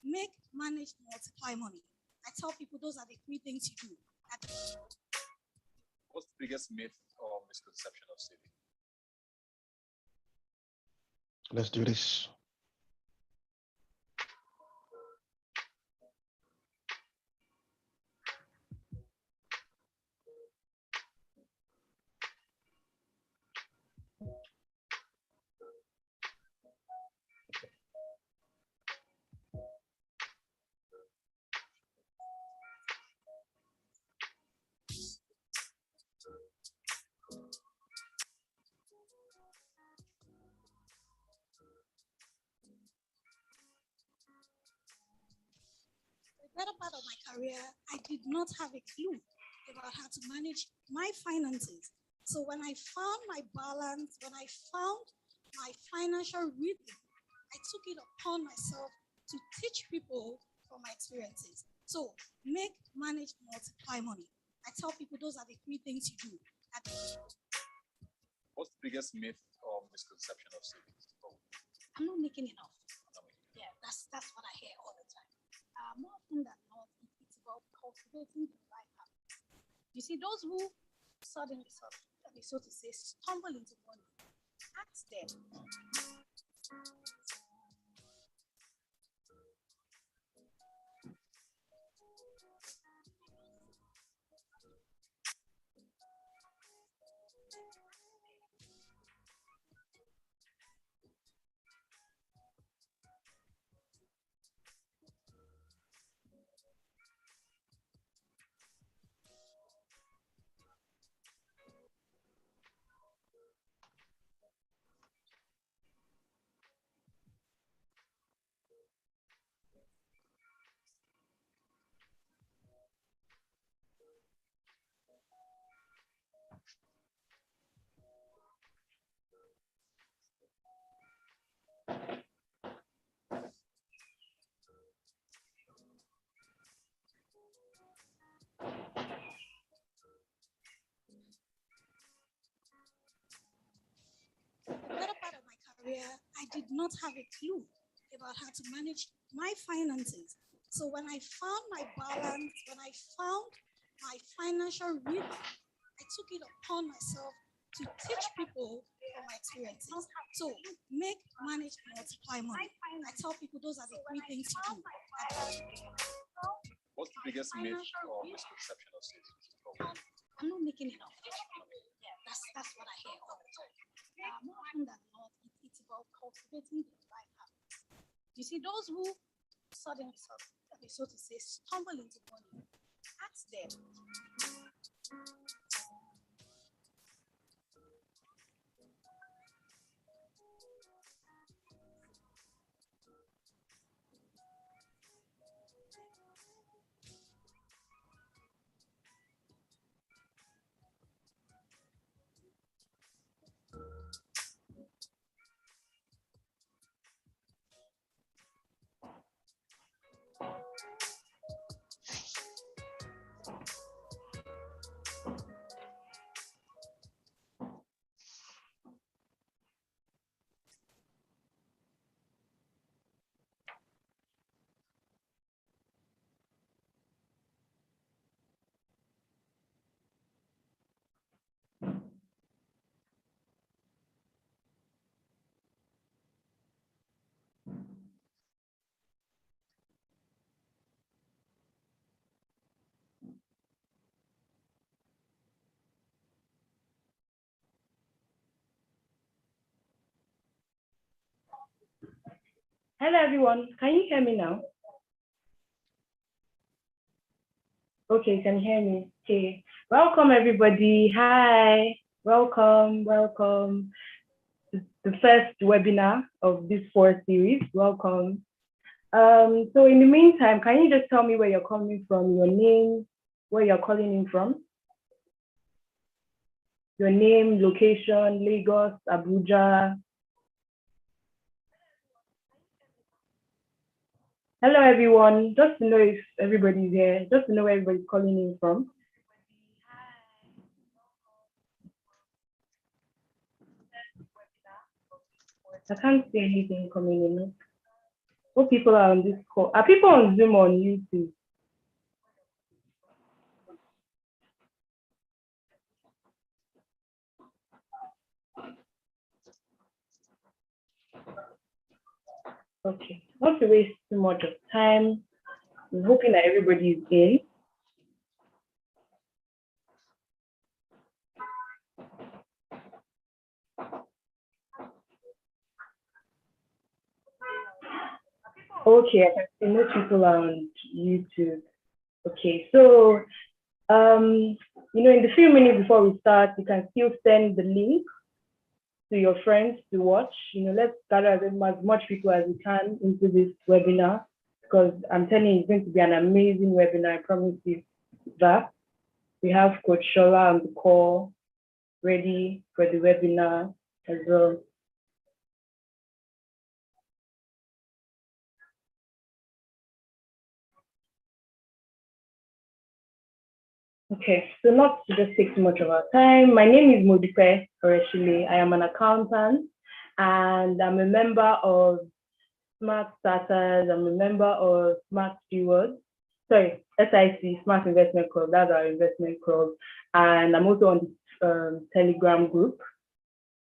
make, manage, multiply money. I tell people those are the three things you do. What's the biggest myth or misconception of saving? Let's do this. The better part of my career, I did not have a clue about how to manage my finances. So when I found my balance, when I found my financial rhythm, I took it upon myself to teach people from my experiences. So make, manage, multiply money. I tell people those are the three things you do. What's the biggest myth or misconception of savings? I'm not making enough. Yeah, that's what I hear all the time. More often than not, it's about cultivating the right habits. You see, those who suddenly, so to say, stumble into money, ask them. The better part of my career, I did not have a clue about how to manage my finances. So when I found my balance, when I found my financial rhythm, I took it upon myself to teach people from my experiences. So make, manage, multiply money. I tell people those are the three things you do. What's the biggest myth or misconception of savings? I'm not making enough. Yeah, that's what I hear all the time. More often than not, it's about cultivating the right habits. You see, those who suddenly, so to say, stumble into money, ask them. Hello, everyone. Can you hear me now? Okay, can you hear me? Okay. Welcome, everybody. Hi. Welcome. The first webinar of this fourth series. Welcome. So in the meantime, can you just tell me where you're coming from, your name, where you're calling in from? Your name, location, Lagos, Abuja. Hello, everyone. Just to know if everybody's here, just to know where everybody's calling in from. I can't see anything coming in. What people are on this call? Are people on Zoom or on YouTube? Okay, not to waste too much of time. I'm hoping that everybody is in. Okay, I can see most people are on YouTube. Okay, so in the few minutes before we start, you can still send the link to your friends to watch. Let's gather as much people as we can into this webinar, because I'm telling you, it's going to be an amazing webinar. I promise you that. We have Coach Sola on the call, ready for the webinar as well. Okay, so not to just take too much of our time. My name is Modipe Oreshile. I am an accountant and I'm a member of Smart Starters. I'm a member of Smart Stewards. Sorry, SIC, Smart Investment Club. That's our investment club. And I'm also on the Telegram group.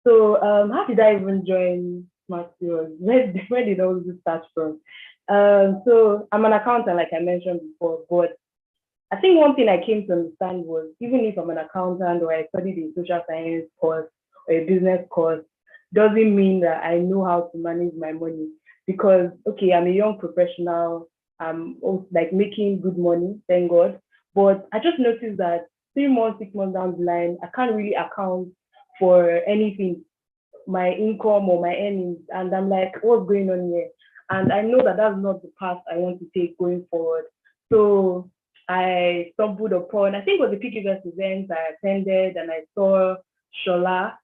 So how did I even join Smart Stewards? Where did all this start from? So I'm an accountant, like I mentioned before, but I think one thing I came to understand was, even if I'm an accountant or I studied a social science course or a business course, doesn't mean that I know how to manage my money. Because, okay, I'm a young professional, I'm also like making good money, thank God. But I just noticed that 3 months, 6 months down the line, I can't really account for anything, my income or my earnings. And I'm like, what's going on here? And I know that that's not the path I want to take going forward. So I stumbled upon, I think it was the PQVS event I attended, and I saw Shola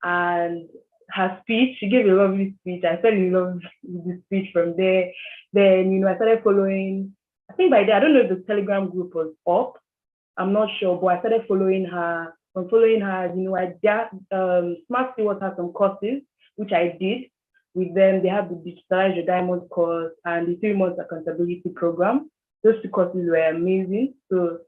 and her speech. She gave a lovely speech. I fell in love with the speech from there. Then, I started following, I think by then, I don't know if the Telegram group was up. I'm not sure, but I started following her. From following her, Smart Stewards has some courses, which I did with them. They have the Digitalize Your Diamond course and the 3 months accountability program. Those 2 courses were amazing. So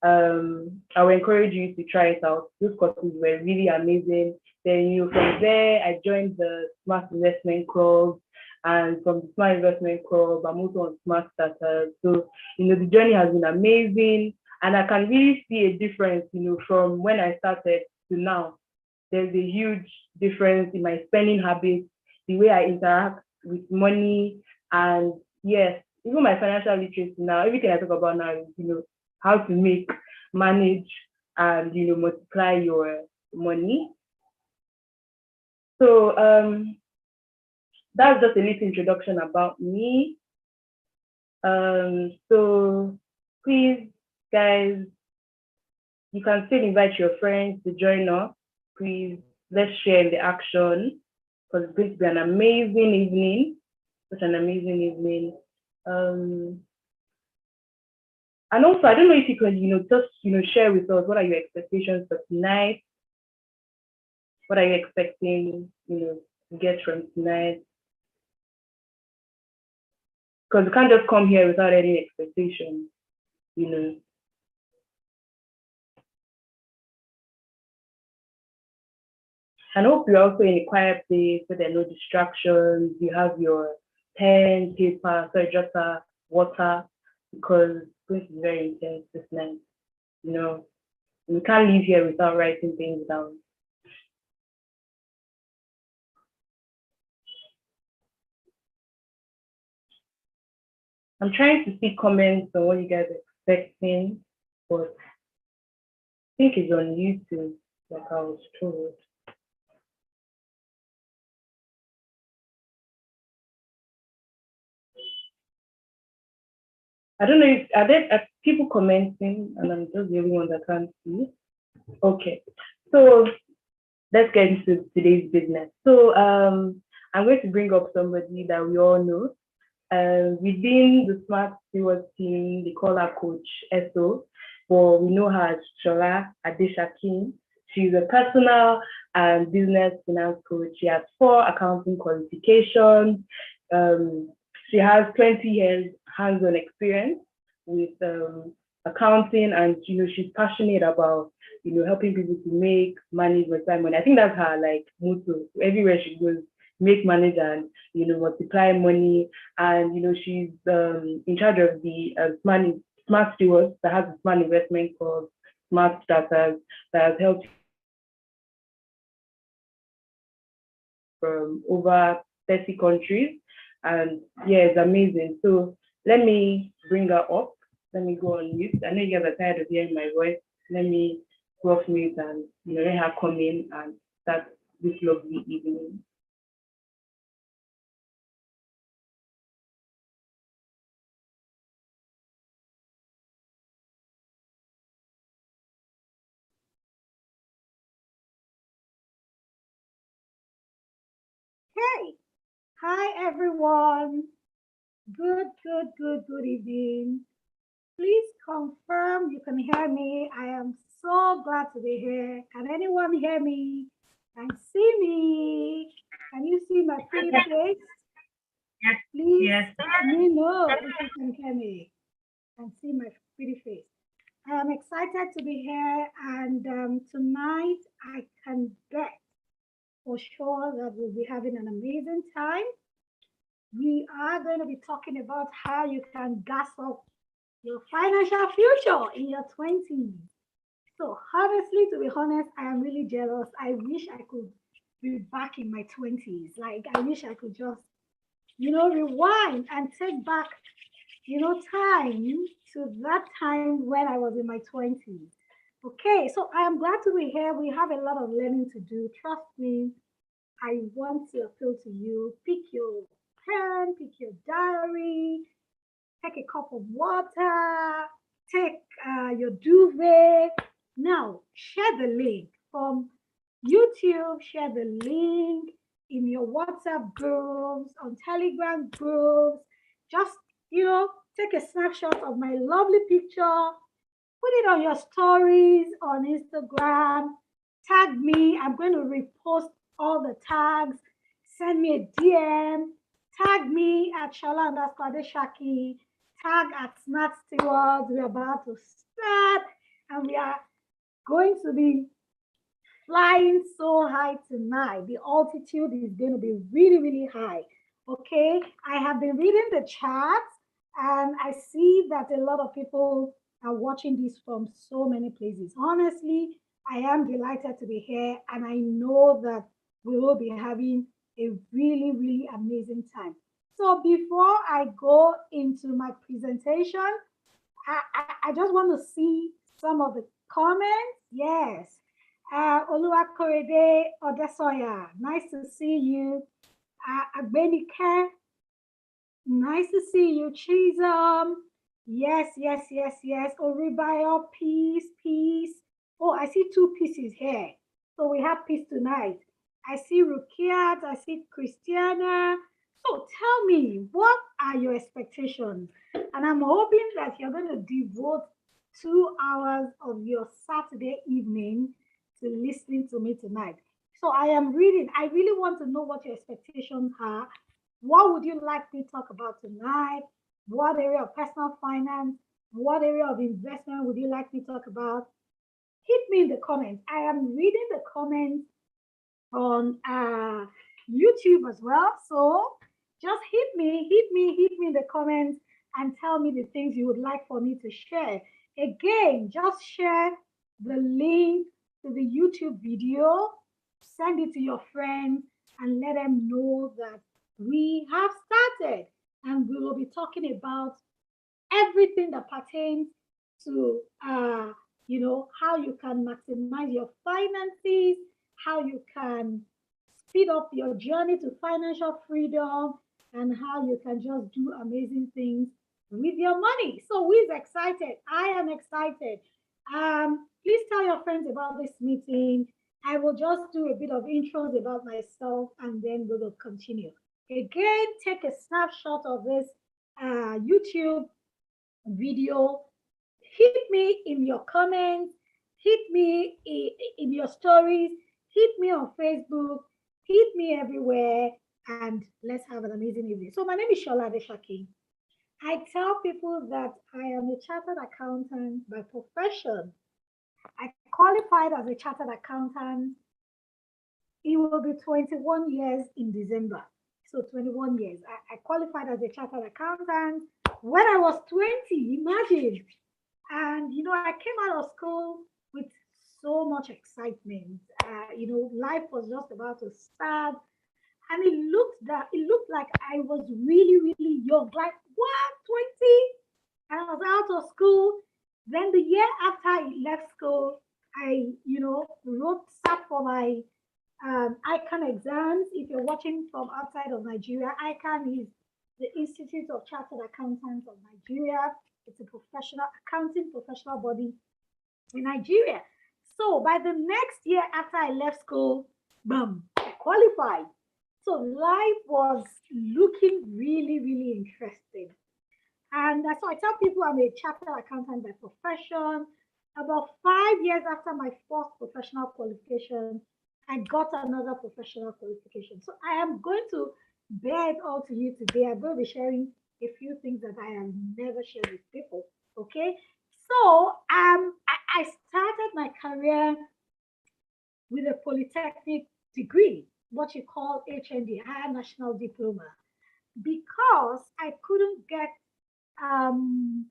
I will encourage you to try it out. Those courses were really amazing. Then, from there, I joined the Smart Investment Club. And from the Smart Investment Club, I'm also on Smart Starters. So, the journey has been amazing. And I can really see a difference, from when I started to now. There's a huge difference in my spending habits, the way I interact with money, and yes, even my financial literacy now. Everything I talk about now is, how to manage, and multiply your money. So that's just a little introduction about me. So please, guys, you can still invite your friends to join us. Please, let's share the action, because it's going to be an amazing evening. Such an amazing evening. And also, I don't know if you could, just, share with us, what are your expectations for tonight? What are you expecting, to get from tonight? Because you can't just come here without any expectations, And I hope you're also in a quiet place where there are no distractions. You have your pen, paper, jotter, water, because it's going to be very intense this night. We can't leave here without writing things down. I'm trying to see comments on what you guys are expecting, but I think it's on YouTube, like I was told. I don't know if are people commenting, and I'm just the only one that can't see. Okay, so let's get into today's business. So I'm going to bring up somebody that we all know. Within the Smart Stewards team, they call her Coach Eso, but we know her as Sola Adesakin. She's a personal and business finance coach. She has 4 accounting qualifications. she has 20 years hands-on experience with accounting, and she's passionate about helping people to manage money. I think that's her like motto. Everywhere she goes, make, manage, and multiply money. And she's in charge of the smart stewards that has a smart investment called Smart Starters that has helped from over 30 countries. And yeah, it's amazing. So let me bring her up. Let me go on mute. I know you guys are tired of hearing my voice. Let me go off mute and let her come in and start this lovely evening. Hey, hi everyone. Good evening. Please confirm you can hear me. I am so glad to be here. Can anyone hear me and see me? Can you see my pretty face? Yes. Please Yes. let me know if you can hear me and see my pretty face. I am excited to be here, and tonight I can bet for sure that we'll be having an amazing time. We are going to be talking about how you can gas up your financial future in your 20s. So honestly, to be honest, I am really jealous. I wish I could be back in my 20s. Like, I wish I could just, rewind and take back, time to that time when I was in my 20s. Okay, so I am glad to be here. We have a lot of learning to do. Trust me, I want to appeal to you. Pick your pen, pick your diary, take a cup of water, take your duvet. Now, share the link from YouTube, share the link in your WhatsApp groups, on Telegram groups. Just, take a snapshot of my lovely picture, put it on your stories on Instagram, tag me. I'm going to repost all the tags. Send me a DM, tag me at Sola Adesakin, tag at Smart Stewards. We're about to start, and we are going to be flying so high tonight. The altitude is going to be really high. Okay, I have been reading the chat, and I see that a lot of people are watching this from so many places. Honestly, I am delighted to be here, and I know that we will be having a really amazing time. So before I go into my presentation, I just want to see some of the comments. Yes. Oluwakorede Odesoya, nice to see you. Agbenike, nice to see you. Chisholm, yes. Oribayo, peace. Oh, I see two pieces here. So we have peace tonight. I see Rukiat, I see Christiana. So tell me, what are your expectations? And I'm hoping that you're going to devote 2 hours of your Saturday evening to listening to me tonight. So I am reading. I really want to know what your expectations are. What would you like me to talk about tonight? What area of personal finance? What area of investment would you like me to talk about? Hit me in the comments. I am reading the comments on YouTube as well. So just hit me in the comments and tell me the things you would like for me to share. Again, just share the link to the YouTube video, send it to your friends, and let them know that we have started, and we will be talking about everything that pertains to how you can maximize your finances, how you can speed up your journey to financial freedom, and how you can just do amazing things with your money. So who is excited? I am excited. Please tell your friends about this meeting. I will just do a bit of intros about myself, and then we will continue. Again, take a snapshot of this YouTube video. Hit me in your comments, hit me in your stories, hit me on Facebook, hit me everywhere. and let's have an amazing evening. So my name is Sola Adesakin. I tell people that I am a chartered accountant by profession. I qualified as a chartered accountant. It will be 21 years in December. So 21 years. I qualified as a chartered accountant when I was 20, imagine. And, I came out of school with so much excitement. Life was just about to start. And it looked like I was really, really young. Like, what, 20? And I was out of school. Then the year after I left school, sat for my ICANN exams. If you're watching from outside of Nigeria, ICANN is the Institute of Chartered Accountants of Nigeria. It's a professional accounting professional body in Nigeria. So by the next year after I left school, boom, I qualified. So life was looking really, really interesting. And so I tell people I'm a chartered accountant by profession. About 5 years after my first professional qualification, I got another professional qualification. So I am going to bear it all to you today. I'm going to be sharing a few things that I have never shared with people. Okay. So I started my career with a polytechnic degree, what you call HND, Higher National Diploma, because I couldn't get um,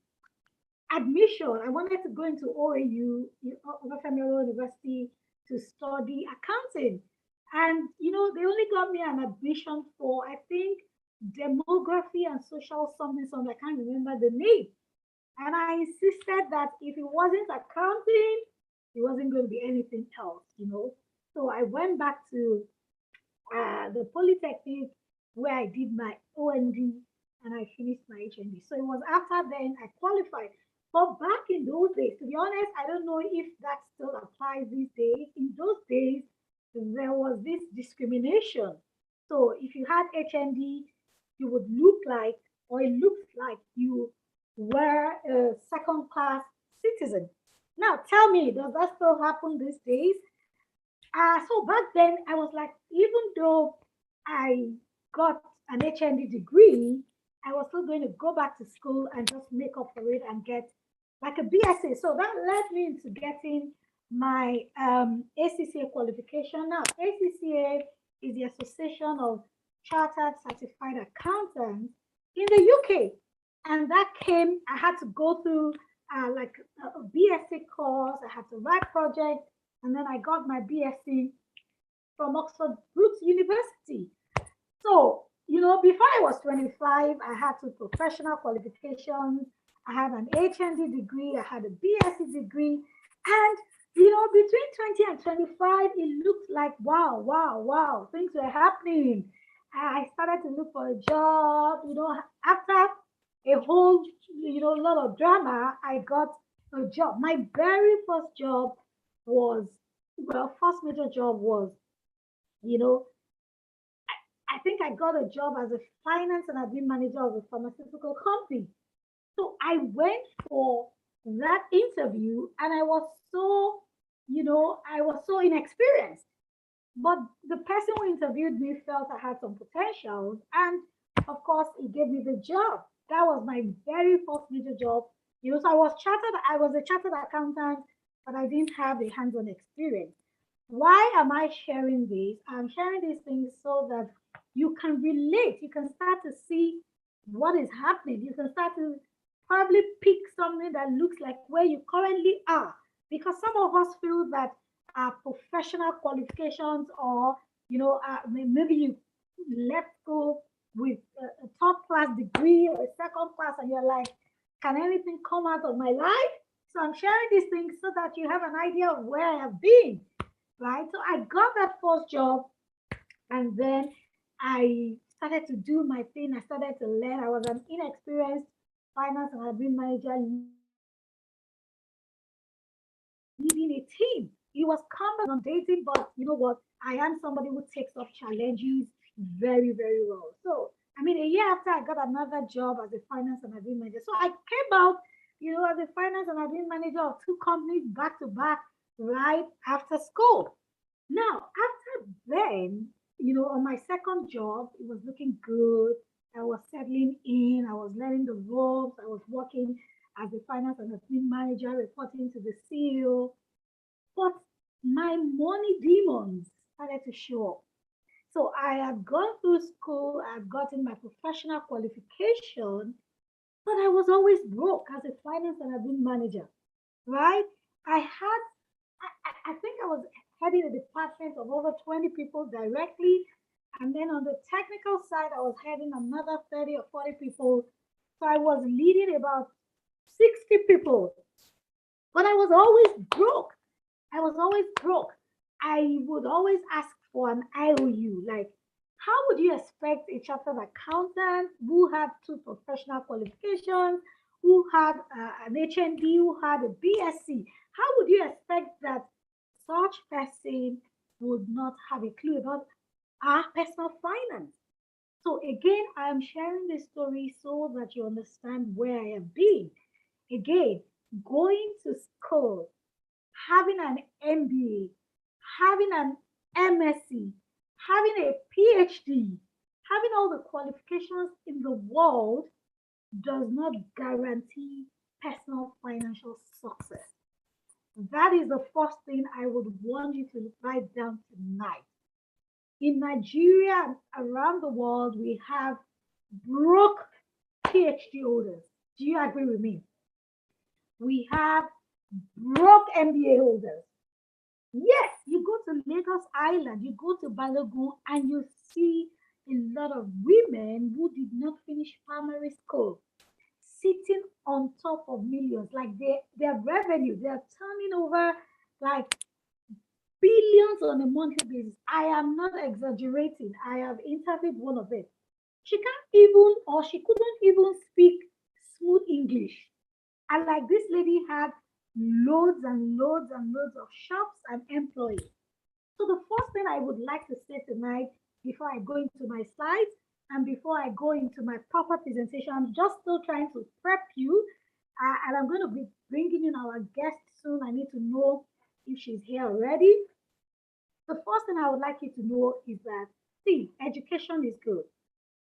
admission. I wanted to go into OAU, Obafemi University, to study accounting. And, they only got me an admission for, I think, demography and social something, I can't remember the name. And I insisted that if it wasn't accounting, it wasn't going to be anything else. So I went back to the Polytechnic where I did my OND and I finished my HND. So it was after then I qualified. But back in those days, to be honest, I don't know if that still applies these days. In those days, there was this discrimination. So if you had HND, you would look like, or it looked like you were a second class citizen. Now tell me, does that still happen these days? So back then, I was like, even though I got an HND degree, I was still going to go back to school and just make up for it and get like a BSc. So that led me into getting my ACCA qualification. Now, ACCA is the Association of Chartered Certified Accountants in the UK. And that came, I had to go through like a BSc course, I had to write projects, and then I got my BSc from Oxford Brookes University. So, before I was 25, I had two professional qualifications. I had an HND degree, I had a BSc degree, and between 20 and 25, it looked like wow, wow, wow, things were happening. I started to look for a job. After a whole, lot of drama, I got a job. My very first job was, first major job was, you know, I think I got a job as a finance and admin manager of a pharmaceutical company. So I went for that interview and I was so inexperienced. But the person who interviewed me felt I had some potential. And of course, he gave me the job. That was my very first major job. So I was a chartered accountant, but I didn't have the hands-on experience. Why am I sharing this? I'm sharing these things so that you can relate. You can start to see what is happening. You can start to probably pick something that looks like where you currently are. Because some of us feel that our professional qualifications or, maybe you left school with a top class degree or a second class and you're like, can anything come out of my life? So I'm sharing these things so that you have an idea of where I have been, right? So I got that first job and then I started to do my thing. I started to learn. I was an inexperienced finance and admin manager leading a team. It was dating, but you know what? I am somebody who takes up challenges very, very well. So, a year after I got another job as a finance and admin manager. So I came out, as a finance and admin manager of two companies back to back right after school. Now, after then, on my second job, it was looking good. I was settling in. I was learning the ropes. I was working as a finance and admin manager, reporting to the CEO. But my money demons started to show up. So I had gone through school, I had gotten my professional qualification, but I was always broke as a finance and admin manager, right? I think I was heading a department of over 20 people directly. And then on the technical side, I was heading another 30 or 40 people. So I was leading about 60 people, but I was always broke. I was always broke. I would always ask for an IOU. Like, how would you expect a chartered accountant who had two professional qualifications, who had an HND, who had a BSc? How would you expect that such person would not have a clue about our personal finance? So again, I am sharing this story so that you understand where I have been. Again, going to school, having an MBA, having an MSc, having a PhD, having all the qualifications in the world does not guarantee personal financial success. That is the first thing I would want you to write down tonight. In Nigeria and around the world, we have broke PhD holders. Do you agree with me? We have broke MBA holders. Yes, you go to Lagos Island, you go to Balogun, and you see a lot of women who did not finish primary school sitting on top of millions. Like their revenue, they are turning over like billions on a monthly basis. I am not exaggerating. I have interviewed one of them. She can't even, or she couldn't even speak smooth English. And like this lady had loads and loads and loads of shops and employees. So the first thing I would like to say tonight, before I go into my slides and before I go into my proper presentation, I'm just still trying to prep you. And I'm going to be bringing in our guest soon. I need to know if she's here already. The first thing I would like you to know is that, see, education is good.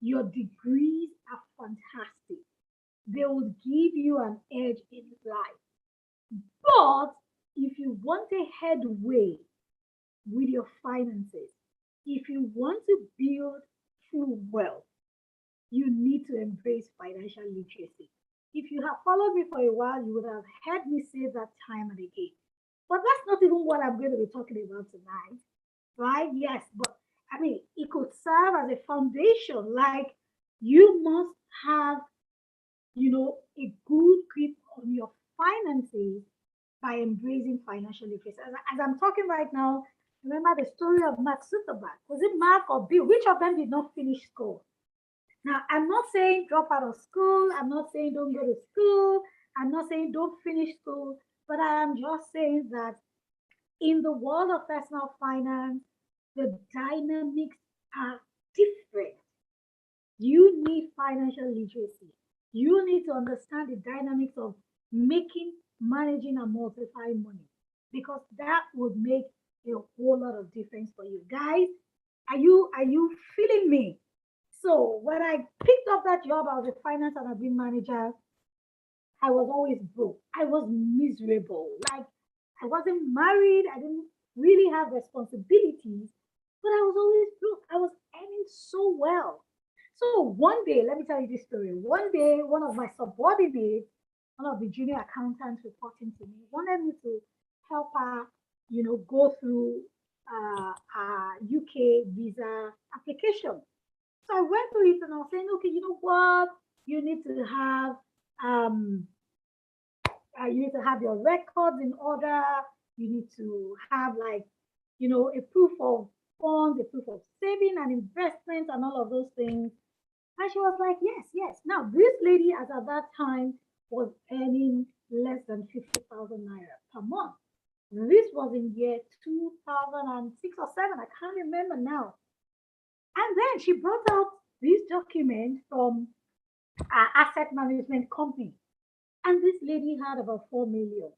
Your degrees are fantastic. They will give you an edge in life. But if you want a headway with your finances, if you want to build true wealth, you need to embrace financial literacy. If you have followed me for a while, you would have heard me say that time and again. But that's not even what I'm going to be talking about tonight, right? Yes, but I mean, it could serve as a foundation. Like you must have, a good grip on your finances by embracing financial literacy. As I'm talking right now, remember the story of Mark Zuckerberg. Was it Mark or Bill? Which of them did not finish school? Now, I'm not saying drop out of school. I'm not saying don't go to school. I'm not saying don't finish school. But I am just saying that in the world of personal finance, the dynamics are different. You need financial literacy. You need to understand the dynamics of making, managing, and multiplying money because that would make a whole lot of difference for you guys. Are you feeling me? So when I picked up that job as a finance and admin manager, I was always broke. I was miserable. Like I wasn't married. I didn't really have responsibilities, but I was always broke. I was earning so well. So one day, let me tell you this story. One day, one of my subordinates, one of the junior accountants reporting to me, wanted me to help her, go through a UK visa application. So I went through it and I was saying, okay, you know what? You need to have um you need to have your records in order. You need to have like, a proof of funds, a proof of saving and investment and all of those things. And she was like, yes, yes. Now, this lady as at that time was earning less than 50,000 naira per month. This was in year 2006 or 7. I can't remember now. And then she brought out this document from our asset management company. And this lady had about 4 million.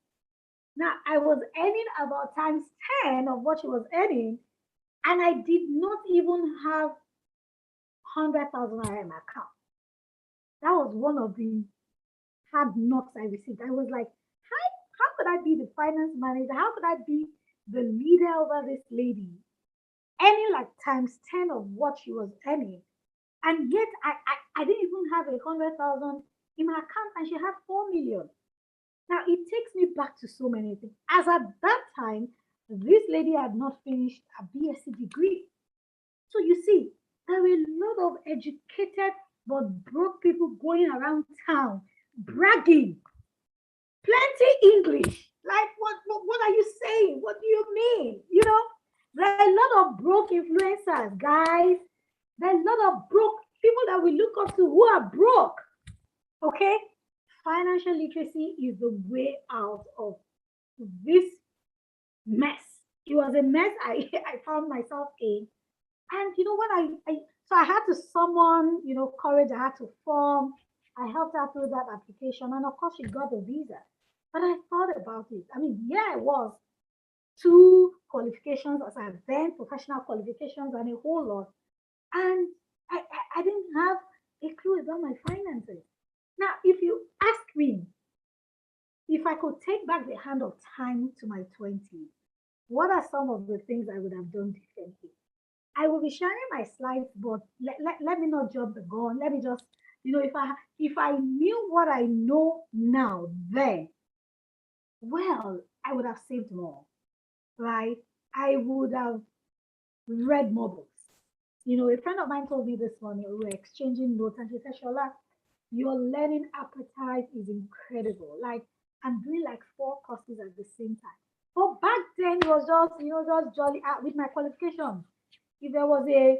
Now, I was earning about times 10 of what she was earning. And I did not even have 100,000 naira in my account. That was one of the hard knocks I received. I was like, how could I be the finance manager? How could I be the leader over this lady? Earning like times 10 of what she was earning. And yet I didn't even have 100,000 in my account and she had 4 million. Now it takes me back to so many things. As at that time, this lady had not finished a BSc degree. So you see, there were a lot of educated but broke people going around town bragging, plenty English. Like what are you saying? What do you mean? There are a lot of broke influencers, guys. There are a lot of broke people that we look up to who are broke. Okay? Financial literacy is the way out of this mess. It was a mess I found myself in. And you know what so I had to summon, courage. I had to form. I helped her through that application. And of course, she got the visa. But I thought about it. I mean, yeah, it was two qualifications as I then professional qualifications and a whole lot. And I didn't have a clue about my finances. Now, if you ask me if I could take back the hand of time to my 20s, what are some of the things I would have done differently? I will be sharing my slides, but let me not jump the gun. Let me just, if I knew what I know now then, well, I would have saved more, right? I would have read more books. A friend of mine told me this morning, we were exchanging notes, and she said, Shola, your learning appetite is incredible. Like, I'm doing like 4 courses at the same time. But back then, it was just jolly with my qualifications. If there was a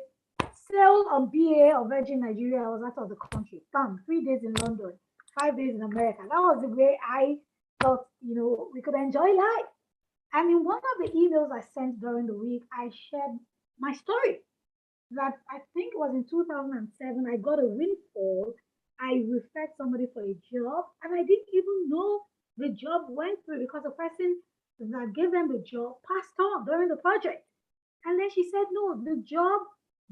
sale on BA of Virgin Nigeria, I was out of the country. Bam, 3 days in London, 5 days in America. That was the way I thought, we could enjoy life. And in one of the emails I sent during the week, I shared my story that I think it was in 2007. I got a windfall. I referred somebody for a job, and I didn't even know the job went through because the person that gave them the job passed on during the project. And then she said, no, the job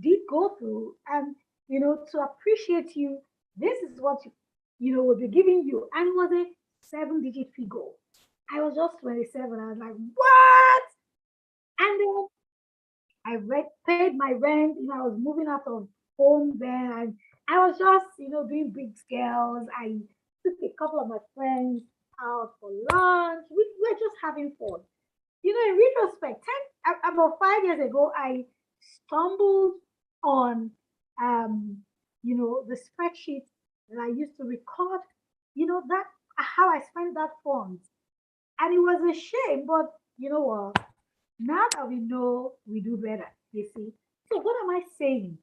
did go through. And, to appreciate you, this is what, will be giving you. And it was a 7-digit figure. I was just 27. I was like, what? And then I paid my rent. I was moving out of home then. And I was just, doing big scales. I took a couple of my friends out for lunch. We were just having fun. In retrospect, about 5 years ago, I stumbled on, the spreadsheet that I used to record, that how I spent that funds. And it was a shame, but you know what? Now that we know, we do better, you see. So what am I saying?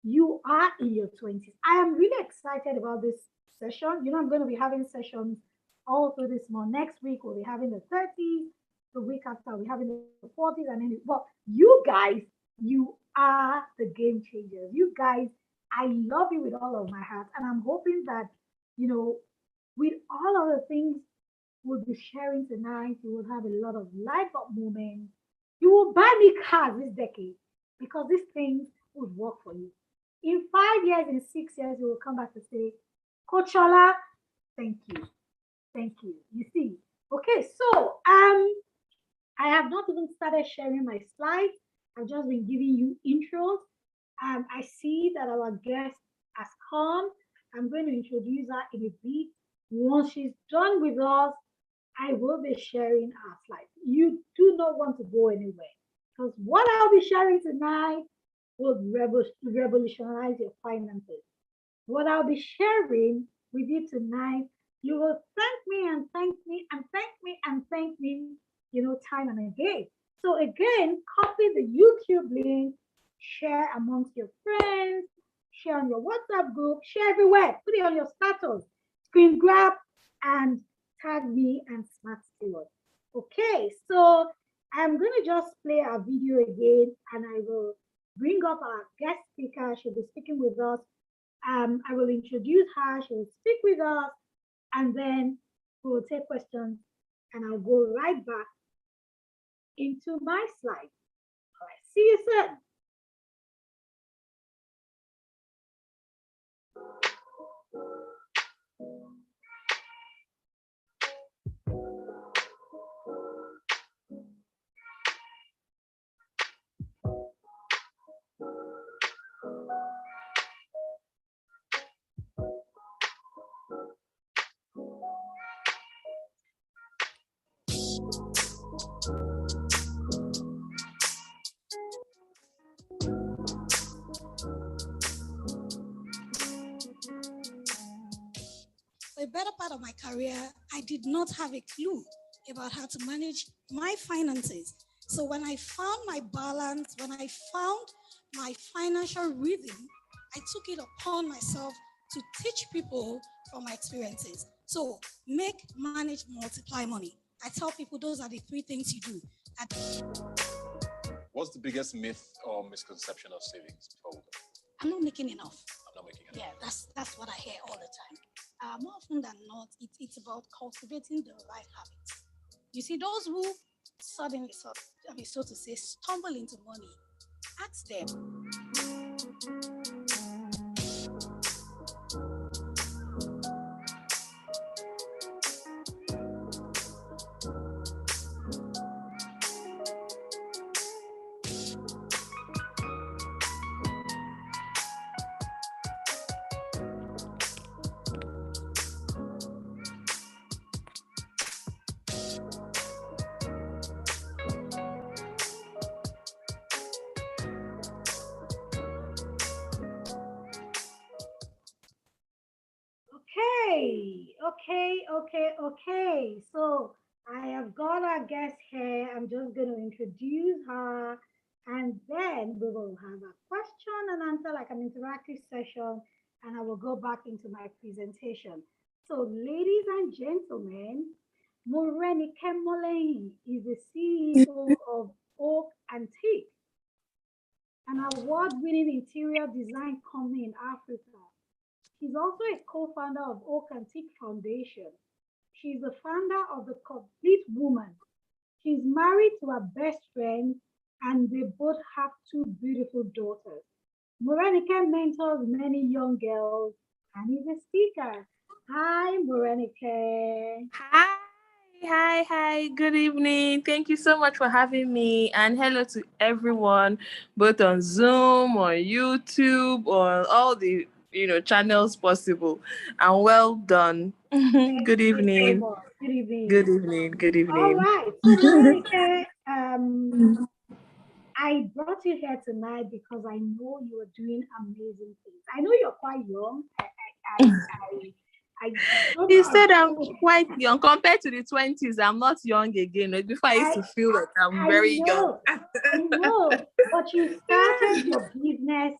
You are in your 20s. I am really excited about this session. I'm going to be having sessions all through this month. Next week, we'll be having the 30s. The week after, we're having the 40s. And then, well, you guys, you are the game changers. You guys, I love you with all of my heart. And I'm hoping that, with all of the things we'll be sharing tonight, you will have a lot of light up moments. You will buy me cars this decade because these things would work for you. In 5 years, in 6 years, you will come back to say, Coach Shola, thank you. Thank you. You see. Okay, so I have not even started sharing my slides. I've just been giving you intros. I see that our guest has come. I'm going to introduce her in a bit. Once she's done with us, I will be sharing our slides. You do not want to go anywhere because what I'll be sharing tonight will revolutionize your finances. What I'll be sharing with you tonight, you will thank me and thank me and thank me and thank me, time and again. So again, copy the YouTube link, share amongst your friends, share on your WhatsApp group, share everywhere, put it on your status, screen grab, and tag me and Smart Steward. Okay, so I'm going to just play our video again, and I will bring up our guest speaker. She'll be speaking with us. I will introduce her. She will speak with us, and then we will take questions, and I'll go right back into my slides. All right, See you soon. For a better part of my career, I did not have a clue about how to manage my finances. So when I found my balance, when I found my financial rhythm, I took it upon myself to teach people from my experiences. So make, manage, multiply money. I tell people those are the three things you do. What's the biggest myth or misconception of savings? I'm not making enough. I'm not making enough. Yeah, that's what I hear all the time. More often than not, it's about cultivating the right habits. You see, those who suddenly, so to say, stumble into money, ask them. Okay. So I have got our guest here. I'm just going to introduce her, and then we will have a question and answer, like an interactive session, and I will go back into my presentation. So, ladies and gentlemen, Morenike Molehi is the CEO of Oak Antique, an award-winning interior design company in Africa. She's also a co-founder of Oak Antique Foundation. She's the founder of the Complete Woman. She's married to her best friend, and they both have two beautiful daughters. Morenike mentors many young girls and is a speaker. Hi, Morenike. Hi. Good evening. Thank you so much for having me. And hello to everyone, both on Zoom, on YouTube, on all the channels possible. And well done. Good Thank you so evening. much. Good evening. Good evening. Good All evening. right. So, Morenike, I brought you here tonight because I know you are doing amazing things. I know you're quite young. I don't You know. said I'm quite young compared to the 20s. I'm not young again. Before I used to feel like I'm very young. I know. But you started your business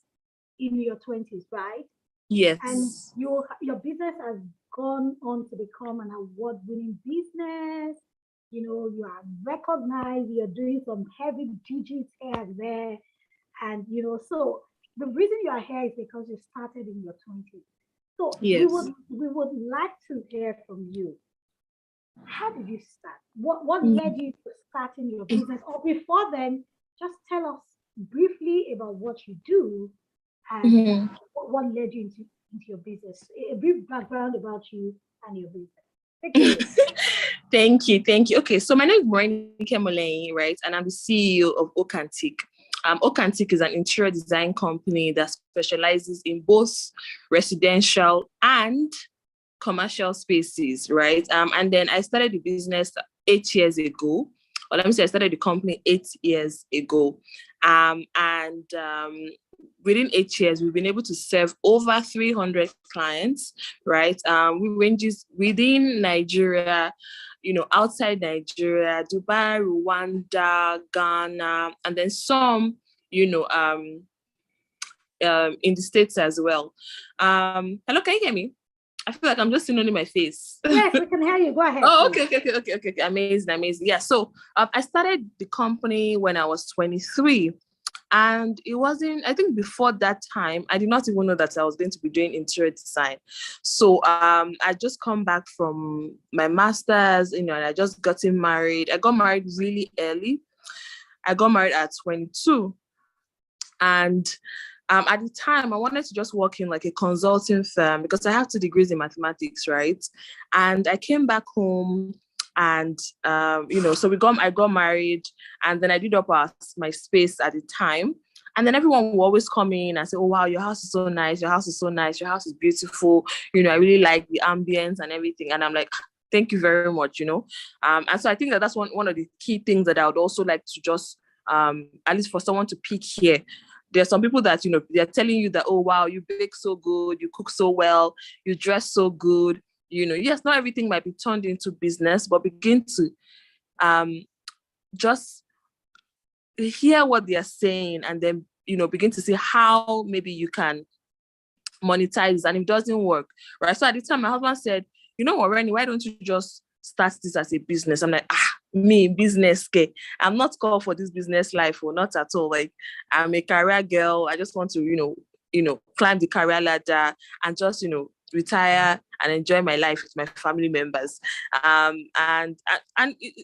in your 20s, right? Yes. And your business has gone on to become an award-winning business. You are recognized, you're doing some heavy digits here and there. And so the reason you are here is because you started in your 20s. So Yes. we would like to hear from you. How did you start? What led you to starting your business? Or before then, just tell us briefly about what you do and what led you into your business. A brief background about you and your business. Thank you. Okay, so my name is Morenike Molehi, right? And I'm the CEO of Oak Antique. Oak Antique is an interior design company that specializes in both residential and commercial spaces, right? And then I started the business 8 years ago. Or let me say I started the company 8 years ago. Within 8 years, we've been able to serve over 300 clients, right? We ranges within Nigeria, outside Nigeria, Dubai, Rwanda, Ghana, and then some, in the States as well. Hello, can you hear me? I feel like I'm just seeing only my face. Yes, we can hear you. Go ahead. Oh, okay. Amazing. Yeah. So I started the company when I was 23. And it wasn't, I think before that time, I did not even know that I was going to be doing interior design. So I just come back from my master's, and I just gotten married. I got married really early. I got married at 22. And at the time, I wanted to just work in like a consulting firm because I have 2 degrees in mathematics, right? And I came back home and, so I got married, and then I did up my space at the time. And then everyone will always come in and say, oh, wow, your house is so nice. Your house is so nice. Your house is beautiful. I really like the ambience and everything. And I'm like, thank you very much, And so I think that's one of the key things that I would also like to just, at least for someone to pick here. There are some people that, they're telling you that, oh, wow, you bake so good, you cook so well, you dress so good. Yes, not everything might be turned into business, but begin to just hear what they are saying and then, begin to see how maybe you can monetize, and if it doesn't work, right? So at the time, my husband said, you know what, Rennie, why don't you just start this as a business? I'm like, me, business, okay. I'm not called for this business life, or not at all. Like, I'm a career girl. I just want to, climb the career ladder and just, retire and enjoy my life with my family members. And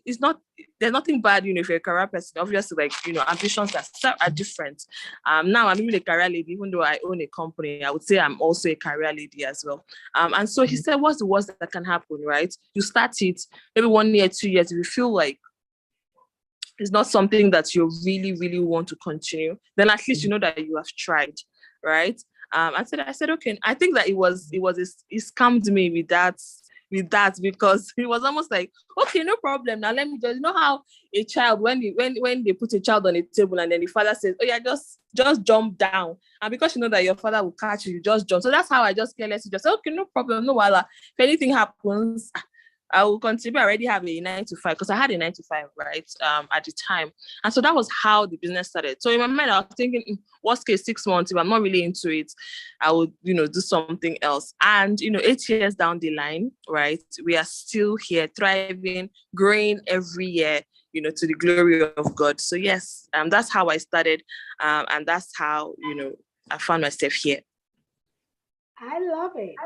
it's not, there's nothing bad, if you're a career person. Obviously, like, ambitions are different. Now I'm even a career lady, even though I own a company. I would say I'm also a career lady as well. And so he said, what's the worst that can happen, right? You start it, maybe 1 year, 2 years, if you feel like it's not something that you really, really want to continue, then at least you know that you have tried, right? I said, okay. I think that it scammed me with that because it was almost like, okay, no problem. Now let me just, how a child, when they put a child on a table and then the father says, oh yeah, just jump down. And because you know that your father will catch you, you just jump. So that's how I just carelessly just say, okay, no problem, no wala. If anything happens, I will continue. I already have a 9 to 5 because I had a 9 to 5, right? At the time. And so that was how the business started. So in my mind, I was thinking, worst case, 6 months, if I'm not really into it, I would, do something else. And, 8 years down the line, right? We are still here, thriving, growing every year, to the glory of God. So yes, that's how I started. And that's how, I found myself here. I love it.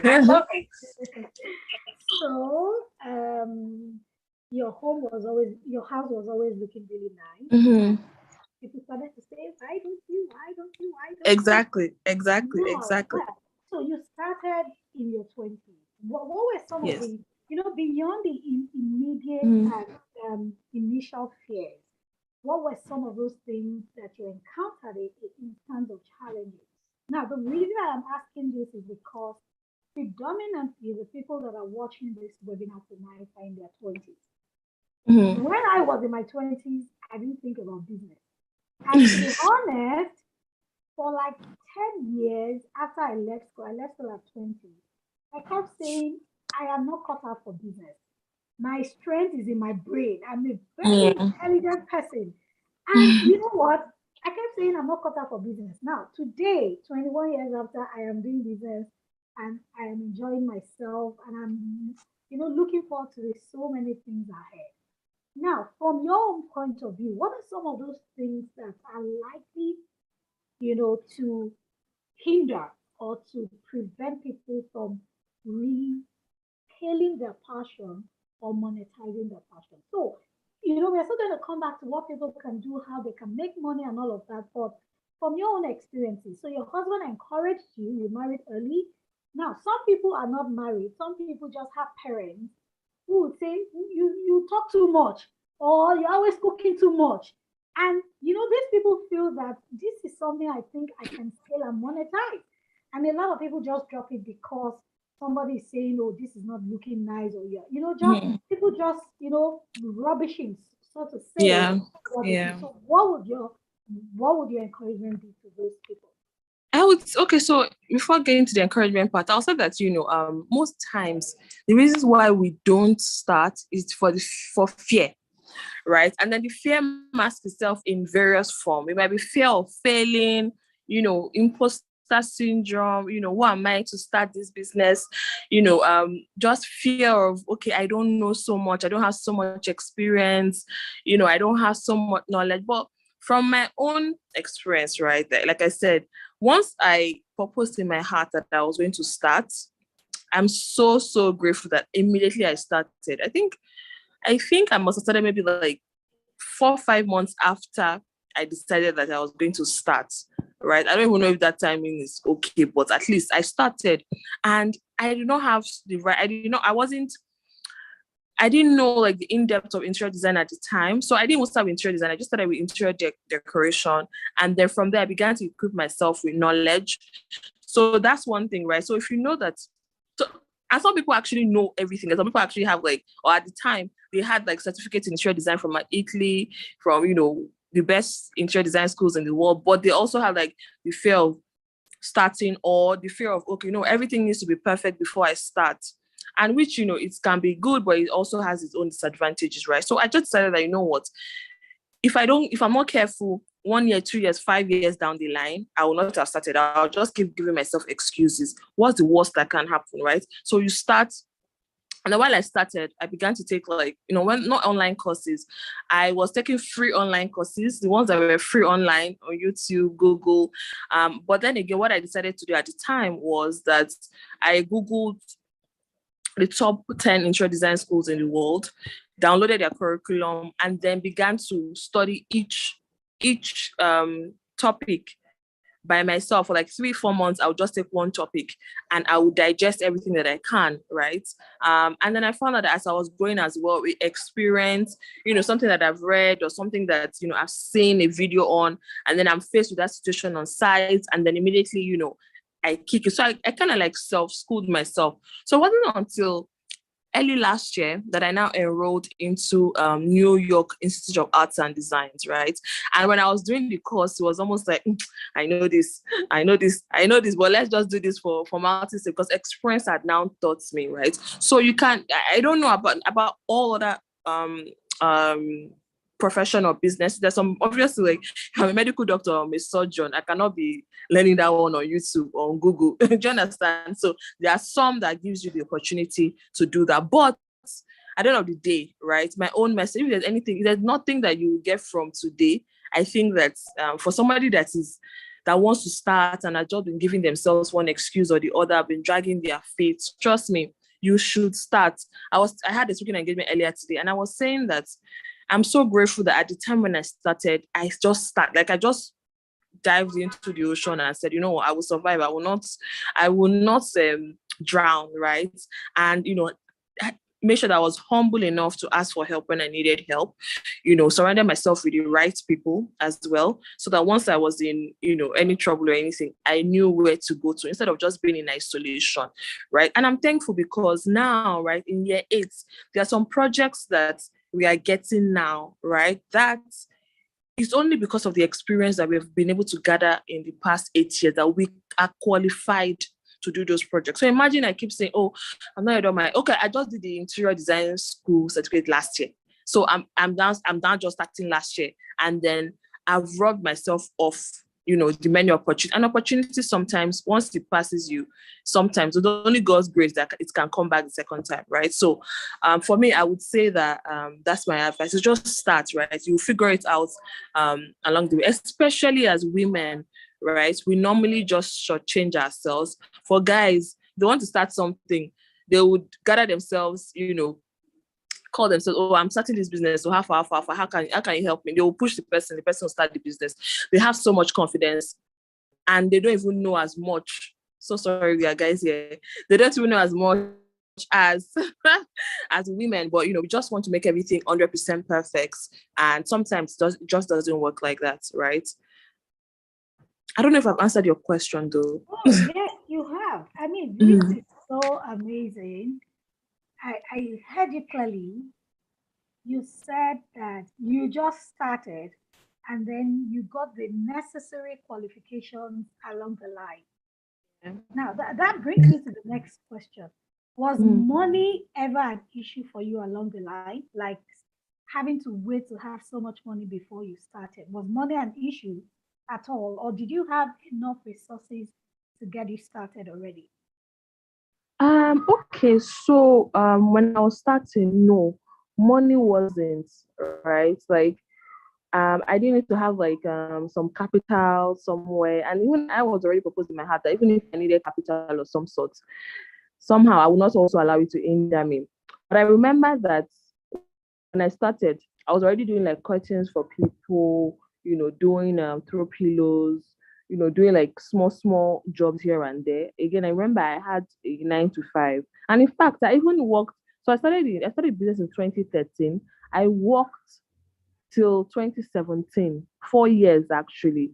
I love it. So, your house was always looking really nice. Mm-hmm. People started to say, why don't you? Exactly. So you started in your 20s. What were some of the, beyond the immediate and initial fears? What were some of those things that you encountered in terms of challenges? Now, the reason I'm asking this is because predominantly the people that are watching this webinar tonight are in their 20s. Mm-hmm. When I was in my 20s, I didn't think about business. And to be honest, for like 10 years after I left school at 20, I kept saying, I am not cut out for business. My strength is in my brain. I'm a very intelligent person. And you know what? I kept saying I'm not cut out for business. Now, today, 21 years after, I am doing business and I am enjoying myself and I'm, looking forward to so many things ahead. Now, from your own point of view, what are some of those things that are likely, to hinder or to prevent people from really scaling their passion or monetizing their passion? So, we're still going to come back to what people can do, how they can make money and all of that. But from your own experiences, so your husband encouraged you married early. Now, some people are not married. Some people just have parents who would say, you talk too much, or you're always cooking too much. And, these people feel that this is something I think I can scale and monetize. And a lot of people just drop it because somebody is saying, oh, this is not looking nice, or people just, rubbishing, so to say. Yeah. So what would your encouragement be to those people? So before getting to the encouragement part, I'll say that, most times the reasons why we don't start is for fear, right? And then the fear masks itself in various forms. It might be fear of failing, imposter syndrome, who am I to start this business? Just fear of, okay, I don't know so much. I don't have so much experience. I don't have so much knowledge. But from my own experience, right, like I said, once I purposed in my heart that I was going to start, I'm so, so grateful that immediately I started. I think I must have started maybe like 4 or 5 months after I decided that I was going to start, right? I don't even know if that timing is okay, but at least I started, and I did not have the right, I didn't know like the in-depth of interior design at the time. So I didn't even start with interior design. I just started with interior decoration. And then from there, I began to equip myself with knowledge. So that's one thing, right? So if you know that, so, and some people actually know everything. And some people actually have like, or at the time, they had like certificates in interior design from like Italy, from, the best interior design schools in the world. But they also have like the fear of starting, or the fear of, okay, everything needs to be perfect before I start. And which, it can be good, but it also has its own disadvantages, right? So I just decided that, what, if I'm not careful, 1 year, 2 years, 5 years down the line, I will not have started. I'll just keep giving myself excuses. What's the worst that can happen, right? So you start. And then while I started, I began to take when not online courses, I was taking free online courses, the ones that were free online on YouTube, Google. But then again, what I decided to do at the time was that I Googled the top 10 interior design schools in the world, downloaded their curriculum, and then began to study each topic by myself for like 3-4 months. I would just take one topic and I would digest everything that I can, right? And then I found out that as I was growing as well, with experience, something that I've read or something that, I've seen a video on, and then I'm faced with that situation on site, and then immediately, I kick it. So I kind of like self-schooled myself. So it wasn't until early last year that I now enrolled into New York Institute of Arts and Designs, right? And when I was doing the course, it was almost like, I know this, but let's just do this for formality's sake, because experience had now taught me, right? So I don't know about all other profession or business. There's some, obviously, like, I'm a medical doctor, I'm a surgeon, I cannot be learning that one on YouTube or on Google. Do you understand? So there are some that gives you the opportunity to do that. But at the end of the day, right, my own message, if there's nothing that you get from today, I think that for somebody that wants to start and has just been giving themselves one excuse or the other, been dragging their feet, trust me, you should start. I had a speaking engagement earlier today, and I was saying that I'm so grateful that at the time when I started, I just dived into the ocean and said, I will survive. I will not drown, right? And, make sure that I was humble enough to ask for help when I needed help, surrounded myself with the right people as well. So that once I was in, any trouble or anything, I knew where to go to instead of just being in isolation, right? And I'm thankful because now, right, in year 8, there are some projects that we are getting now, right? That is only because of the experience that we've been able to gather in the past 8 years that we are qualified to do those projects. So imagine I keep saying, oh, I'm not done I just did the interior design school certificate last year. So I'm down just starting last year. And then I've robbed myself of, the many opportunities. And opportunities sometimes, once it passes you, sometimes it's only God's grace that it can come back the second time, right? So for me, I would say that that's my advice. So just start, right? You figure it out along the way, especially as women, right? We normally just shortchange ourselves. For guys, they want to start something, they would gather themselves, call themselves, oh, I'm starting this business. So how can you help me? They will push the person will start the business. They have so much confidence and they don't even know as much. So sorry, we are guys here. They don't even know as much as as women, but we just want to make everything 100% perfect. And sometimes it just doesn't work like that, right? I don't know if I've answered your question though. Oh, yes, you have. I mean, this is so amazing. I heard you clearly. You said that you just started and then you got the necessary qualifications along the line. Yeah. Now, that brings me to the next question. Was money ever an issue for you along the line? Like having to wait to have so much money before you started? Was money an issue at all? Or did you have enough resources to get you started already? Okay, so when I was starting, no, money wasn't, right. Like I didn't need to have like some capital somewhere, and even I was already proposing in my heart that even if I needed capital of some sort, somehow I would not also allow it to hinder me. But I remember that when I started, I was already doing like curtains for people, doing throw pillows, doing like small jobs here and there. Again, I remember I had a 9 to 5, and in fact, I even worked. So I started business in 2013. I worked till 2017, 4 years actually.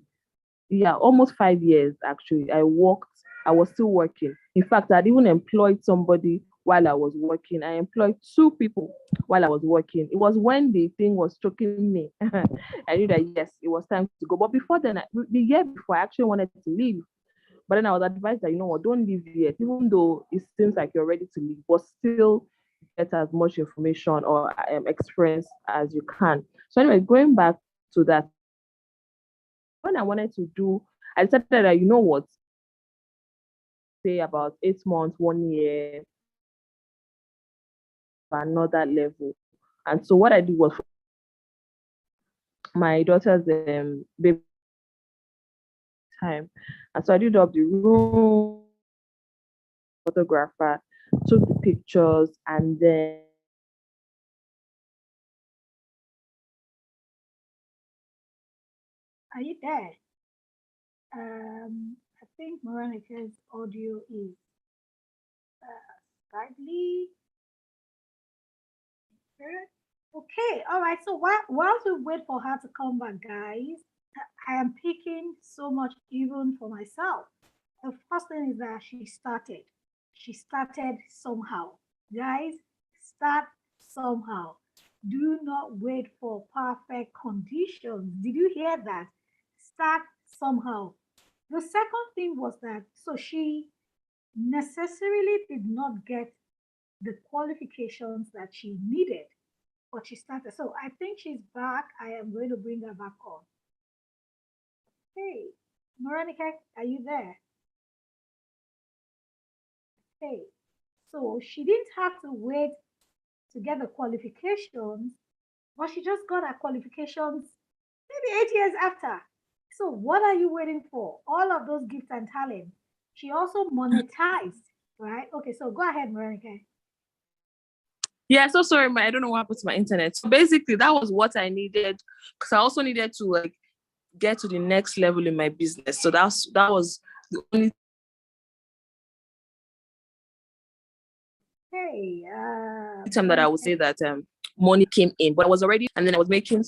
Yeah, almost 5 years actually. I was still working. In fact, I'd even employed somebody while I was working. I employed two people while I was working. It was when the thing was choking me. I knew that yes, it was time to go. But before then, the year before, I actually wanted to leave. But then I was advised that, what, don't leave yet, even though it seems like you're ready to leave, but still get as much information or experience as you can. So anyway, going back to that, when I wanted to do, I decided that, what, say about 8 months, 1 year, another level. And so what I did was my daughter's baby time. And so I did up the room, photographer, took the pictures, and then Are you there? I think Veronica's audio is slightly good. Okay, all right. So while we wait for her to come back, guys, I am picking so much even for myself. The first thing is that she started. She started somehow. Guys, start somehow. Do not wait for perfect conditions. Did you hear that? Start somehow. The second thing was that, so she necessarily did not get the qualifications that she needed, but she started. So I think she's back. I am going to bring her back on. Hey, Veronica, are you there? Hey, so she didn't have to wait to get the qualifications, but she just got her qualifications maybe 8 years after. So what are you waiting for? All of those gifts and talents. She also monetized, right? Okay, so go ahead, Veronica. yeah, so sorry, I don't know what happened to my internet. So basically, that was what I needed, because I also needed to like get to the next level in my business. So that was the only Hey, time that I would say that money came in, but I was already, and then I was making.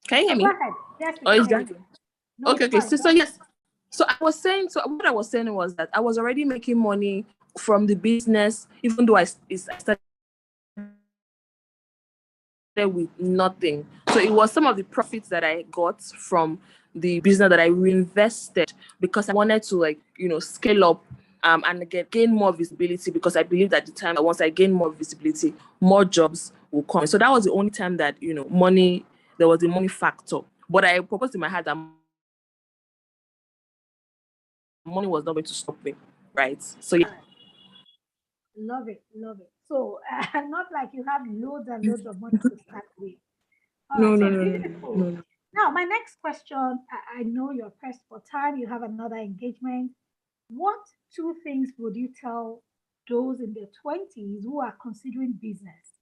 Can you hear go me? ahead. Yes, we Oh, is can hear that you. No, okay? it's Okay, fine. so yes. So I was saying. So what I was saying was that I was already making money from the business, even though I started with nothing. So it was some of the profits that I got from the business that I reinvested, because I wanted to scale up and gain more visibility, because I believed at the time that once I gain more visibility, more jobs will come. So that was the only time that money, there was a money factor. But I proposed in my heart that money was not going to stop me, right? So yeah. Love it, love it. So not like you have loads and loads of money to start with. All No, right, no, so no, beautiful. no, no. Now, my next question, I know you're pressed for time, you have another engagement. What two things would you tell those in their 20s who are considering business?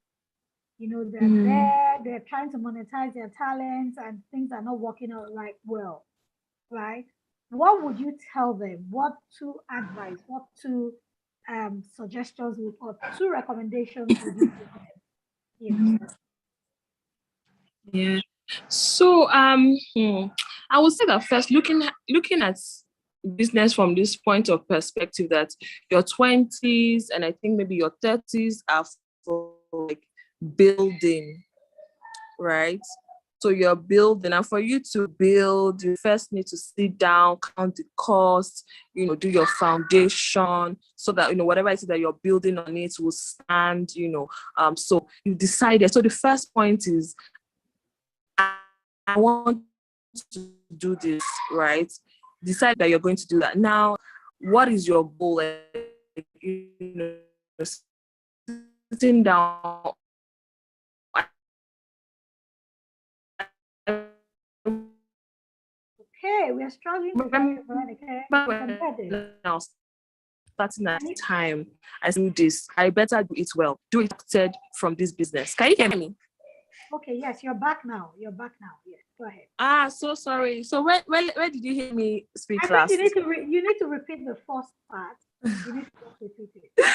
They're there, they're trying to monetize their talents and things are not working out right well, right? What would you tell them? What two advice, what two suggestions or two recommendations would you give them? Yeah. So I would say that first, looking at business from this point of perspective, that your 20s and I think maybe your 30s are for like building, right? So you're building, and for you to build, you first need to sit down, count the costs, do your foundation, so that whatever it is that you're building on it will stand. So you decided. So the first point is, I want to do this, right? Decide that you're going to do that. Now, what is your goal? Like, sitting down. Okay, we are struggling to hear you, Veronica. You can get it. Now, starting at time, I do this. I better do it well. Do it from this business. Can you hear me? Okay, yes, you're back now. You're back now. Yes, go ahead. So sorry. So where did you hear me speak I think you last? need to you need to repeat the first part. You need to just repeat it.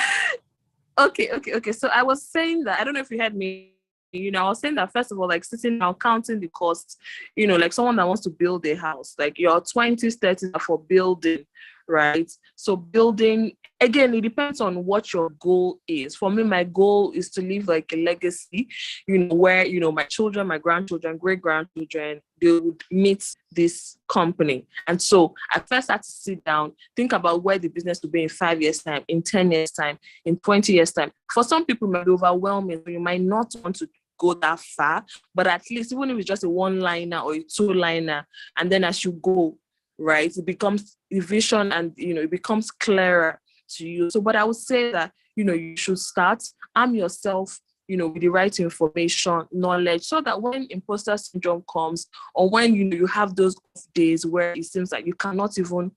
Okay. So I was saying that I don't know if you heard me. I was saying that first of all, like sitting down, counting the costs, like someone that wants to build a house, like your 20s, 30s are for building, right? So building, again, it depends on what your goal is. For me, my goal is to leave like a legacy, where, my children, my grandchildren, great grandchildren, they would meet this company. And so I first had to sit down, think about where the business will be in 5 years' time, in 10 years' time, in 20 years' time. For some people, it might be overwhelming. So you might not want to go that far, but at least even if it's just a one-liner or a two-liner, and then as you go, right, it becomes a vision and, it becomes clearer to you. So, but I would say that, you should start, arm yourself, with the right information, knowledge, so that when imposter syndrome comes, or when, you have those days where it seems like you cannot even,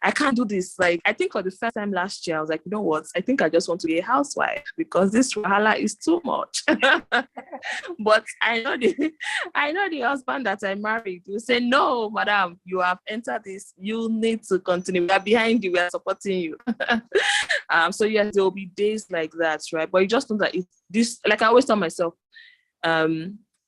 I can't do this. Like, I think for the first time last year, I was like, you know what? I think I just want to be a housewife because this wahala is too much. But I know the husband that I married will say, no, madam, you have entered this. You need to continue. We are behind you. We are supporting you. So yes, there will be days like that, right? But you just know that this, like I always tell myself,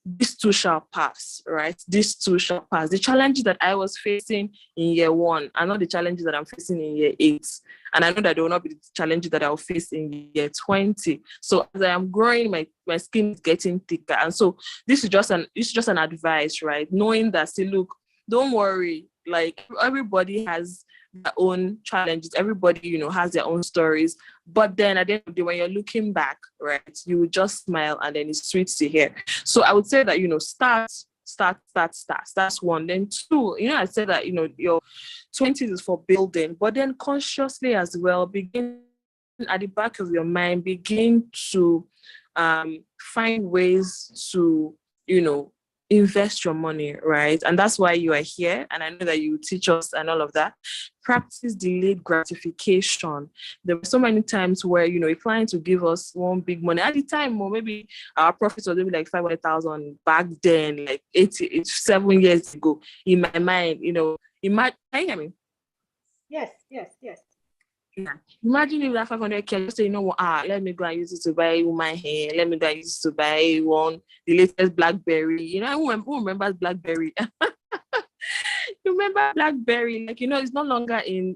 this too shall pass, right? This too shall pass. The challenges that I was facing in year 1 are not the challenges that I'm facing in year 8. And I know that they will not be the challenges that I'll face in year 20. So as I am growing, my skin is getting thicker. And so this is just an advice, right? Knowing that, say, look, don't worry. Like, everybody has their own challenges. Everybody, has their own stories. But then at the end of the day, when you're looking back, right, you will just smile and then it's sweet to hear. So I would say that, start. That's one. Then two, I said that, your 20s is for building, but then consciously as well, begin at the back of your mind, begin to find ways to, invest your money, right? And that's why you are here. And I know that you teach us and all of that. Practice delayed gratification. There were so many times where, a client to give us one big money at the time, or maybe our profits was maybe like 500,000 back then, like 7 years ago. In my mind, can you hear me? Yes. Yeah. Imagine if that 500K, just say, what, let me go and use it to buy woman hair. Let me go and use it to buy the latest BlackBerry. Who remembers BlackBerry? You remember BlackBerry? Like, it's no longer in,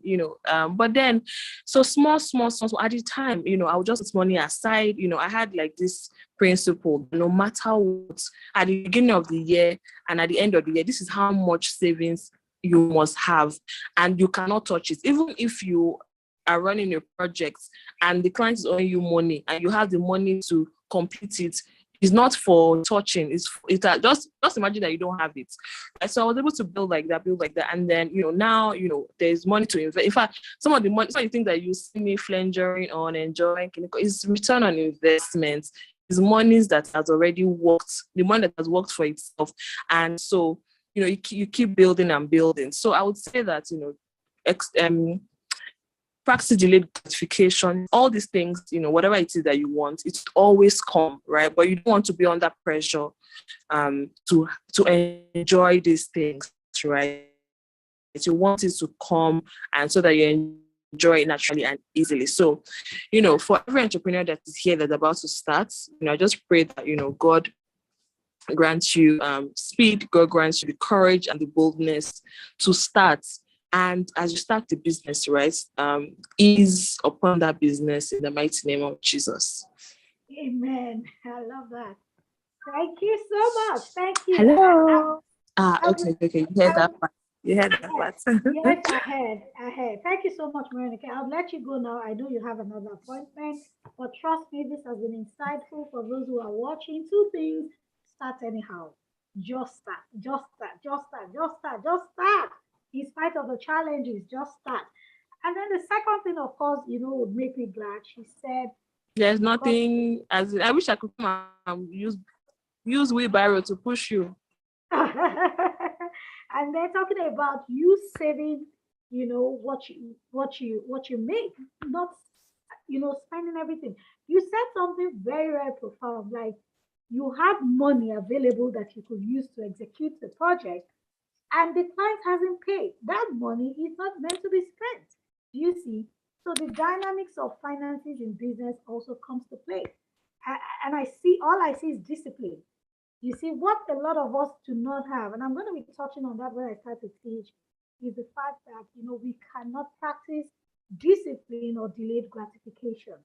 but then, so small. So at the time, I would just put money aside. I had like this principle, no matter what, at the beginning of the year and at the end of the year, this is how much savings you must have, and you cannot touch it. Even if you are running a project and the client is owing you money and you have the money to complete it, it's not for touching. Just imagine that you don't have it. And so I was able to build like that, and then now there's money to invest. In fact, some of the things that you see me flangering on, enjoying, is return on investment. Is monies that has already worked, the money that has worked for itself, and so you keep building and building. So I would say that practice delayed gratification, all these things, whatever it is that you want, it's always come, right? But you don't want to be under pressure to enjoy these things, right? You want it to come, and so that you enjoy it naturally and easily. So, for every entrepreneur that is here that's about to start, I just pray that, God grants you speed, God grants you the courage and the boldness to start. And as you start the business, right, ease upon that business in the mighty name of Jesus. Amen. I love that. Thank you so much. Thank you. Hello. Okay. You heard that part. Yes, I heard. Thank you so much, Veronica. I'll let you go now. I know you have another appointment, but trust me, this has been insightful for those who are watching. 2 things: start anyhow. Just start. In spite of the challenges, just start. And then the second thing, of course, would make me glad. She said, There's nothing, I wish I could come and use wheelbarrow to push you. and they're talking about you saving, what you make, not, spending everything. You said something very, very profound, like you have money available that you could use to execute the project, and the client hasn't paid. That money is not meant to be spent. Do you see? So the dynamics of finances in business also comes to play. And all I see is discipline. You see, what a lot of us do not have, and I'm going to be touching on that when I start to teach, is the fact that we cannot practice discipline or delayed gratification.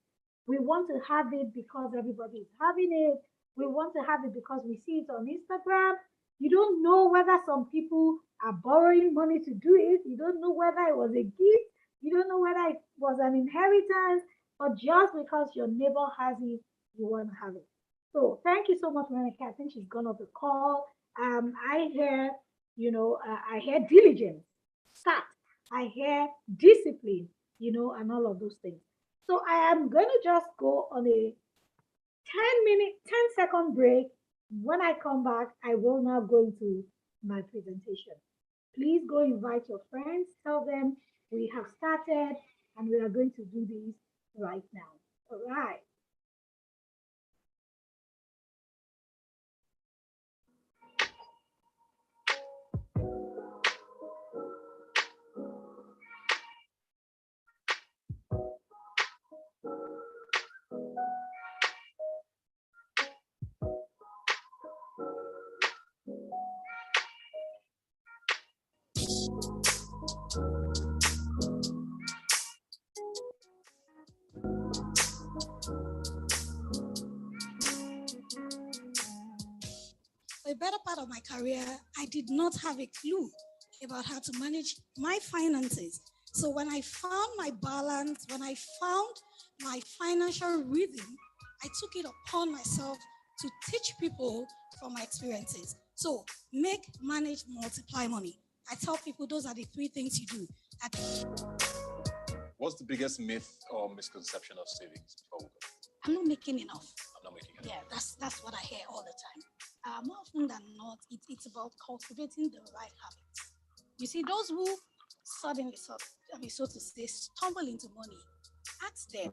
We want to have it because everybody is having it. We want to have it because we see it on Instagram. You don't know whether some people are borrowing money to do it. You don't know whether it was a gift. You don't know whether it was an inheritance, or just because your neighbor has it, you want to have it. So thank you so much, Monica. I think she's gone off the call. I hear diligence, start. I hear discipline, and all of those things. So I am going to just go on a 10-second break. When I come back, I will now go into my presentation. Please go invite your friends, tell them we have started and we are going to do this right now. All right. For a better part of my career, I did not have a clue about how to manage my finances. So when I found my balance, when I found my financial rhythm, I took it upon myself to teach people from my experiences. So make, manage, multiply money. I tell people those are the three things you do. What's the biggest myth or misconception of savings? I'm not making enough. I'm not making enough. Yeah, that's what I hear all the time. More often than not, it's about cultivating the right habits. You see, those who suddenly, so to say, stumble into money, ask them.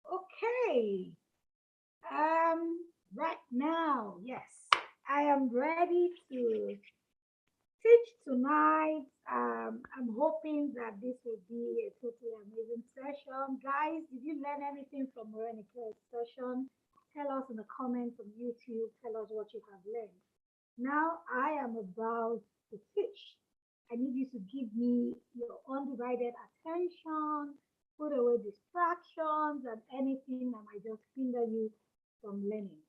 Okay. Right now, yes, I am ready to teach tonight. I'm hoping that this will be a totally amazing session. Guys, did you learn anything from Morenica's session? Tell us in the comments on YouTube. Tell us what you have learned. Now I am about to teach. I need you to give me your undivided attention, put away distractions and anything that might just hinder you from learning.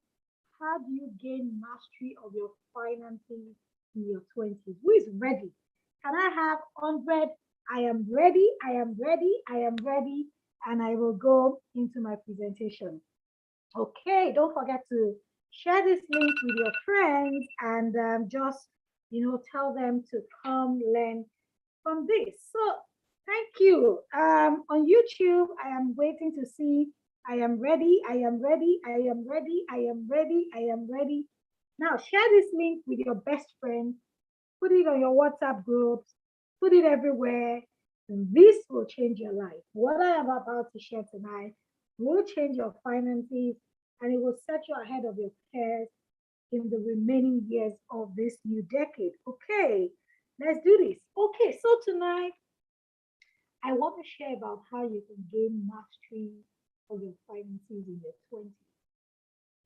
How do you gain mastery of your finances in your 20s? Who is ready? Can I have 100? I am ready, I am ready, I am ready, and I will go into my presentation. Okay, don't forget to share this link with your friends and just, tell them to come learn from this. So thank you. On YouTube, I am waiting to see. I am ready. I am ready. I am ready. I am ready. I am ready. Now share this link with your best friend. Put it on your WhatsApp groups. Put it everywhere. And this will change your life. What I am about to share tonight will change your finances and it will set you ahead of your peers in the remaining years of this new decade. Okay, let's do this. Okay, so tonight I want to share about how you can gain mastery of your finances in your 20s.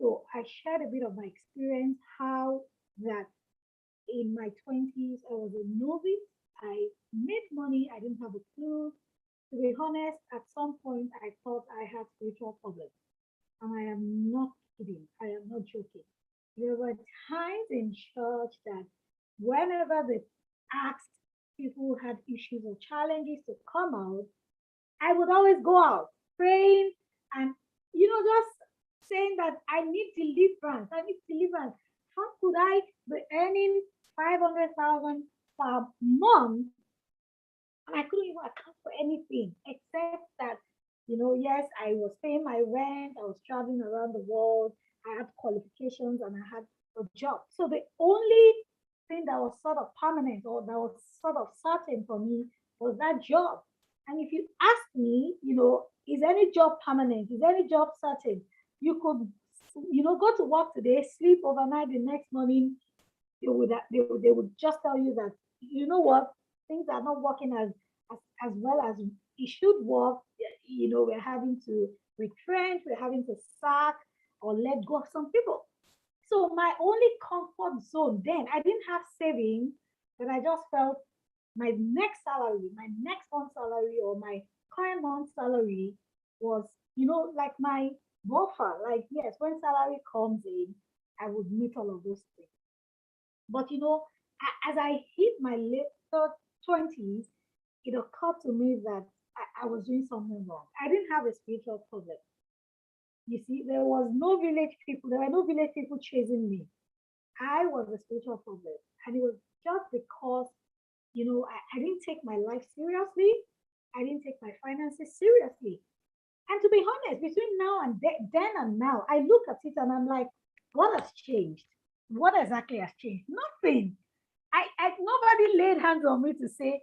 So I shared a bit of my experience, how that in my 20s I was a novice. I made money, I didn't have a clue. To be honest, at some point I thought I had spiritual problems. And I am not kidding, I am not joking. There were times in church that whenever they asked people who had issues or challenges to come out, I would always go out praying and, just saying that I need deliverance. I need deliverance. how could I be earning 500,000 per month and I couldn't even account for anything except that, yes, I was paying my rent, I was traveling around the world, I had qualifications and I had a job. So the only thing that was sort of permanent or that was sort of certain for me was that job. And if you ask me, is any job permanent? Is any job certain? You could, go to work today, sleep overnight, the next morning, they would just tell you that, you know what, things are not working as well as it should work. We're having to retrench, we're having to sack or let go of some people. So my only comfort zone then, I didn't have savings, but I just felt my next salary, my next month's salary or my current month's salary was, like my buffer. Like, yes, when salary comes in, I would meet all of those things. But as I hit my late 20s, it occurred to me that I was doing something wrong. I didn't have a spiritual problem. You see, there were no village people chasing me. I was a spiritual problem. And it was just because, I didn't take my life seriously. I didn't take my finances seriously. And to be honest, between now and then and now, I look at it and I'm like, what has changed? What exactly has changed? Nothing. I nobody laid hands on me to say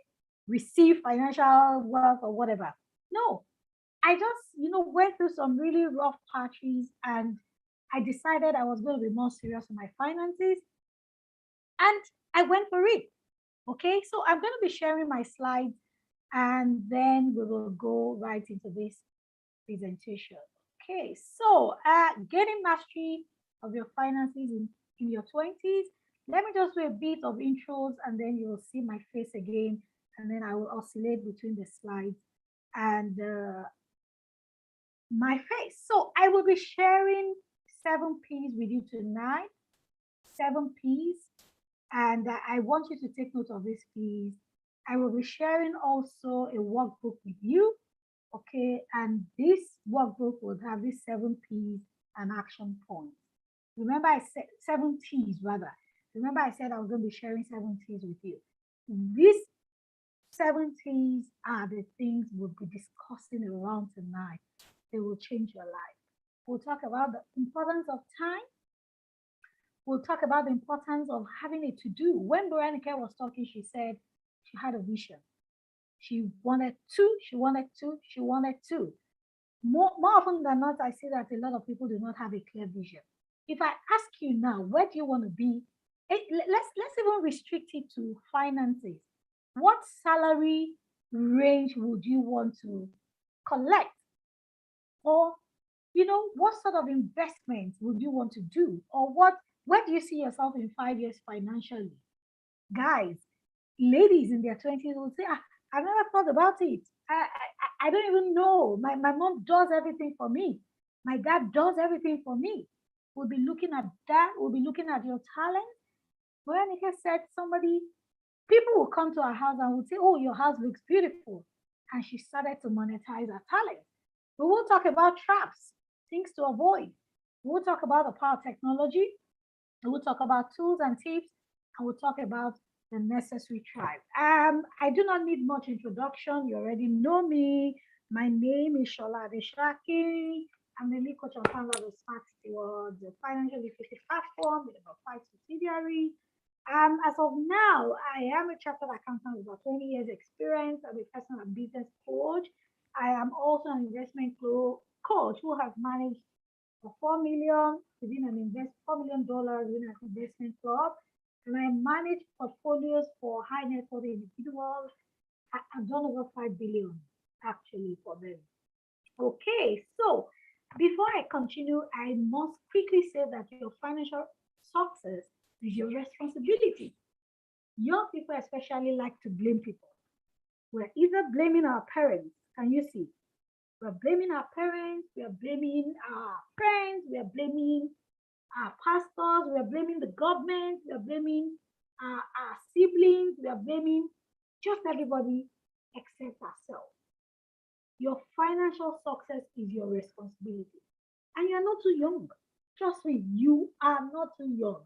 receive financial wealth or whatever. No, I just went through some really rough patches and I decided I was going to be more serious with my finances and I went for it. Okay, so I'm going to be sharing my slides and then we will go right into this presentation. Okay, so getting mastery of your finances in your 20s. Let me just do a bit of intros and then you will see my face again and then I will oscillate between the slides and my face. So I will be sharing 7 P's with you tonight, 7 P's, and I want you to take note of these P's. I will be sharing also a workbook with you, okay? And this workbook will have these 7 P's and action points. Remember I said 7 T's rather. Remember I said I was going to be sharing 7 T's with you. These 7 T's are the things we'll be discussing around tonight. They will change your life. We'll talk about the importance of time. We'll talk about the importance of having a to-do. When Veronica was talking, she said she had a vision. She wanted to. More often than not, I see that a lot of people do not have a clear vision. If I ask you now, where do you want to be? Let's even restrict it to finances. What salary range would you want to collect? Or, what sort of investments would you want to do? Or where do you see yourself in 5 years financially? Guys, ladies in their 20s will say, I've never thought about it. I don't even know. My mom does everything for me. My dad does everything for me. We'll be looking at that. We'll be looking at your talent. Veronica said people will come to our house and will say, oh, your house looks beautiful. And she started to monetize her talent. We will talk about traps, things to avoid. We'll talk about the power of technology. We'll talk about tools and tips. And we'll talk about the necessary tribe. I do not need much introduction. You already know me. My name is Sola Adesakin. I'm the lead coach and founder of the Smart City World, the financial literacy platform with about 5 subsidiaries. As of now, I am a chartered accountant with about 20 years experience. I'm a personal and business coach. I am also an investment coach who has managed for $4 million within $4 million within an investment club. And I manage portfolios for high net worth individuals. I've done over 5 billion actually for them. Okay, so before I continue, I must quickly say that your financial success is your responsibility. Young people especially like to blame people. We're either blaming our parents, can you see? We're blaming our parents, we are blaming our friends, we are blaming our pastors, we are blaming the government, we are blaming our siblings, we are blaming just everybody except ourselves. Your financial success is your responsibility. And you're not too young. Trust me, you are not too young.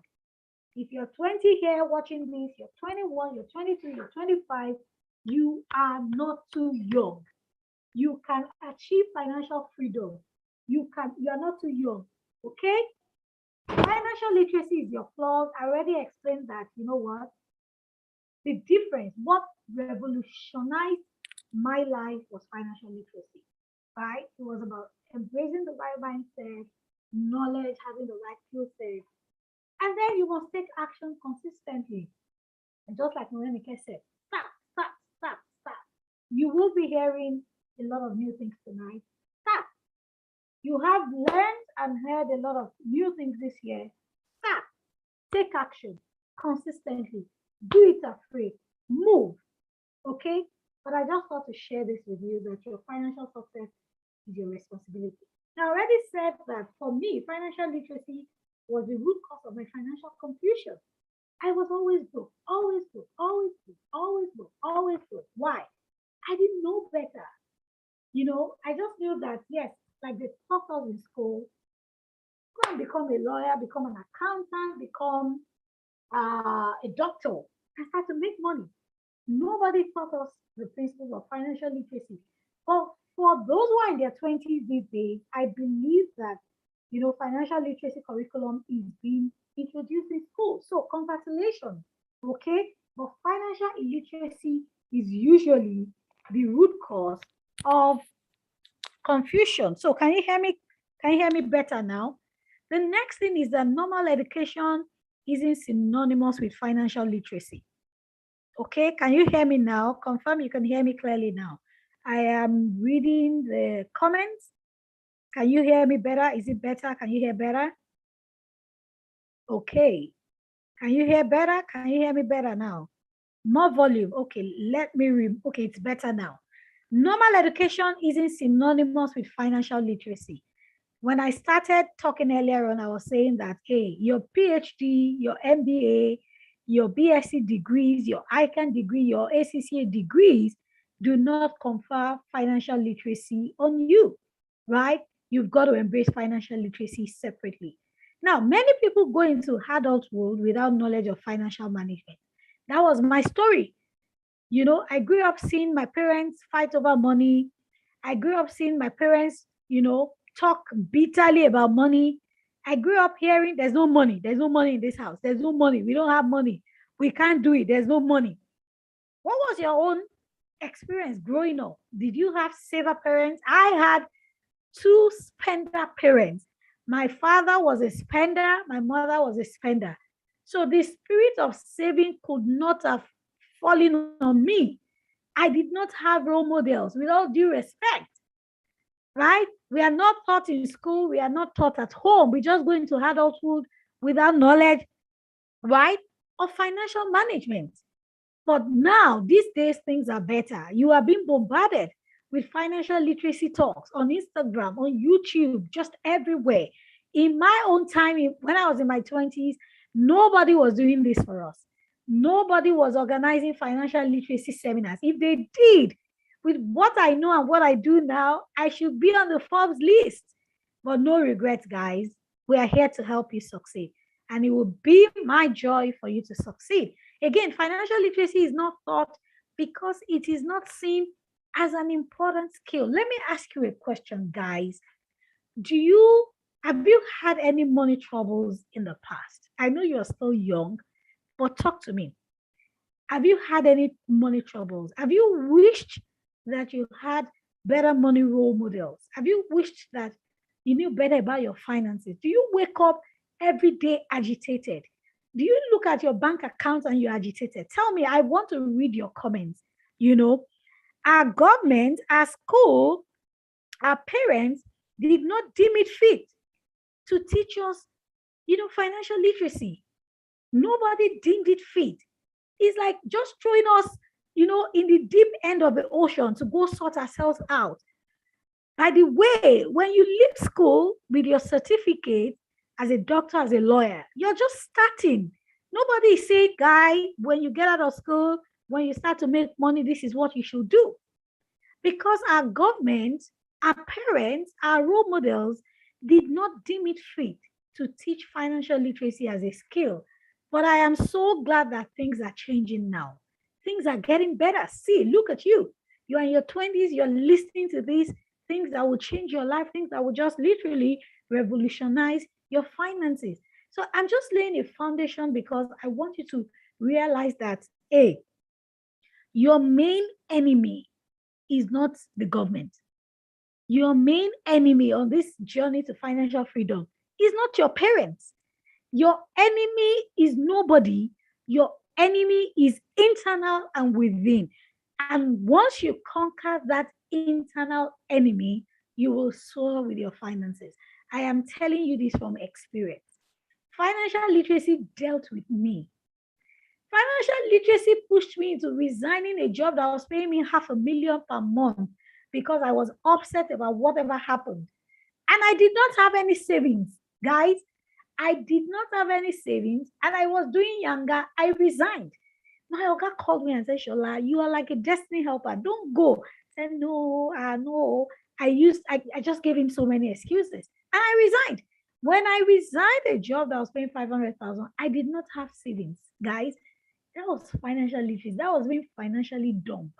If you're 20 here watching this, you're 21, you're 23, you're 25, you are not too young. You can achieve financial freedom. You are not too young. Okay? Financial literacy is your flaws. I already explained that. You know what? The difference, what revolutionized my life was financial literacy, right? It was about embracing the right mindset, knowledge, having the right skill set, and then you must take action consistently. And just like Morenike said, start, start, start, start. You will be hearing a lot of new things tonight. Start. You have learned and heard a lot of new things this year. Start. Take action consistently. Do it afraid. Move. Okay? But I just thought to share this with you that your financial success is your responsibility. Now, I already said that for me, financial literacy was the root cause of my financial confusion. I was always broke, always broke, always broke, always broke, always broke. Why? I didn't know better. You know, I just knew that, yes, like they taught us in school, go and become a lawyer, become an accountant, become a doctor, and start to make money. Nobody taught us the principles of financial literacy. But for those who are in their 20s these days, I believe that, you know, financial literacy curriculum is being introduced in school. So congratulations, okay? But financial illiteracy is usually the root cause of confusion. So can you hear me? Can you hear me better now? The next thing is that normal education isn't synonymous with financial literacy. Okay, can you hear me now? Confirm you can hear me clearly now. I am reading the comments. Can you hear me better? Is it better? Can you hear better? Okay. Can you hear better? Can you hear me better now? More volume. Okay, let me okay, it's better now. Normal education isn't synonymous with financial literacy. When I started talking earlier on, I was saying that, hey, your PhD, your MBA, your BSc degrees, your ICANN degree, your ACCA degrees do not confer financial literacy on you, right? You've got to embrace financial literacy separately. Now, many people go into adulthood without knowledge of financial management. That was my story. You know, I grew up seeing my parents fight over money. I grew up seeing my parents, you know, talk bitterly about money. I grew up hearing there's no money. There's no money in this house. There's no money. We don't have money. We can't do it. There's no money. What was your own experience growing up? Did you have saver parents? I had two spender parents. My father was a spender. My mother was a spender. So the spirit of saving could not have fallen on me. I did not have role models, with all due respect, right? We are not taught in school. We are not taught at home. We just go into adulthood without knowledge, right, of financial management. But now, these days, things are better. You are being bombarded with financial literacy talks on Instagram, on YouTube, just everywhere. In my own time, when I was in my 20s, nobody was doing this for us. Nobody was organizing financial literacy seminars. If they did, with what I know and what I do now, I should be on the Forbes list. But no regrets, guys. We are here to help you succeed. And it will be my joy for you to succeed. Again, financial literacy is not taught because it is not seen as an important skill. Let me ask you a question, guys. Have you had any money troubles in the past? I know you're still young, but talk to me. Have you had any money troubles? Have you wished that you had better money role models? Have you wished that you knew better about your finances? Do you wake up every day agitated? Do you look at your bank account and you're agitated? Tell me, I want to read your comments. You know, our government, our school, our parents did not deem it fit to teach us, you know, financial literacy. Nobody deemed it fit. It's like just throwing us, you know, in the deep end of the ocean to go sort ourselves out. By the way, when you leave school with your certificate as a doctor, as a lawyer, you're just starting. Nobody is saying, guy, when you get out of school, when you start to make money, this is what you should do. Because our government, our parents, our role models did not deem it fit to teach financial literacy as a skill. But I am so glad that things are changing now. Things are getting better. See, look at you. You are in your 20s, you're listening to these things that will change your life, things that will just literally revolutionize your finances. So I'm just laying a foundation because I want you to realize that, A, your main enemy is not the government. Your main enemy on this journey to financial freedom is not your parents. Your enemy is nobody. Your enemy is internal and within. And once you conquer that internal enemy, you will soar with your finances. I am telling you this from experience. Financial literacy dealt with me. Financial literacy pushed me into resigning a job that was paying me $500,000 per month because I was upset about whatever happened. And I did not have any savings, guys. I did not have any savings and I was doing younger. I resigned. My Oga called me and said, Shola, you are like a destiny helper. Don't go. I said, no, no. I just gave him so many excuses and I resigned. When I resigned a job that was paying 500,000, I did not have savings, guys. That was financial literacy. That was being financially dumb.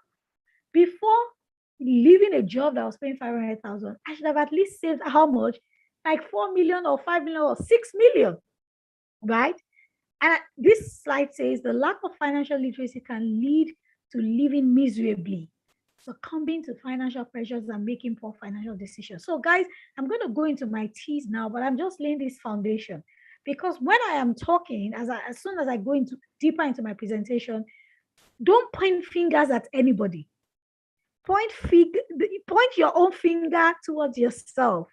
Before leaving a job that was paying 500,000, I should have at least saved how much? Like 4 million or 5 million or 6 million, right? And this slide says the lack of financial literacy can lead to living miserably, succumbing to financial pressures and making poor financial decisions. So guys, I'm going to go into my T's now, but I'm just laying this foundation because when I am talking, as soon as I go into deeper into my presentation, don't point fingers at anybody. Point your own finger towards yourself,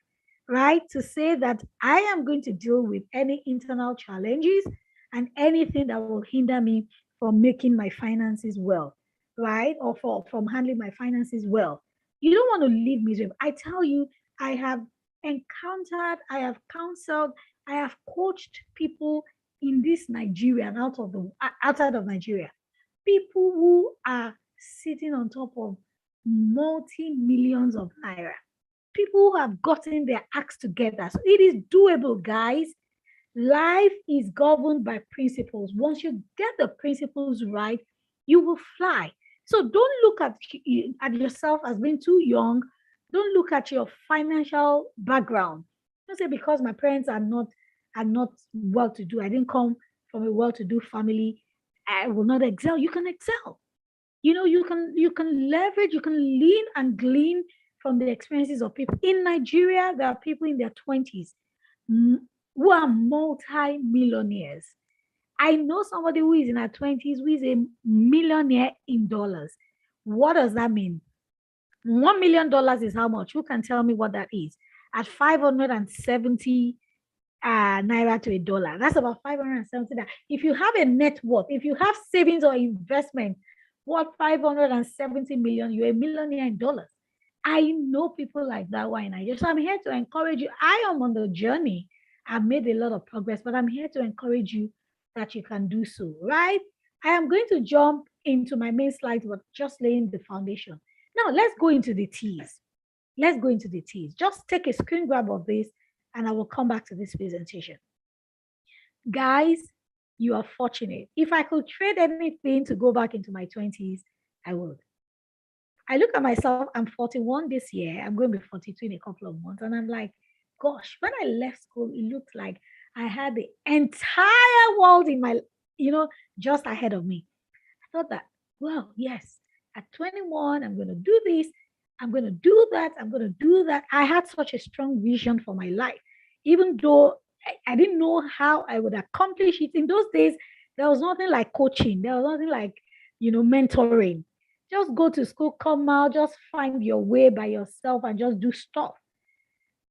right? To say that I am going to deal with any internal challenges and anything that will hinder me from making my finances well, right? Or from handling my finances well. You don't want to live miserable. I tell you, I have encountered, I have counseled, I have coached people in this Nigeria and outside of Nigeria. People who are sitting on top of multi-millions of naira. People who have gotten their acts together. So it is doable, guys. Life is governed by principles. Once you get the principles right, you will fly. So don't look at yourself as being too young. Don't look at your financial background. Don't say because my parents are not well-to-do. I didn't come from a well-to-do family. I will not excel. You can excel. You know, you can leverage, you can lean and glean from the experiences of people. In Nigeria, there are people in their 20s who are multi-millionaires. I know somebody who is in her 20s who is a millionaire in dollars. What does that mean? $1 million is how much? Who can tell me what that is? At 570 naira to a dollar. That's about 570. If you have a net worth, if you have savings or investment, what 570 million, you're a millionaire in dollars. I know people like that who are in Nigeria. So I'm here to encourage you. I am on the journey. I've made a lot of progress, but I'm here to encourage you that you can do so, right? I am going to jump into my main slides, but just laying the foundation. Now, let's go into the T's. Let's go into the T's. Just take a screen grab of this, and I will come back to this presentation. Guys, you are fortunate. If I could trade anything to go back into my 20s, I would. I look at myself, I'm 41 this year. I'm going to be 42 in a couple of months. And I'm like, gosh, when I left school, it looked like I had the entire world in my, just ahead of me. I thought that, well, yes, at 21, I'm going to do this. I'm going to do that. I'm going to do that. I had such a strong vision for my life, even though I didn't know how I would accomplish it. In those days, there was nothing like coaching. There was nothing like, mentoring. Just go to school, come out, just find your way by yourself and just do stuff.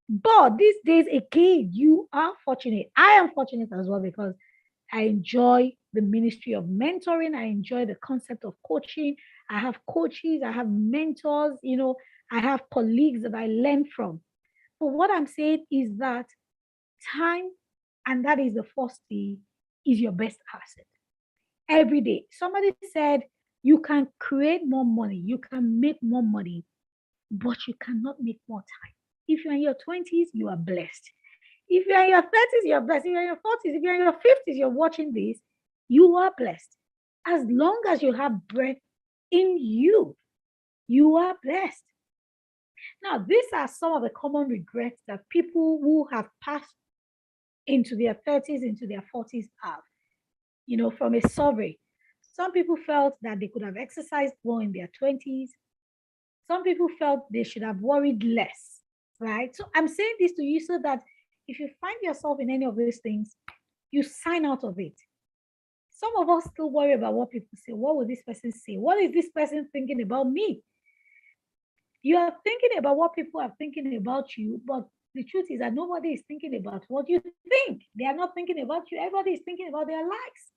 But these days, again, you are fortunate. I am fortunate as well because I enjoy the ministry of mentoring. I enjoy the concept of coaching. I have coaches, I have mentors, I have colleagues that I learn from. But what I'm saying is that time, and that is the first thing, is your best asset. Every day. Somebody said you can create more money, you can make more money, but you cannot make more time. If you're in your 20s, you are blessed. If you're in your 30s, you're blessed. If you're in your 40s, if you're in your 50s, you're watching this, You are blessed. As long as you have breath in you, you are blessed. Now, these are some of the common regrets that people who have passed into their 30s, into their 40s have. From a survey, some people felt that they could have exercised more in their 20s. Some people felt they should have worried less, right? So I'm saying this to you so that if you find yourself in any of these things, you sign out of it. Some of us still worry about what people say. What will this person say? What is this person thinking about me? You are thinking about what people are thinking about you, but the truth is that nobody is thinking about what you think. They are not thinking about you. Everybody is thinking about their lives.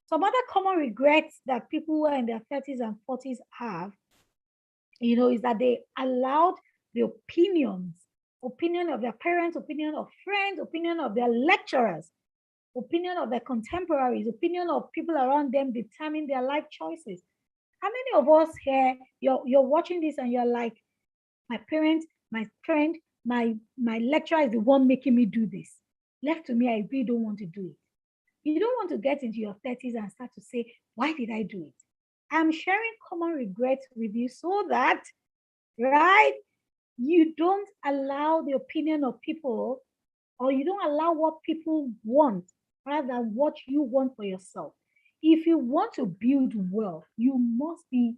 Some other common regrets that people who are in their 30s and 40s have, is that they allowed the opinion of their parents, opinion of friends, opinion of their lecturers, opinion of their contemporaries, opinion of people around them determine their life choices. How many of us here, you're watching this and you're like, my parents, my friend, my lecturer is the one making me do this. Left to me, I really don't want to do it. You don't want to get into your 30s and start to say, why did I do it? I'm sharing common regrets with you so that, right, you don't allow the opinion of people, or you don't allow what people want rather than what you want for yourself. If you want to build wealth, you must be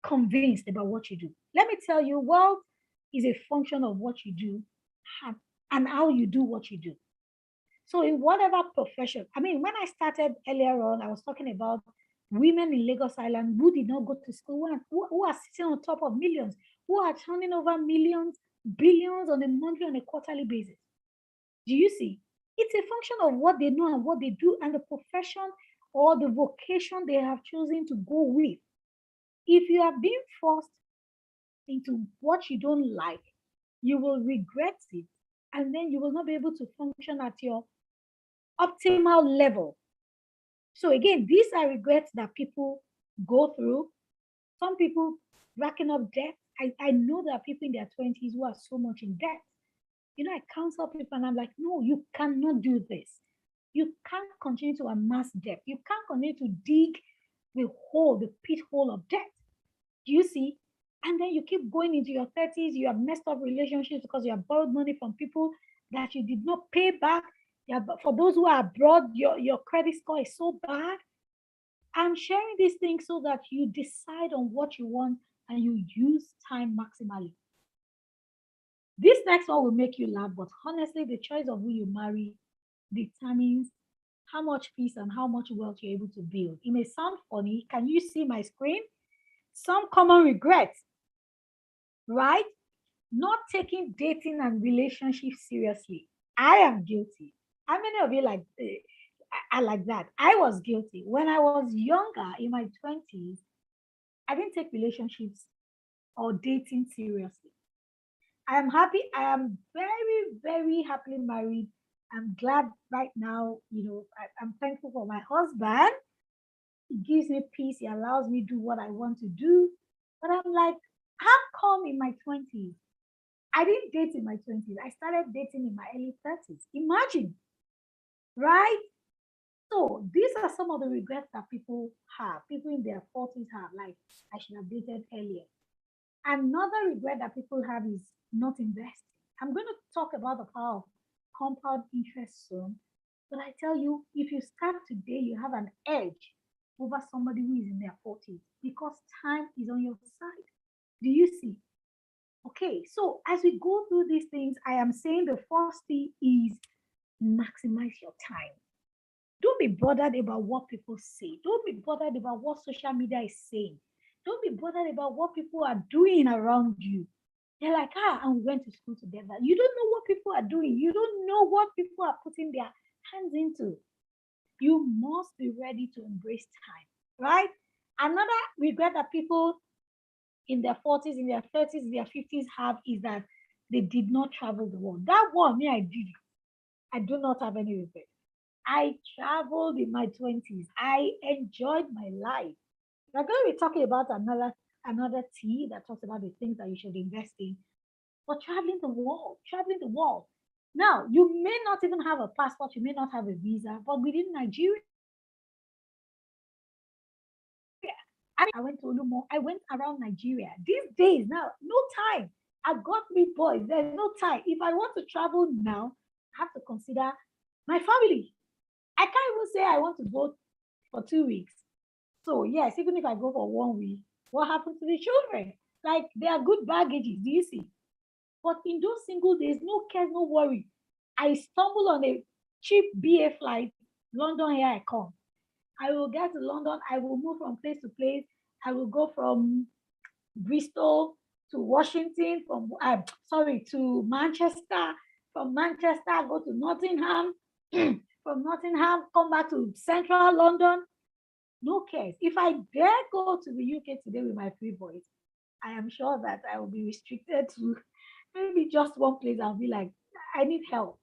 convinced about what you do. Let me tell you, wealth is a function of what you do and how you do what you do. So in whatever profession, when I started earlier on, I was talking about women in Lagos Island who did not go to school, who are sitting on top of millions, who are turning over millions, billions on a monthly, on a quarterly basis. Do you see? It's a function of what they know and what they do and the profession or the vocation they have chosen to go with. If you are being forced into what you don't like, you will regret it, and then you will not be able to function at your optimal level. So again, these are regrets that people go through. Some people racking up debt. I know there are people in their 20s who are so much in debt. I counsel people and I'm like, no, you cannot do this. You can't continue to amass debt. You can't continue to dig the pit hole of debt. Do you see? And then you keep going into your 30s, you have messed up relationships because you have borrowed money from people that you did not pay back. For those who are abroad, your credit score is so bad. I'm sharing these things so that you decide on what you want and you use time maximally. This next one will make you laugh, but honestly, the choice of who you marry determines how much peace and how much wealth you're able to build. It may sound funny. Can you see my screen? Some common regrets, right? Not taking dating and relationships seriously. I am guilty. How many of you are like that? I was guilty. When I was younger, in my 20s, I didn't take relationships or dating seriously. I am happy. I am very, very happily married. I'm glad right now, I'm thankful for my husband. He gives me peace. He allows me to do what I want to do. But I'm like, how come in my 20s? I didn't date in my 20s. I started dating in my early 30s. Imagine, right? So these are some of the regrets that people have. People in their 40s have, like, I should have dated earlier. Another regret that people have is not investing. I'm going to talk about the power of compound interest soon. But I tell you, if you start today, you have an edge over somebody who is in their 40s because time is on your side. Do you see? Okay, so as we go through these things, I am saying the first thing is maximize your time. Don't be bothered about what people say. Don't be bothered about what social media is saying. Don't be bothered about what people are doing around you. They're like, and we went to school together. You don't know what people are doing. You don't know what people are putting their hands into. You must be ready to embrace time, right? Another regret that people in their 40s, in their 30s, in their 50s have is that they did not travel the world. That one, I did. I do not have any regret. I traveled in my 20s. I enjoyed my life. We're going to be talking about another T that talks about the things that you should invest in. But traveling the world. Now, you may not even have a passport, you may not have a visa, but within Nigeria, I went to Olumo. I went around Nigeria. These days now, no time. I've got 3 boys. There's no time. If I want to travel now, I have to consider my family. I can't even say I want to go for 2 weeks. So yes, even if I go for 1 week, what happens to the children? Like they are good baggages, do you see? But in those single days, no cares, no worry. I stumble on a cheap BA flight, London, here I come. I will get to London, I will move from place to place. I will go from Bristol to Washington, to Manchester. From Manchester, go to Nottingham. From Nottingham, come back to central London. No cares. If I dare go to the UK today with my 3 boys, I am sure that I will be restricted to maybe just one place. I'll be like, I need help.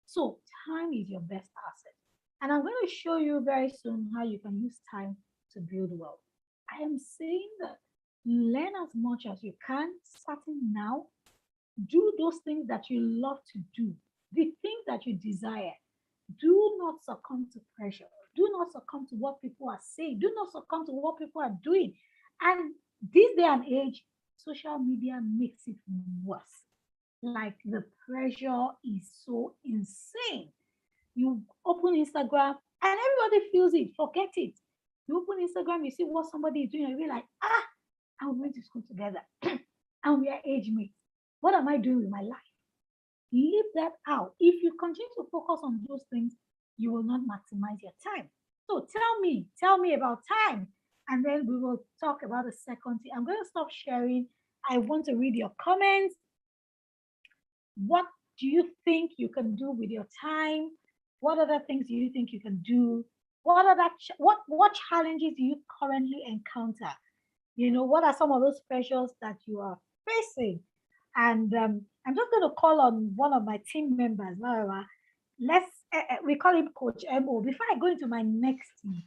So time is your best asset. And I'm going to show you very soon how you can use time to build wealth. I am saying that learn as much as you can starting now. Do those things that you love to do, the things that you desire. Do not succumb to pressure. Do not succumb to what people are saying. Do not succumb to what people are doing. And this day and age, social media makes it worse. Like the pressure is so insane. You open Instagram and everybody feels it. Forget it. You open Instagram, you see what somebody is doing, and you're like, and we went to school together and we are age mates. What am I doing with my life? Leave that out. If you continue to focus on those things, you will not maximize your time. So tell me about time. And then we will talk about the second thing. I'm going to stop sharing. I want to read your comments. What do you think you can do with your time? What other things do you think you can do? What challenges do you currently encounter? What are some of those pressures that you are facing? And I'm just going to call on one of my team members, Laura. We call him Coach Mo. Before I go into my next team,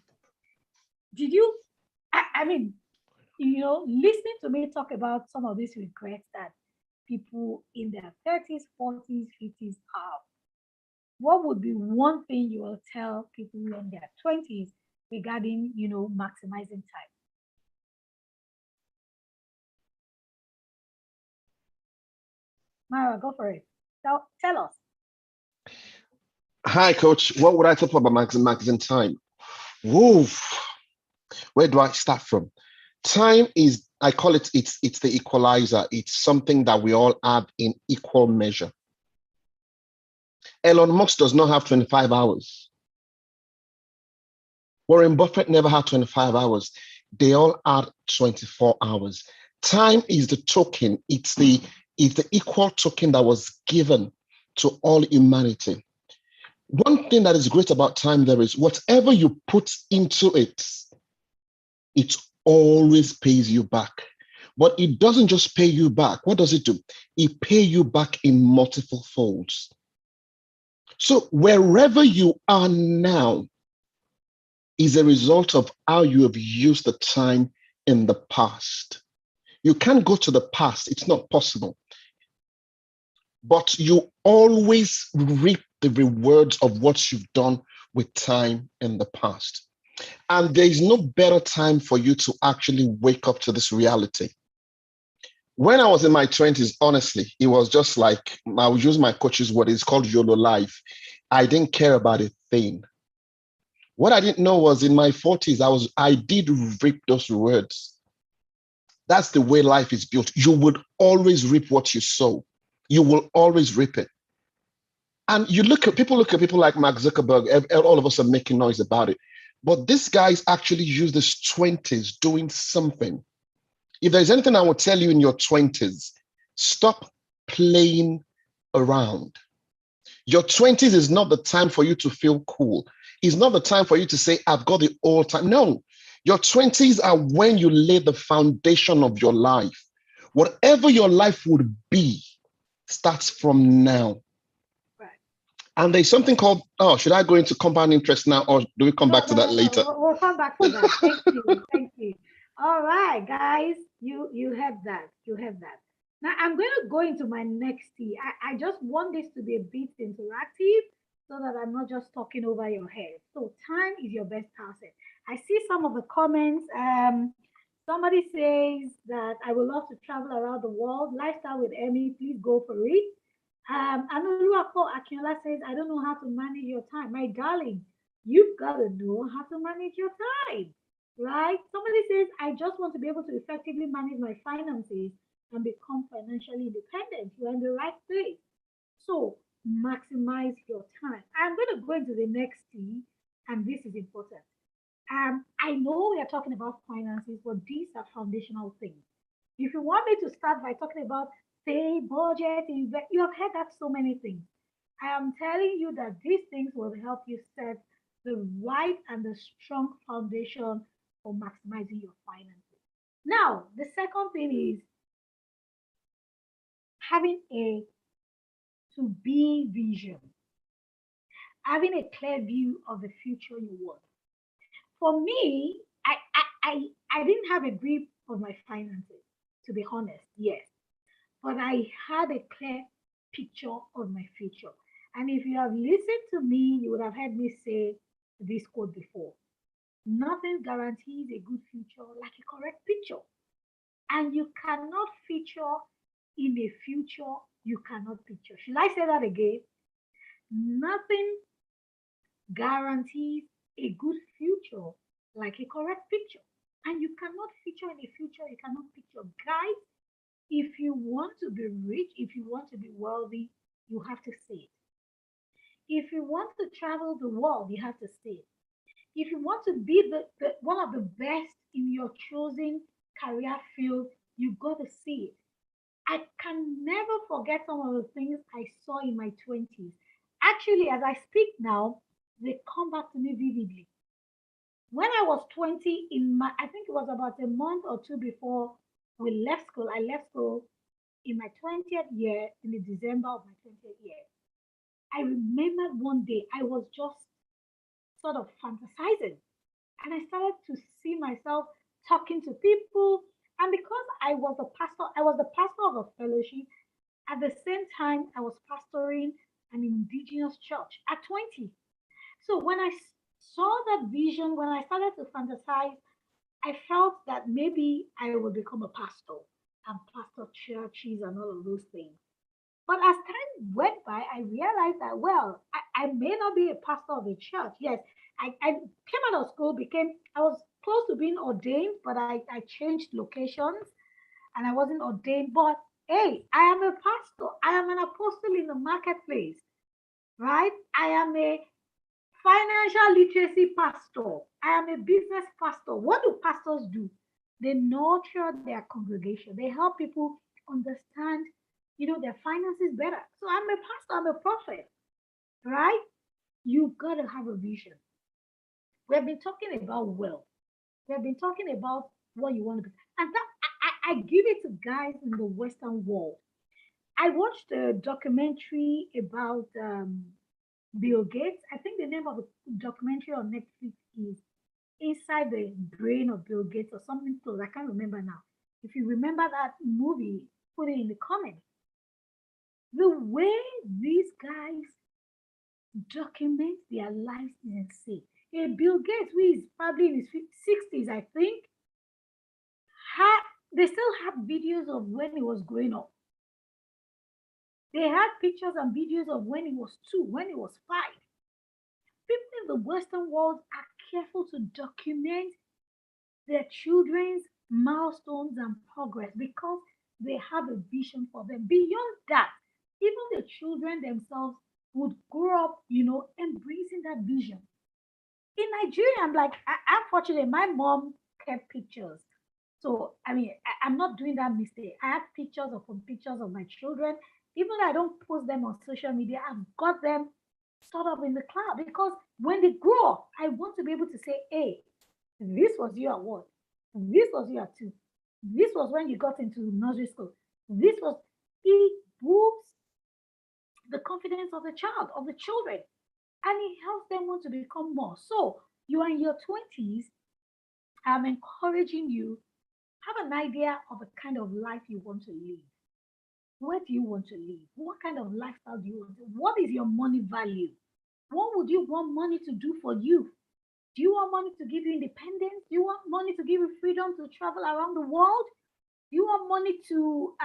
did you, I mean, listening to me talk about some of these regrets that people in their 30s, 40s, 50s have, what would be one thing you will tell people in their 20s regarding, maximizing time? Mara, go for it. Tell us. Hi, Coach. What would I talk about maximizing time? Woo. Where do I start from? Time is, I call it, it's the equalizer. It's something that we all have in equal measure. Elon Musk does not have 25 hours. Warren Buffett never had 25 hours. They all had 24 hours. Time is the token. It's the equal token that was given to all humanity. One thing that is great about time there is whatever you put into it, it always pays you back. But it doesn't just pay you back. What does it do? It pays you back in multiple folds. So wherever you are now is a result of how you have used the time in the past. You can't go to the past. It's not possible. But you always reap the rewards of what you've done with time in the past. And there is no better time for you to actually wake up to this reality. When I was in my 20s, honestly, it was just like, I would use my coach's word, it's called YOLO life. I didn't care about a thing. What I didn't know was in my 40s, I did reap those rewards. That's the way life is built. You would always reap what you sow. You will always reap it. And look at people like Mark Zuckerberg, all of us are making noise about it. But this guy's actually used his 20s doing something. If there's anything I will tell you in your 20s, stop playing around. Your 20s is not the time for you to feel cool. It's not the time for you to say, I've got the all time. No, your 20s are when you lay the foundation of your life. Whatever your life would be starts from now. Right. And there's something called, should I go into compound interest now, or do we come back to that later? We'll come back to that. Thank you. Thank you. All right, guys, you have that. You have that. Now I'm going to go into my next tea. I just want this to be a bit interactive so that I'm not just talking over your head. So time is your best asset. I see some of the comments. Somebody says that I would love to travel around the world. Lifestyle with Emmy, please go for it. Anuluako Akinola says, I don't know how to manage your time. My darling, you've got to know how to manage your time, right? Somebody says, I just want to be able to effectively manage my finances and become financially independent. You're in the right place. So maximize your time. I'm going to go into the next thing, and this is important. I know we are talking about finances, but these are foundational things. If you want me to start by talking about say budget, invest, you have heard that so many things. I am telling you that these things will help you set the right and the strong foundation for maximizing your finances. Now, the second thing is having a to be vision, having a clear view of the future you want. For me, I didn't have a grip of my finances, to be honest, yes. But I had a clear picture of my future. And if you have listened to me, you would have heard me say this quote before. Nothing guarantees a good future like a correct picture. And you cannot feature in a future you cannot picture. Should I say that again? Nothing guarantees a good future like a correct picture. And you cannot feature in a future you cannot picture. Guys, if you want to be rich, if you want to be wealthy, you have to say it. If you want to travel the world, you have to say it. If you want to be one of the best in your chosen career field, you got to see it. I can never forget some of the things I saw in my 20s. Actually, as I speak now, they come back to me vividly. When I was 20, I think it was about a month or two before we left school, I left school in my 20th year, in the December of my 20th year. I remembered one day I was just sort of fantasizing. And I started to see myself talking to people. And because I was the pastor of a fellowship. At the same time, I was pastoring an indigenous church at 20. So when I saw that vision, when I started to fantasize, I felt that maybe I would become a pastor and pastor churches and all of those things. But as time went by, I realized that, well, I may not be a pastor of a church. Yes, I came out of school, I was close to being ordained, but I changed locations and I wasn't ordained. But hey, I am a pastor. I am an apostle in the marketplace, right? I am a financial literacy pastor. I am a business pastor. What do pastors do? They nurture their congregation. They help people understand, their finances better. So I'm a pastor, I'm a prophet, right? You've got to have a vision. We have been talking about wealth. We have been talking about what you want to be. And that I give it to guys in the Western world. I watched a documentary about Bill Gates. I think the name of the documentary on Netflix is Inside the Brain of Bill Gates or something close. I can't remember now. If you remember that movie, put it in the comments. The way these guys document their lives is insane. Bill Gates, who is probably in his 60s, I think, they still have videos of when he was growing up. They had pictures and videos of when he was 2, when he was 5. People in the Western world are careful to document their children's milestones and progress because they have a vision for them. Beyond that, even the children themselves would grow up, embracing that vision. In Nigeria, I'm like, unfortunately, my mom kept pictures. So, I'm not doing that mistake. I have pictures of my children. Even though I don't post them on social media, I've got them sort of in the cloud because when they grow up, I want to be able to say, hey, this was your award. This was your 2. This was when you got into nursery school. It boosts the confidence of the child, of the children, and it helps them want to become more. So you are in your 20s. I'm encouraging you, have an idea of a kind of life you want to live. Where do you want to live? What kind of lifestyle do you want? What is your money value? What would you want money to do for you? Do you want money to give you independence? Do you want money to give you freedom to travel around the world? Do you want money to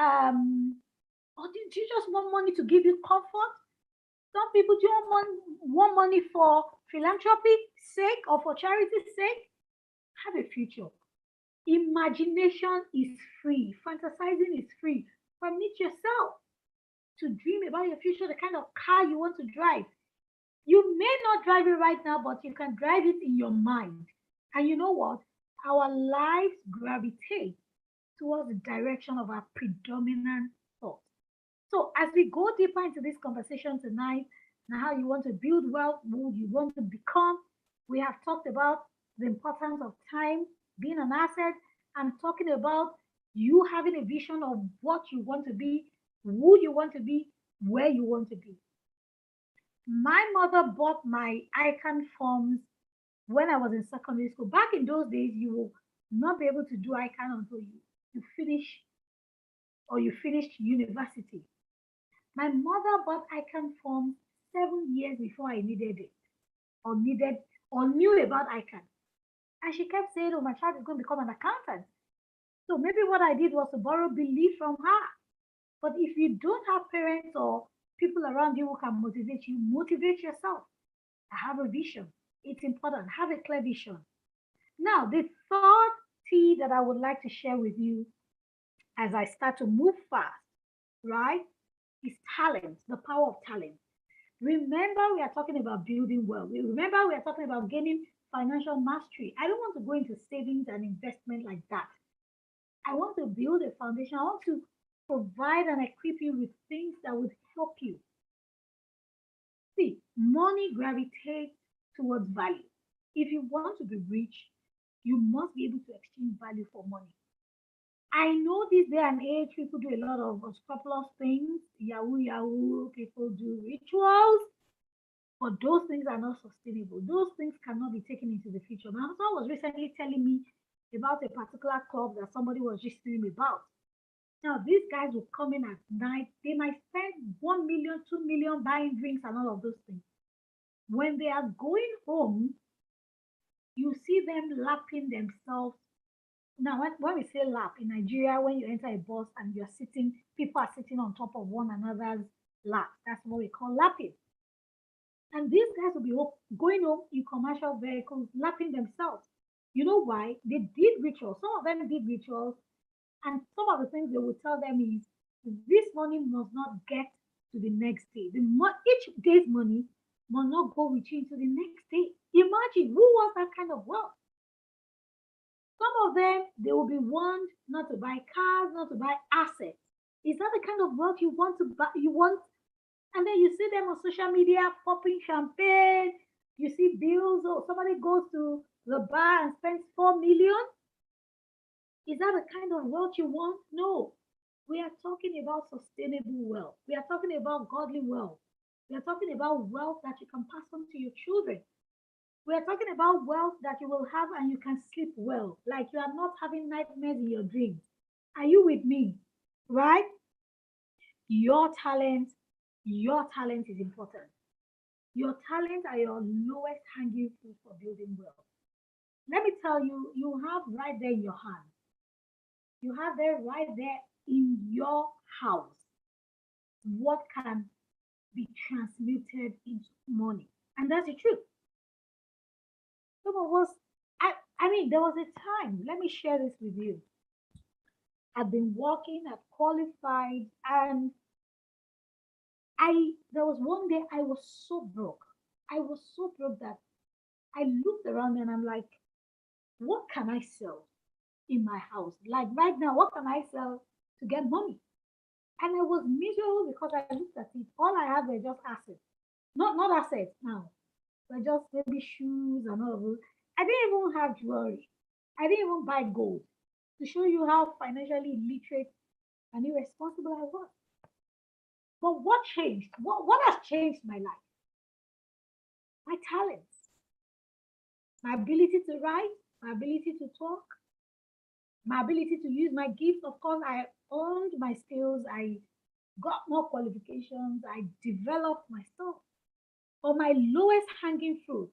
or do you just want money to give you comfort? Some people do want money for philanthropy sake or for charity's sake. Have a future. Imagination is free. Fantasizing is free. Permit yourself to dream about your future, the kind of car you want to drive. You may not drive it right now, but you can drive it in your mind. And you know what? Our lives gravitate towards the direction of our predominant thoughts. So as we go deeper into this conversation tonight, now how you want to build wealth, who you want to become, we have talked about the importance of time being an asset, and talking about you having a vision of what you want to be, who you want to be, where you want to be. My mother bought my ICANN forms when I was in secondary school. Back in those days, you will not be able to do ICANN until you finish or you finished university. My mother bought ICANN forms 7 years before I needed it or knew about ICANN. And she kept saying, oh, my child is going to become an accountant. So maybe what I did was to borrow belief from her. But if you don't have parents or people around you who can motivate you, motivate yourself. Have a vision. It's important. Have a clear vision. Now, the third T that I would like to share with you as I start to move fast, right, is talent, the power of talent. Remember, we are talking about building wealth. Remember, we are talking about gaining financial mastery. I don't want to go into savings and investment like that. I want to build a foundation. I want to provide and equip you with things that would help you. See, money gravitates towards value. If you want to be rich, you must be able to exchange value for money. I know this day and age, people do a lot of unscrupulous things, yahoo, people do rituals, but those things are not sustainable. Those things cannot be taken into the future. My husband was recently telling me about a particular club that somebody was just telling me about. Now, these guys will come in at night. They might spend 1 million, 2 million buying drinks and all of those things. When they are going home, you see them lapping themselves. Now, when we say lap in Nigeria, when you enter a bus and you're sitting, people are sitting on top of one another's lap. That's what we call lapping. And these guys will be going home in commercial vehicles, lapping themselves. You know why? They did rituals. Some of them did rituals. And some of the things they will tell them is this money must not get to the next day. Each day's money must not go with you into the next day. Imagine who wants that kind of wealth. Some of them, they will be warned not to buy cars, not to buy assets. Is that the kind of wealth you want to buy? And then you see them on social media popping champagne. You see bills, or somebody goes to the bar and spends 4 million. Is that the kind of wealth you want? No. We are talking about sustainable wealth. We are talking about godly wealth. We are talking about wealth that you can pass on to your children. We are talking about wealth that you will have and you can sleep well, like you are not having nightmares in your dreams. Are you with me? Right? Your talent is important. Your talent are your lowest hanging fruit for building wealth. Let me tell you, you have right there in your hand. You have there right there in your house what can be transmuted into money. And that's the truth. Some of us, I mean, there was a time, let me share this with you. I've been working, I've qualified, and there was one day I was so broke. I was so broke that I looked around me and I'm like, what can I sell in my house? Like right now, what can I sell to get money? And I was miserable because I looked at it. All I had were just assets. Not assets now, but just maybe shoes and all of those. I didn't even have jewelry. I didn't even buy gold to show you how financially illiterate and irresponsible I was. But what changed? What has changed my life? My talents, my ability to write, my ability to talk, my ability to use my gift. Of course, I earned my skills. I got more qualifications. I developed myself. But my lowest hanging fruit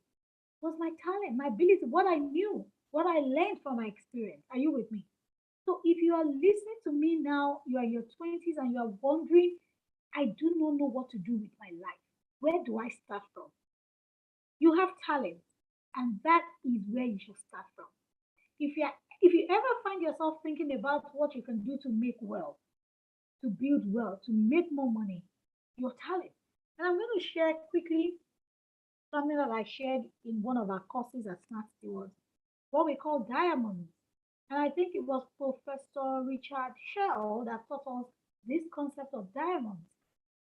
was my talent, my ability, what I knew, what I learned from my experience. Are you with me? So if you are listening to me now, you are in your 20s and you are wondering, I do not know what to do with my life. Where do I start from? You have talent, and that is where you should start from. If you ever find yourself thinking about what you can do to make wealth, to build wealth, to make more money, your talent. And I'm going to share quickly something that I shared in one of our courses at Smart Stewards, what we call diamonds. And I think it was Professor Richard Shell that taught us this concept of diamonds.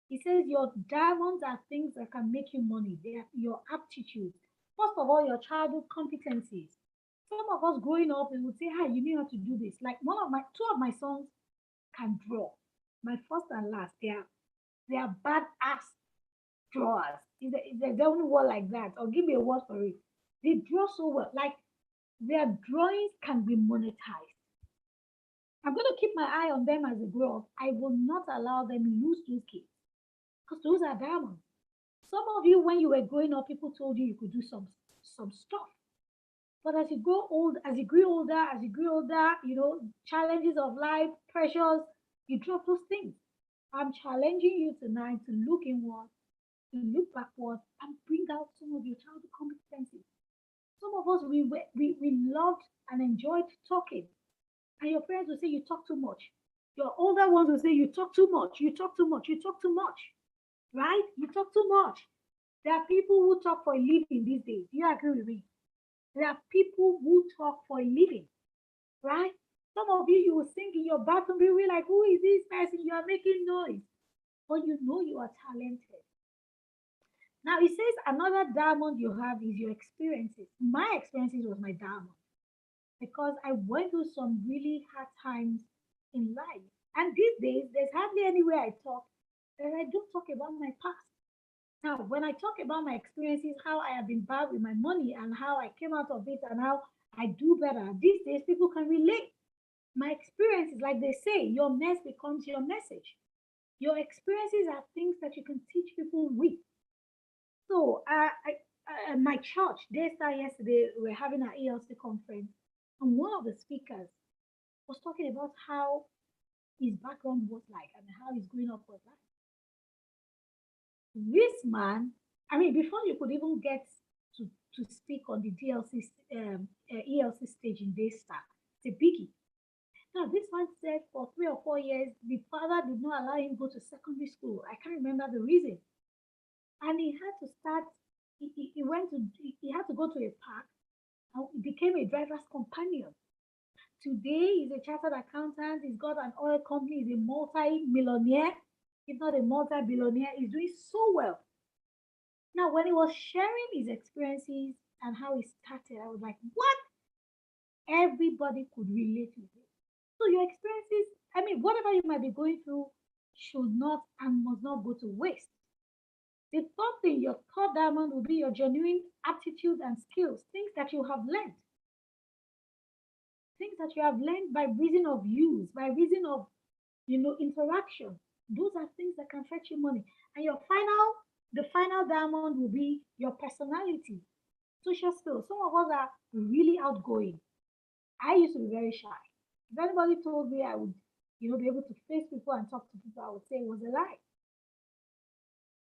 He says your diamonds are things that can make you money. They are your aptitudes. First of all, your childhood competencies. Some of us growing up, we would say, "Hi, you know how to do this." Like two of my sons can draw. My first and last, they are bad ass drawers. Is there only word like that? Or give me a word for it. They draw so well. Like their drawings can be monetized. I'm going to keep my eye on them as they grow up. I will not allow them lose those kids because those are diamonds. Some of you, when you were growing up, people told you you could do some stuff. But as you grow old, as you grew older, challenges of life, pressures, you drop those things. I'm challenging you tonight to look inward, to look backward, and bring out some of your childhood competencies. Some of us, we loved and enjoyed talking. And your parents will say, you talk too much. Your older ones will say, you talk too much, you talk too much, you talk too much. Right? You talk too much. There are people who talk for a living these days. Do you agree with me? There are people who talk for a living. Right? Some of you will sing in your bathroom, you'll be like, who is this person? You are making noise. But you know you are talented. Now it says another diamond you have is your experiences. My experiences was my diamond because I went through some really hard times in life. And these days, there's hardly anywhere I talk that I don't talk about my past. Now, when I talk about my experiences, how I have been bad with my money and how I came out of it and how I do better, these days people can relate. My experiences, like they say, your mess becomes your message. Your experiences are things that you can teach people with. So, my church, Daystar yesterday, we were having an ELC conference, and one of the speakers was talking about how his background was like and how his growing up was like. This man, I mean, before you could even get to speak on the ELC stage in Daystar, it's a biggie. Now, this man said for 3 or 4 years, the father did not allow him to go to secondary school. I can't remember the reason. And he had to start, he had to go to a park and he became a driver's companion. Today, he's a chartered accountant. He's got an oil company. He's a multi-millionaire, if not a multi-billionaire. He's doing so well. Now, when he was sharing his experiences and how he started, I was like, what? Everybody could relate with it. So your experiences, I mean, whatever you might be going through should not and must not go to waste. The third thing, your third diamond will be your genuine aptitude and skills, things that you have learned. Things that you have learned by reason of use, by reason of, interaction. Those are things that can fetch you money. And the final diamond will be your personality, social skills. Some of us are really outgoing. I used to be very shy. If anybody told me I would, be able to face people and talk to people, I would say it was a lie.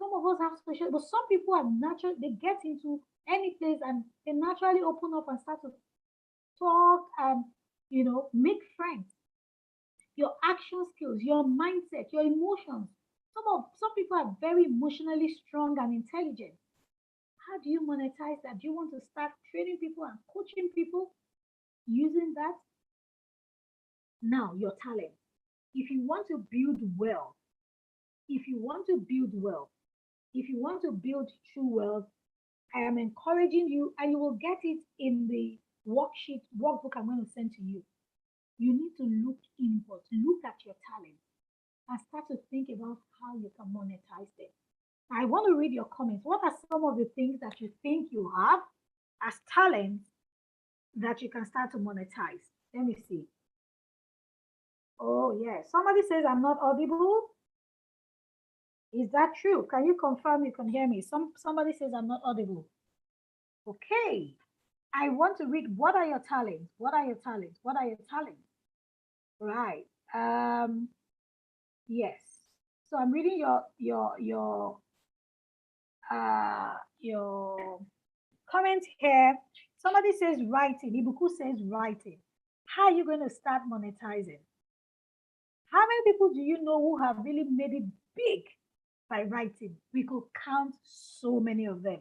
Some of us have special, but some people are natural. They get into any place and they naturally open up and start to talk and make friends. Your action skills, your mindset, your emotions. Some people are very emotionally strong and intelligent. How do you monetize that? Do you want to start training people and coaching people using that? Now, your talent. If you want to build well, if you want to build wealth, if you want to build true wealth, I am encouraging you, and you will get it in the workbook I'm going to send to you. You need to look inward, look at your talent, and start to think about how you can monetize them. I want to read your comments. What are some of the things that you think you have as talents that you can start to monetize? Let me see. Oh, yeah. Somebody says I'm not audible. Is that true? Can you confirm you can hear me? Somebody says I'm not audible. Okay. I want to read what are your talents? What are your talents? What are your talents? Right. Yes. So I'm reading your comment here. Somebody says writing. Ibuku says writing. How are you going to start monetizing? How many people do you know who have really made it big by writing? We could count so many of them.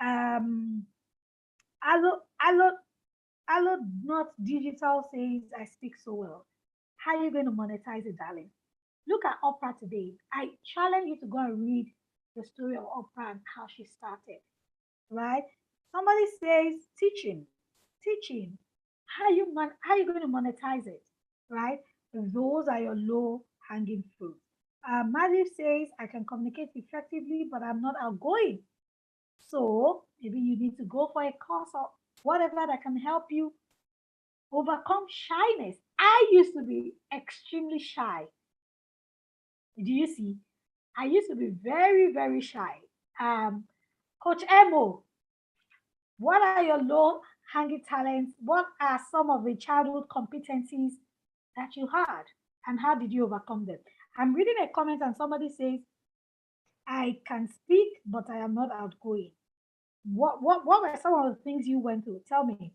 Allo, Allo, Allo Not Digital says, I speak so well. How are you going to monetize it, darling? Look at Oprah today. I challenge you to go and read the story of Oprah and how she started, right? Somebody says teaching, teaching. How are you going to monetize it, right? Those are your low hanging fruit. Matthew says, I can communicate effectively, but I'm not outgoing. So maybe you need to go for a course or whatever that can help you overcome shyness. I used to be extremely shy. Do you see? I used to be very, very shy. Coach Emo, what are your low hanging talents? What are some of the childhood competencies that you had? And how did you overcome them? I'm reading a comment and somebody says, I can speak, but I am not outgoing. What were some of the things you went through? Tell me.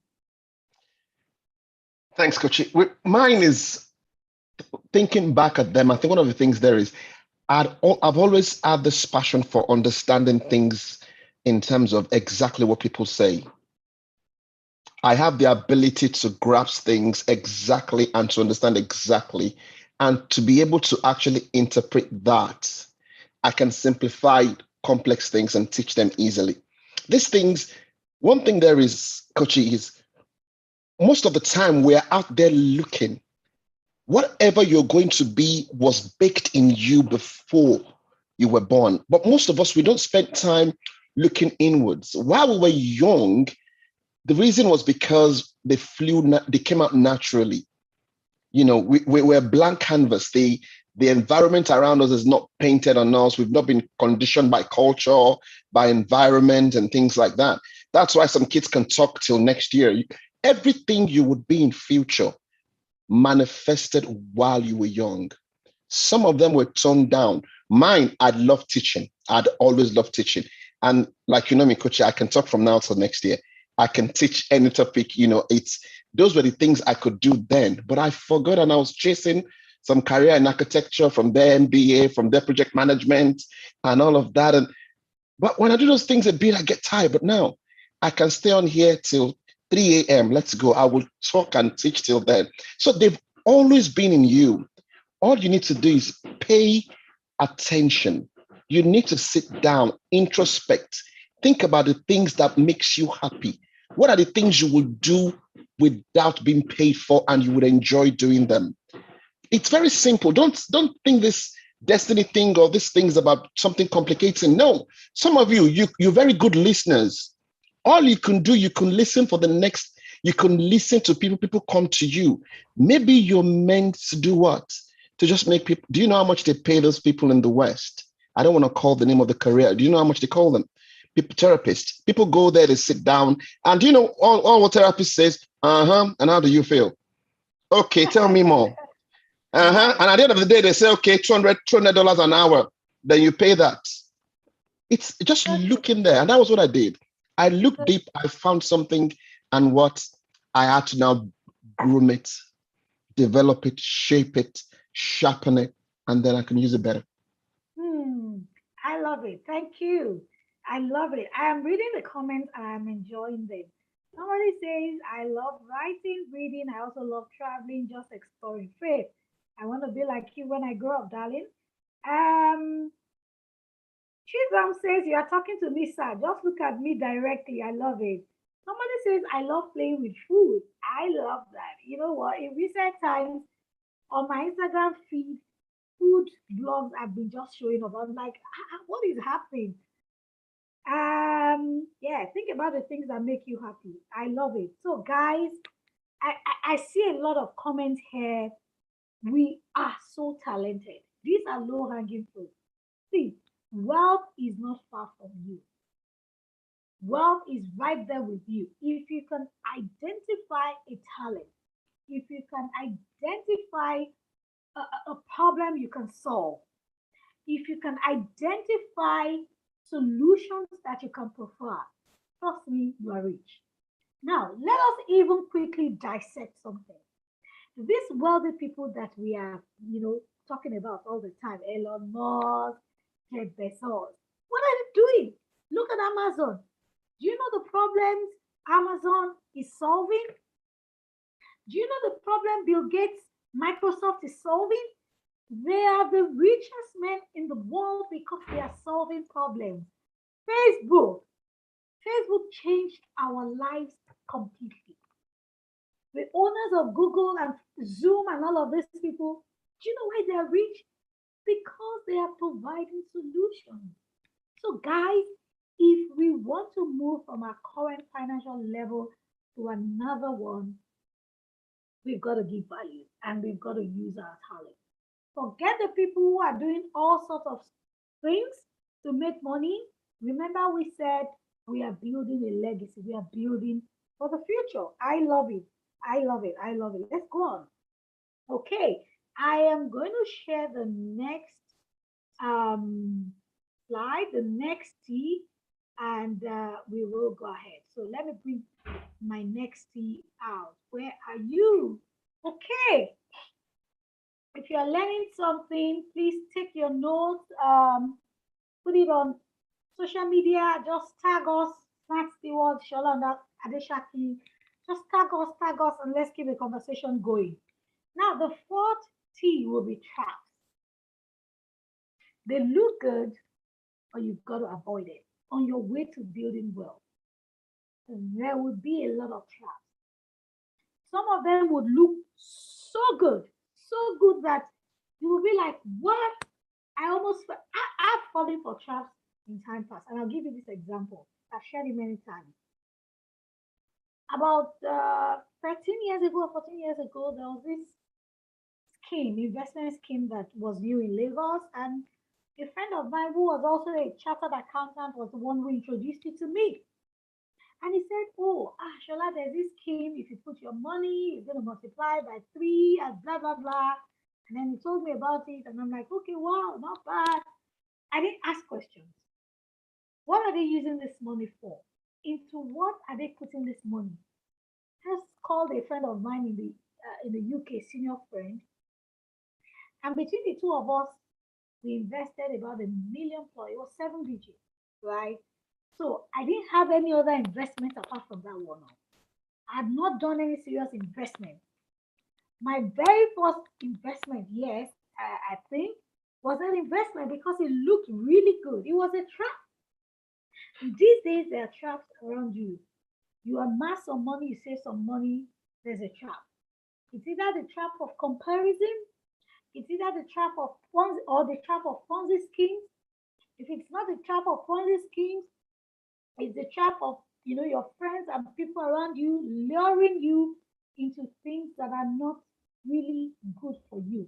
Thanks, Coach. Mine is thinking back at them. I think one of the things there is I've always had this passion for understanding things in terms of exactly what people say. I have the ability to grasp things exactly and to understand exactly and to be able to actually interpret that. I can simplify complex things and teach them easily. These things, one thing there is, Kochi, is most of the time we're out there looking. Whatever you're going to be was baked in you before you were born. But most of us, we don't spend time looking inwards. While we were young, the reason was because they came out naturally. You know, we're blank canvas. The environment around us is not painted on us. We've not been conditioned by culture, by environment, and things like that. That's why some kids can talk till next year. Everything you would be in future manifested while you were young. Some of them were toned down. Mine, I'd love teaching. I'd always love teaching. And like you know me, coach, I can talk from now till next year. I can teach any topic. You know, it's those were the things I could do then. But I forgot, and I was chasing some career in architecture from their MBA, from their project management, and all of that. And but when I do those things a bit, I get tired. But now I can stay on here till 3 a.m. Let's go. I will talk and teach till then. So they've always been in you. All you need to do is pay attention. You need to sit down, introspect, think about the things that makes you happy. What are the things you would do without being paid for and you would enjoy doing them? It's very simple. Don't think this destiny thing or this thing's about something complicated. No, some of you're very good listeners. All you can do, you can listen for the next, you can listen to people come to you. Maybe you're meant to do what? To just make people, do you know how much they pay those people in the West? I don't want to call the name of the career. Do you know how much they call them? People, therapists. People go there, they sit down. And do you know all what therapist says? And how do you feel? Okay, tell me more. And at the end of the day, they say, okay, $200 an hour. Then you pay that. It's just looking there. And that was what I did. I looked deep, I found something, and what I had to now groom it, develop it, shape it, sharpen it, and then I can use it better. I love it. Thank you. I love it. I am reading the comments and I'm enjoying them. Somebody says, I love writing, reading. I also love traveling, just exploring faith. I want to be like you when I grow up, darling. Um, Chisholm says, you are talking to me, sir. Just look at me directly. I love it. Somebody says, I love playing with food. I love that. You know what? In recent times, on my Instagram feed, food blogs have been just showing up. I'm like, what is happening? Yeah, think about the things that make you happy. I love it. So, guys, I see a lot of comments here. We are so talented. These are low hanging fruit. See, wealth is not far from you. Wealth is right there with you. If you can identify a talent, if you can identify a problem you can solve, if you can identify solutions that you can prefer, trust me, you are rich. Now, let us even quickly dissect something. These wealthy people that we are, talking about all the time, Elon Musk, Jeff Bezos, what are they doing? Look at Amazon. Do you know the problems Amazon is solving? Do you know the problem Bill Gates, Microsoft is solving? They are the richest men in the world because they are solving problems. Facebook. Facebook changed our lives completely. The owners of Google and Zoom and all of these people, do you know why they are rich? Because they are providing solutions. So, guys, if we want to move from our current financial level to another one, we've got to give value and we've got to use our talent. Forget the people who are doing all sorts of things to make money. Remember, we said we are building a legacy, we are building for the future. I love it. I love it. I love it. Let's go on. Okay, I am going to share the next slide, the next T, and we will go ahead. So let me bring my next T out. Where are you? Okay. If you're learning something, please take your notes, put it on social media, just tag us, Max Stewart, Sola Adesakin. Just tag us, and let's keep the conversation going. Now, the fourth T will be traps. They look good, but you've got to avoid it on your way to building wealth. There will be a lot of traps. Some of them would look so good that you will be like, what? I've fallen for traps in time past. And I'll give you this example. I've shared it many times. About 13 years ago, 14 years ago, there was this investment scheme that was new in Lagos. And a friend of mine who was also a chartered accountant was the one who introduced it to me. And he said, oh, Shola, there's this scheme. If you put your money, it's going to multiply by 3 and blah, blah, blah. And then he told me about it. And I'm like, okay, wow, not bad. I didn't ask questions. What are they using this money for? Into what are they putting this money? I just called a friend of mine in the UK, senior friend. And between the two of us, we invested about $1 million plus. It was 7 digits, right? So I didn't have any other investment apart from that one. I had not done any serious investment. My very first investment, yes, I think, was an investment because it looked really good. It was a trap. These days, there are traps around you. You amass some money, you save some money, there's a trap. It's either the trap of comparison, it's either the trap of Ponzi or the trap of Ponzi schemes. If it's not the trap of Ponzi schemes, it's the trap of your friends and people around you luring you into things that are not really good for you.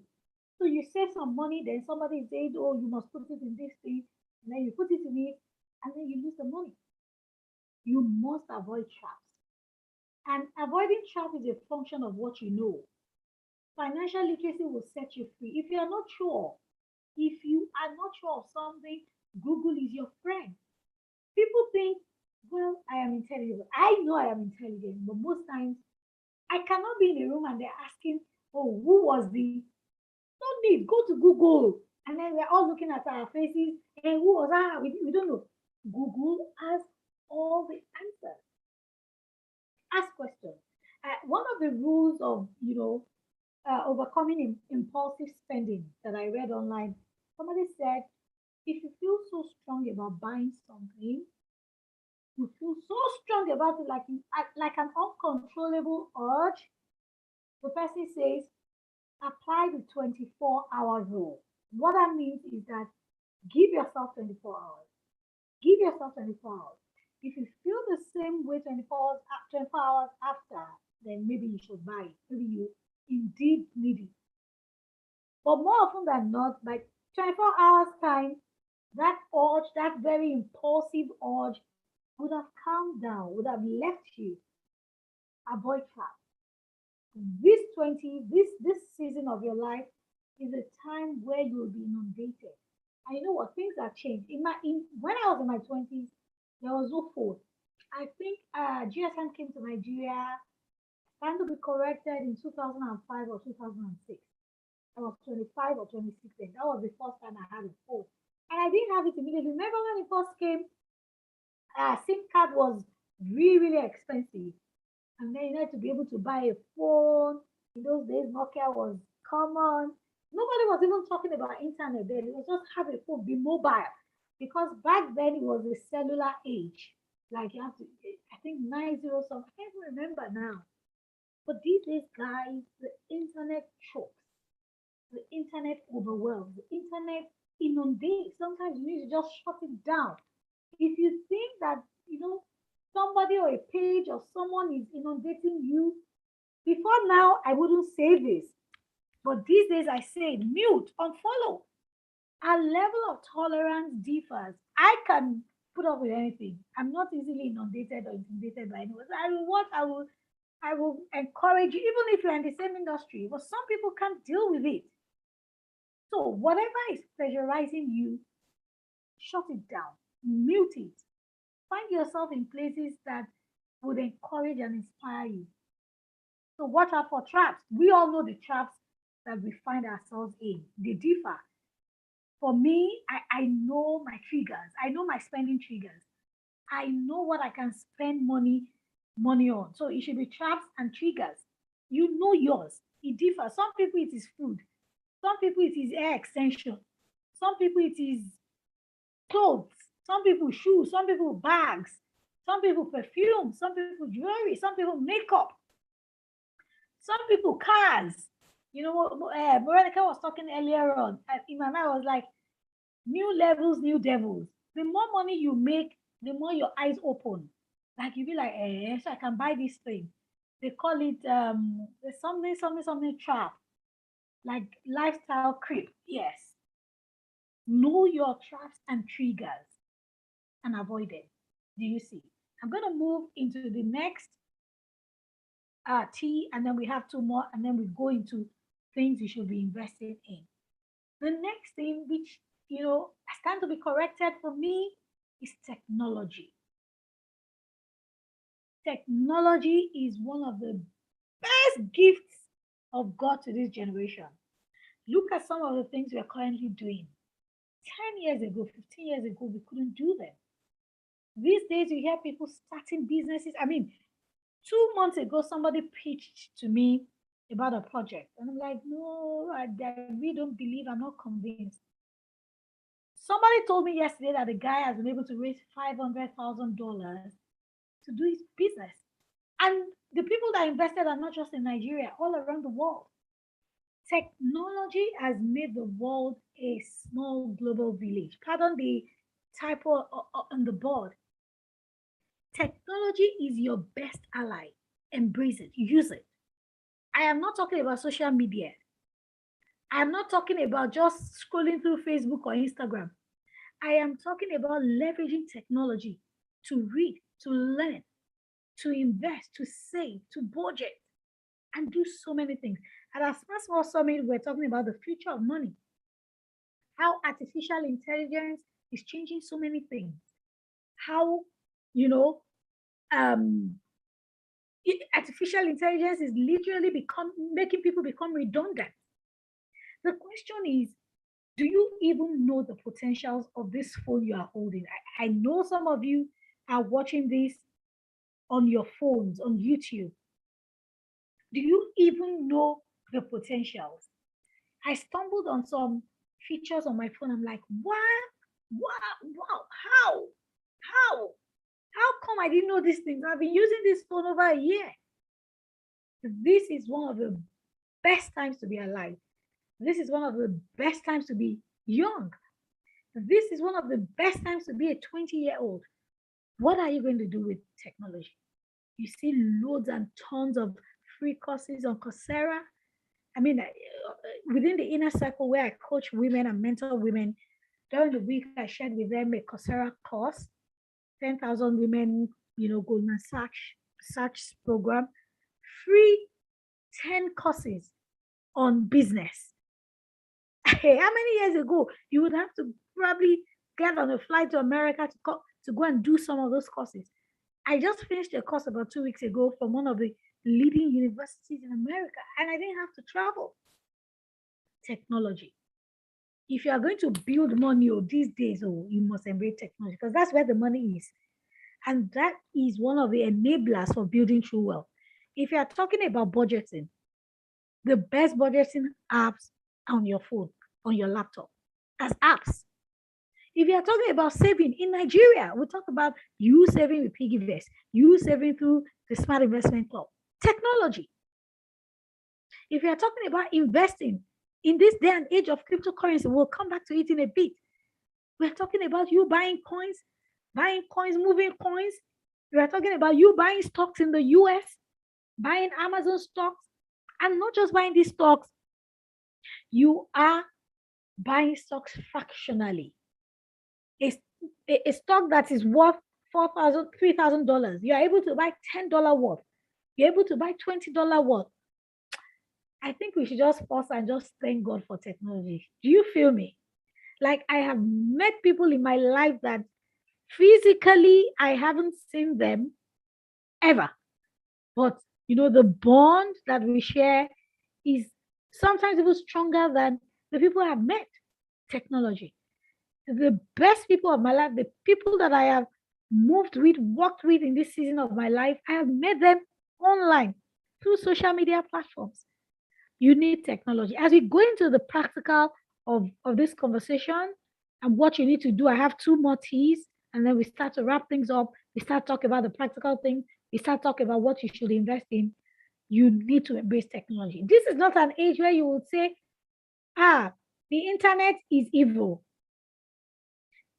So you save some money, then somebody says, oh, you must put it in this thing, and then you put it in it, and then you lose the money. You must avoid traps. And avoiding traps is a function of what you know. Financial literacy will set you free. If you are not sure, of something, Google is your friend. People think, well, I am intelligent. I know I am intelligent, but most times I cannot be in a room and they're asking, oh, who was the? No need, go to Google. And then we're all looking at our faces, and who was that? We don't know. Google has all the answers. Ask questions. One of the rules of, overcoming impulsive spending that I read online, somebody said, if you feel so strong about buying something, you feel so strong about it, like an uncontrollable urge, the person says, apply the 24-hour rule. What that means is that give yourself 24 hours. Give yourself 24 hours. If you feel the same way 24 hours after, then maybe you should buy it. Maybe you indeed need it. But more often than not, by 24 hours time, that urge, that very impulsive urge would have calmed down, would have left you. Avoid traps. This 20, this season of your life is a time where you will be inundated. And you know what? Things have changed. When I was in my 20s, there was no phone. I think GSM came to Nigeria, kind to be corrected in 2005 or 2006. I was 25 or 26 then. That was the first time I had a phone. And I didn't have it immediately. Remember when it first came, SIM card was really, really expensive. And then you had to be able to buy a phone. In those days, Nokia was common. Nobody was even talking about internet then. It was just have a phone, be mobile. Because back then it was a cellular age. Like you have to, I think 90 something. I can't even remember now. But these days, guys, the internet chokes. The internet overwhelms. The internet inundates. Sometimes you need to just shut it down. If you think that, somebody or a page or someone is inundating you, before now, I wouldn't say this. But these days, I say mute, unfollow. Our level of tolerance differs. I can put up with anything. I'm not easily inundated or intimidated by anyone. I will what I will encourage you, even if you're in the same industry. But some people can't deal with it. So whatever is pressurizing you, shut it down, mute it. Find yourself in places that would encourage and inspire you. So watch out for traps. We all know the traps that we find ourselves in. They differ. For me, I know my triggers. I know my spending triggers. I know what I can spend money on. So it should be traps and triggers. You know yours. It differs. Some people it is food. Some people it is hair extension. Some people it is clothes. Some people shoes. Some people bags. Some people perfume. Some people jewelry. Some people makeup. Some people cars. Veronica was talking earlier on. In my mind, I was like, new levels, new devils. The more money you make, the more your eyes open. Like you be like, so I can buy this thing. They call it there's something trap, like lifestyle creep. Yes. Know your traps and triggers and avoid them. Do you see? I'm gonna move into the next T, and then we have two more, and then we go into things you should be investing in. The next thing, which I stand to be corrected for me, is technology. Technology is one of the best gifts of God to this generation. Look at some of the things we are currently doing. 10 years ago, 15 years ago, we couldn't do them. These days, you hear people starting businesses. I mean, 2 months ago, somebody pitched to me about a project. And I'm like, no, I really don't believe, I'm not convinced. Somebody told me yesterday that the guy has been able to raise $500,000 to do his business. And the people that invested are not just in Nigeria, all around the world. Technology has made the world a small global village. Pardon the typo on the board. Technology is your best ally. Embrace it, use it. I am not talking about social media. I am not talking about just scrolling through Facebook or Instagram. I am talking about leveraging technology to read, to learn, to invest, to save, to budget, and do so many things. At our Smart Summit, we're talking about the future of money, how artificial intelligence is changing so many things, how, artificial intelligence is literally making people become redundant. The question is, do you even know the potentials of this phone you are holding? I know some of you are watching this on your phones, on YouTube. Do you even know the potentials? I stumbled on some features on my phone. I'm like, wow, how come I didn't know these things? I've been using this phone over a year. This is one of the best times to be alive. This is one of the best times to be young. This is one of the best times to be a 20-year-old. What are you going to do with technology? You see loads and tons of free courses on Coursera. I mean, within the inner circle where I coach women and mentor women, during the week I shared with them a Coursera course, 10,000 women, Goldman Sachs program, free 10 courses on business. Hey, how many years ago you would have to probably get on a flight to America to go and do some of those courses? I just finished a course about 2 weeks ago from one of the leading universities in America, and I didn't have to travel. Technology. If you are going to build money these days, you must embrace technology because that's where the money is. And that is one of the enablers for building true wealth. If you are talking about budgeting, the best budgeting apps on your phone, on your laptop, as apps. If you are talking about saving in Nigeria, we talk about you saving with PiggyVest, you saving through the Smart Investment Club, technology. If you are talking about investing in this day and age of cryptocurrency, we'll come back to it in a bit. We're talking about you buying coins, moving coins. We're talking about you buying stocks in the US, buying Amazon stocks, and not just buying these stocks. You are buying stocks fractionally. A stock that is worth $4,000, $3,000, you are able to buy $10 worth. You're able to buy $20 worth. I think we should just pause and just thank God for technology. Do you feel me? Like I have met people in my life that physically I haven't seen them ever. But the bond that we share is sometimes even stronger than the people I have met. Technology. The best people of my life, the people that I have moved with, worked with in this season of my life, I have met them online through social media platforms. You need technology. As we go into the practical of this conversation and what you need to do, I have 2 more T's, and then we start to wrap things up. We start talking about the practical things. We start talking about what you should invest in. You need to embrace technology. This is not an age where you would say, the internet is evil.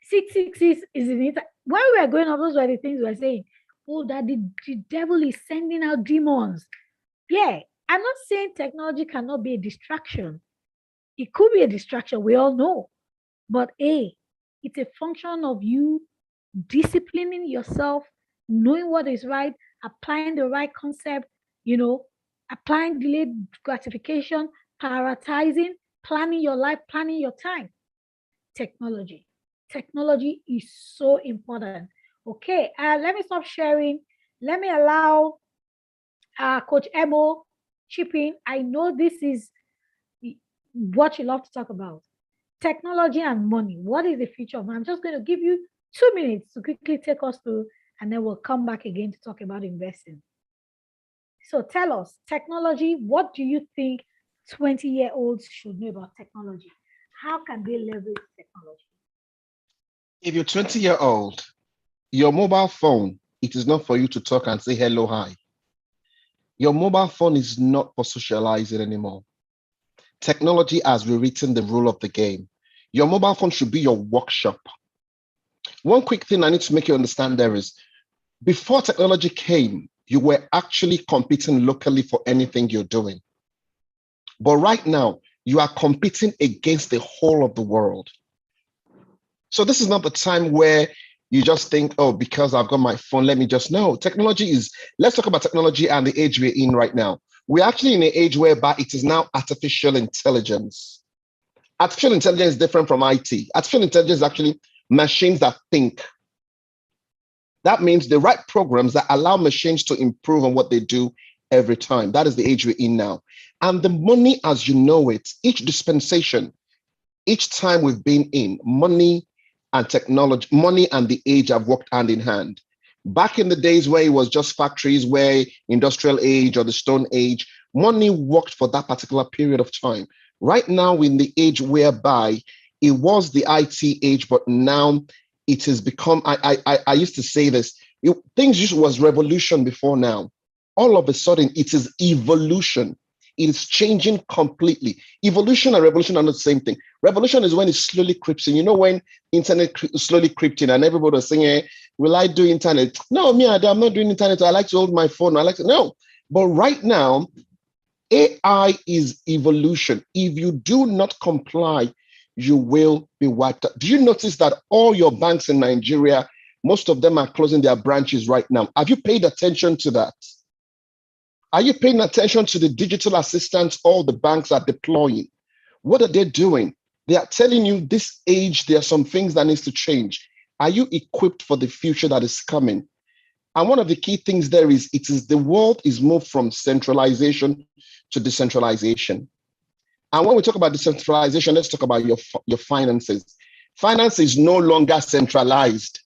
666 is in it. When we were growing up, those were the things we were saying. That the devil is sending out demons. Yeah, I'm not saying technology cannot be a distraction. It could be a distraction, we all know. But it's a function of you disciplining yourself, knowing what is right, applying the right concept, applying delayed gratification, prioritizing, planning your life, planning your time. Technology. Technology is so important. Okay, let me stop sharing. Let me allow Coach Emo chip in. I know this is what you love to talk about. Technology and money. What is the future of money? I'm just going to give you 2 minutes to quickly take us through, and then we'll come back again to talk about investing. So tell us, technology, what do you think 20-year-olds should know about technology? How can they leverage technology? If you're 20-year-old, your mobile phone, it is not for you to talk and say hello, hi. Your mobile phone is not for socializing anymore. Technology has rewritten the rule of the game. Your mobile phone should be your workshop. One quick thing I need to make you understand there is, before technology came, you were actually competing locally for anything you're doing. But right now, you are competing against the whole of the world. So this is not the time where you just think, because I've got my phone, let me just know. Technology is, let's talk about technology and the age we're in right now. We're actually in an age whereby it is now artificial intelligence. Artificial intelligence is different from IT. Artificial intelligence is actually machines that think. That means the right programs that allow machines to improve on what they do every time. That is the age we're in now. And the money as you know it, each dispensation, each time we've been in, money and technology, money and the age have worked hand in hand. Back in the days where it was just factories, where industrial age or the Stone Age, money worked for that particular period of time. Right now, in the age whereby it was the IT age, but now it has become, I used to say this, things was revolution before now. All of a sudden, it is evolution. It is changing completely. Evolution and revolution are not the same thing. Revolution is when it slowly creeps in. You know, when internet slowly crept in and everybody was saying, will I do internet? No, I'm not doing internet. I like to hold my phone. No. But right now, AI is evolution. If you do not comply, you will be wiped out. Do you notice that all your banks in Nigeria Most of them are closing their branches right now. Have you paid attention to that? Are you paying attention to the digital assistants all the banks are deploying? What are they doing? They are telling you this age, there are some things that needs to change. Are you equipped for the future that is coming? And one of the key things there is, the world is moved from centralization to decentralization. And when we talk about decentralization, let's talk about your finances. Finance is no longer centralized.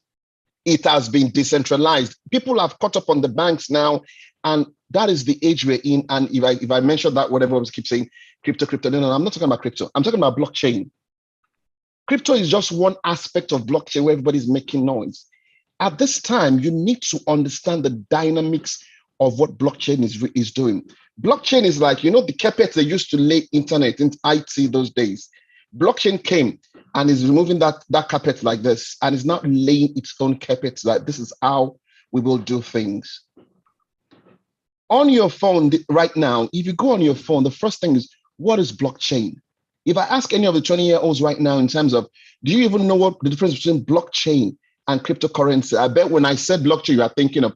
It has been decentralized. People have caught up on the banks now, and that is the age we're in. And if I mention that, whatever I keep saying, crypto, no, I'm not talking about crypto. I'm talking about blockchain. Crypto is just one aspect of blockchain where everybody's making noise. At this time, you need to understand the dynamics of what blockchain is doing. Blockchain is like, the carpet they used to lay internet in IT those days. Blockchain came and is removing that carpet like this, and is not laying its own carpet. Like, this is how we will do things. On your phone right now, if you go on your phone, the first thing is, what is blockchain? If I ask any of the 20-year-olds right now in terms of, do you even know what the difference between blockchain and cryptocurrency? I bet when I said blockchain, you are thinking of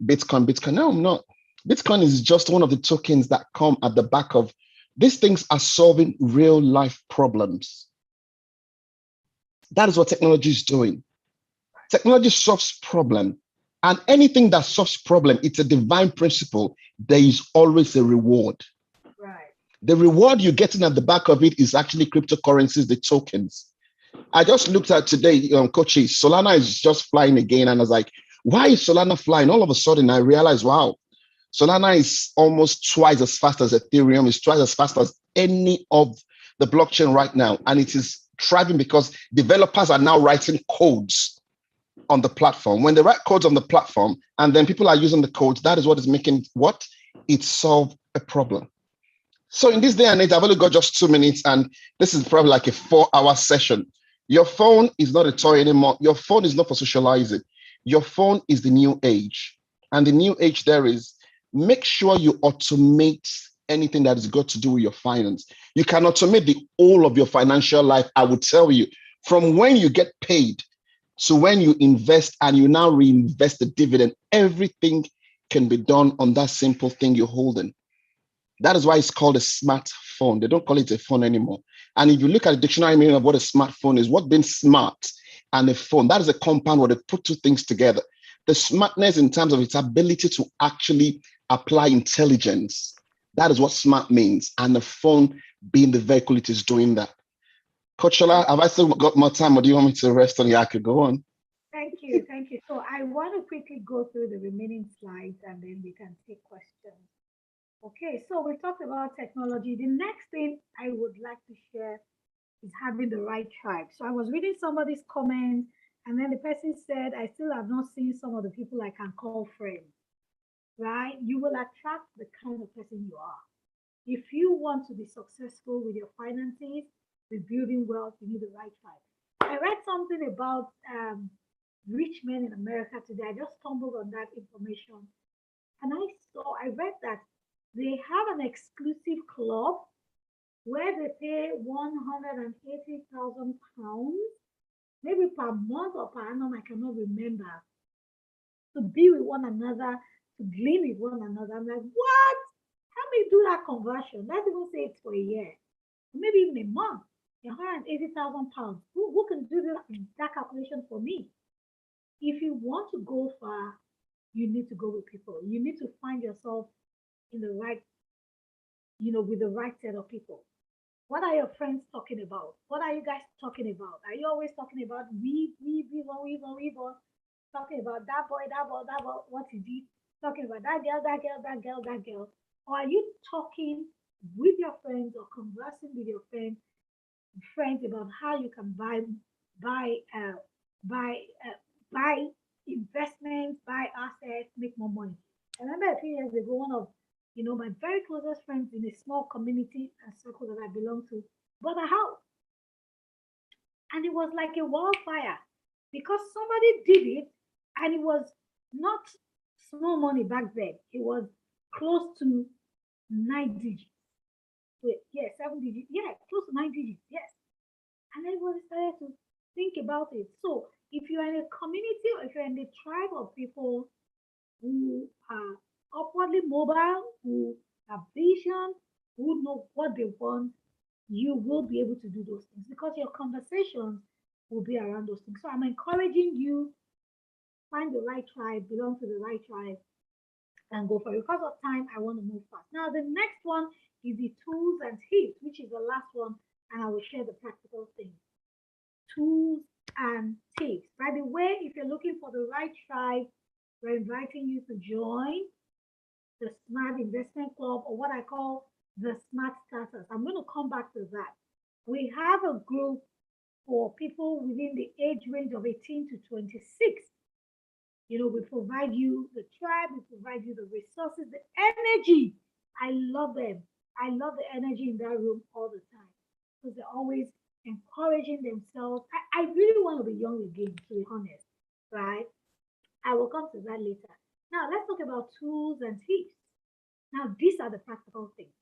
Bitcoin. No, I'm not. Bitcoin is just one of the tokens that come at the back of these things are solving real life problems. That is what technology is doing. Technology solves problem. And anything that solves problem, it's a divine principle. There is always a reward. Right. The reward you're getting at the back of it is actually cryptocurrencies, the tokens. I just looked at today, coaches, Solana is just flying again. And I was like, why is Solana flying? All of a sudden, I realized, wow, Solana is almost twice as fast as Ethereum, is twice as fast as any of the blockchain right now. And it is thriving because developers are now writing codes on the platform. When they write codes on the platform and then people are using the codes, that is what is making it solve a problem. So in this day and age, I've only got just 2 minutes, and this is probably like a 4-hour session. Your phone is not a toy anymore. Your phone is not for socializing. Your phone is the new age. And the new age there is, make sure you automate anything that is got to do with your finance. You can automate the whole of your financial life. I would tell you, from when you get paid to when you invest and you now reinvest the dividend, everything can be done on that simple thing you're holding. That is why it's called a smartphone. They don't call it a phone anymore. And if you look at the dictionary meaning of what a smartphone is, what being smart and a phone, that is a compound where they put two things together. The smartness in terms of its ability to actually apply intelligence. That is what smart means. And the phone being the vehicle, it is doing that. Coach Shola, have I still got more time, or do you want me to rest on? Yeah, I could go on. Thank you. Thank you. So I want to quickly go through the remaining slides and then we can take questions. Okay, so we talked about technology. The next thing I would like to share is having the right tribe. So I was reading somebody's comment, and then the person said, I still have not seen some of the people I can call friends, right? You will attract the kind of person you are. If you want to be successful with your finances, with building wealth, you need the right tribe. I read something about rich men in America today. I just stumbled on that information. And I read that they have an exclusive club where they pay 180,000 pounds, maybe per month or per annum, I cannot remember, to be with one another, to glean with one another. I'm like, what? Help me do that conversion. Let's even say it's for a year, maybe even a month. 180,000 pounds. Who can do that calculation for me? If you want to go far, you need to go with people. You need to find yourself in the right, with the right set of people. What are your friends talking about? What are you guys talking about? Are you always talking about we, talking about that boy, what is he? Talking about that girl. Or are you talking with your friends or conversing with your friends about how you can buy, buy, buy investments, buy assets, make more money? I remember a few years ago, one of my very closest friends in a small community and circle that I belong to bought a house. And it was like a wildfire because somebody did it, and it was not small money back then. It was close to 9 digits. Wait, yeah, 7 digits. Yeah, close to 9 digits. Yes. And everybody started to Think about it. So if you're in a community or if you're in a tribe of people who are upwardly mobile, who have vision, who know what they want, you will be able to do those things because your conversations will be around those things. So I'm encouraging you, find the right tribe, belong to the right tribe, and go for it. Because of time, I want to move fast. Now, the next one is the tools and tips, which is the last one, and I will share the practical things. Tools and tips. By the way, if you're looking for the right tribe, we're inviting you to join the Smart Investment Club, or what I call the Smart Starters. I'm going to come back to that. We have a group for people within the age range of 18 to 26. You know, we provide you the tribe, we provide you the resources, the energy. I love them. I love the energy in that room all the time because they're always encouraging themselves. I really want to be young again, to be honest, right? I will come to that later. Now, let's talk about tools and tips. Now, these are the practical things.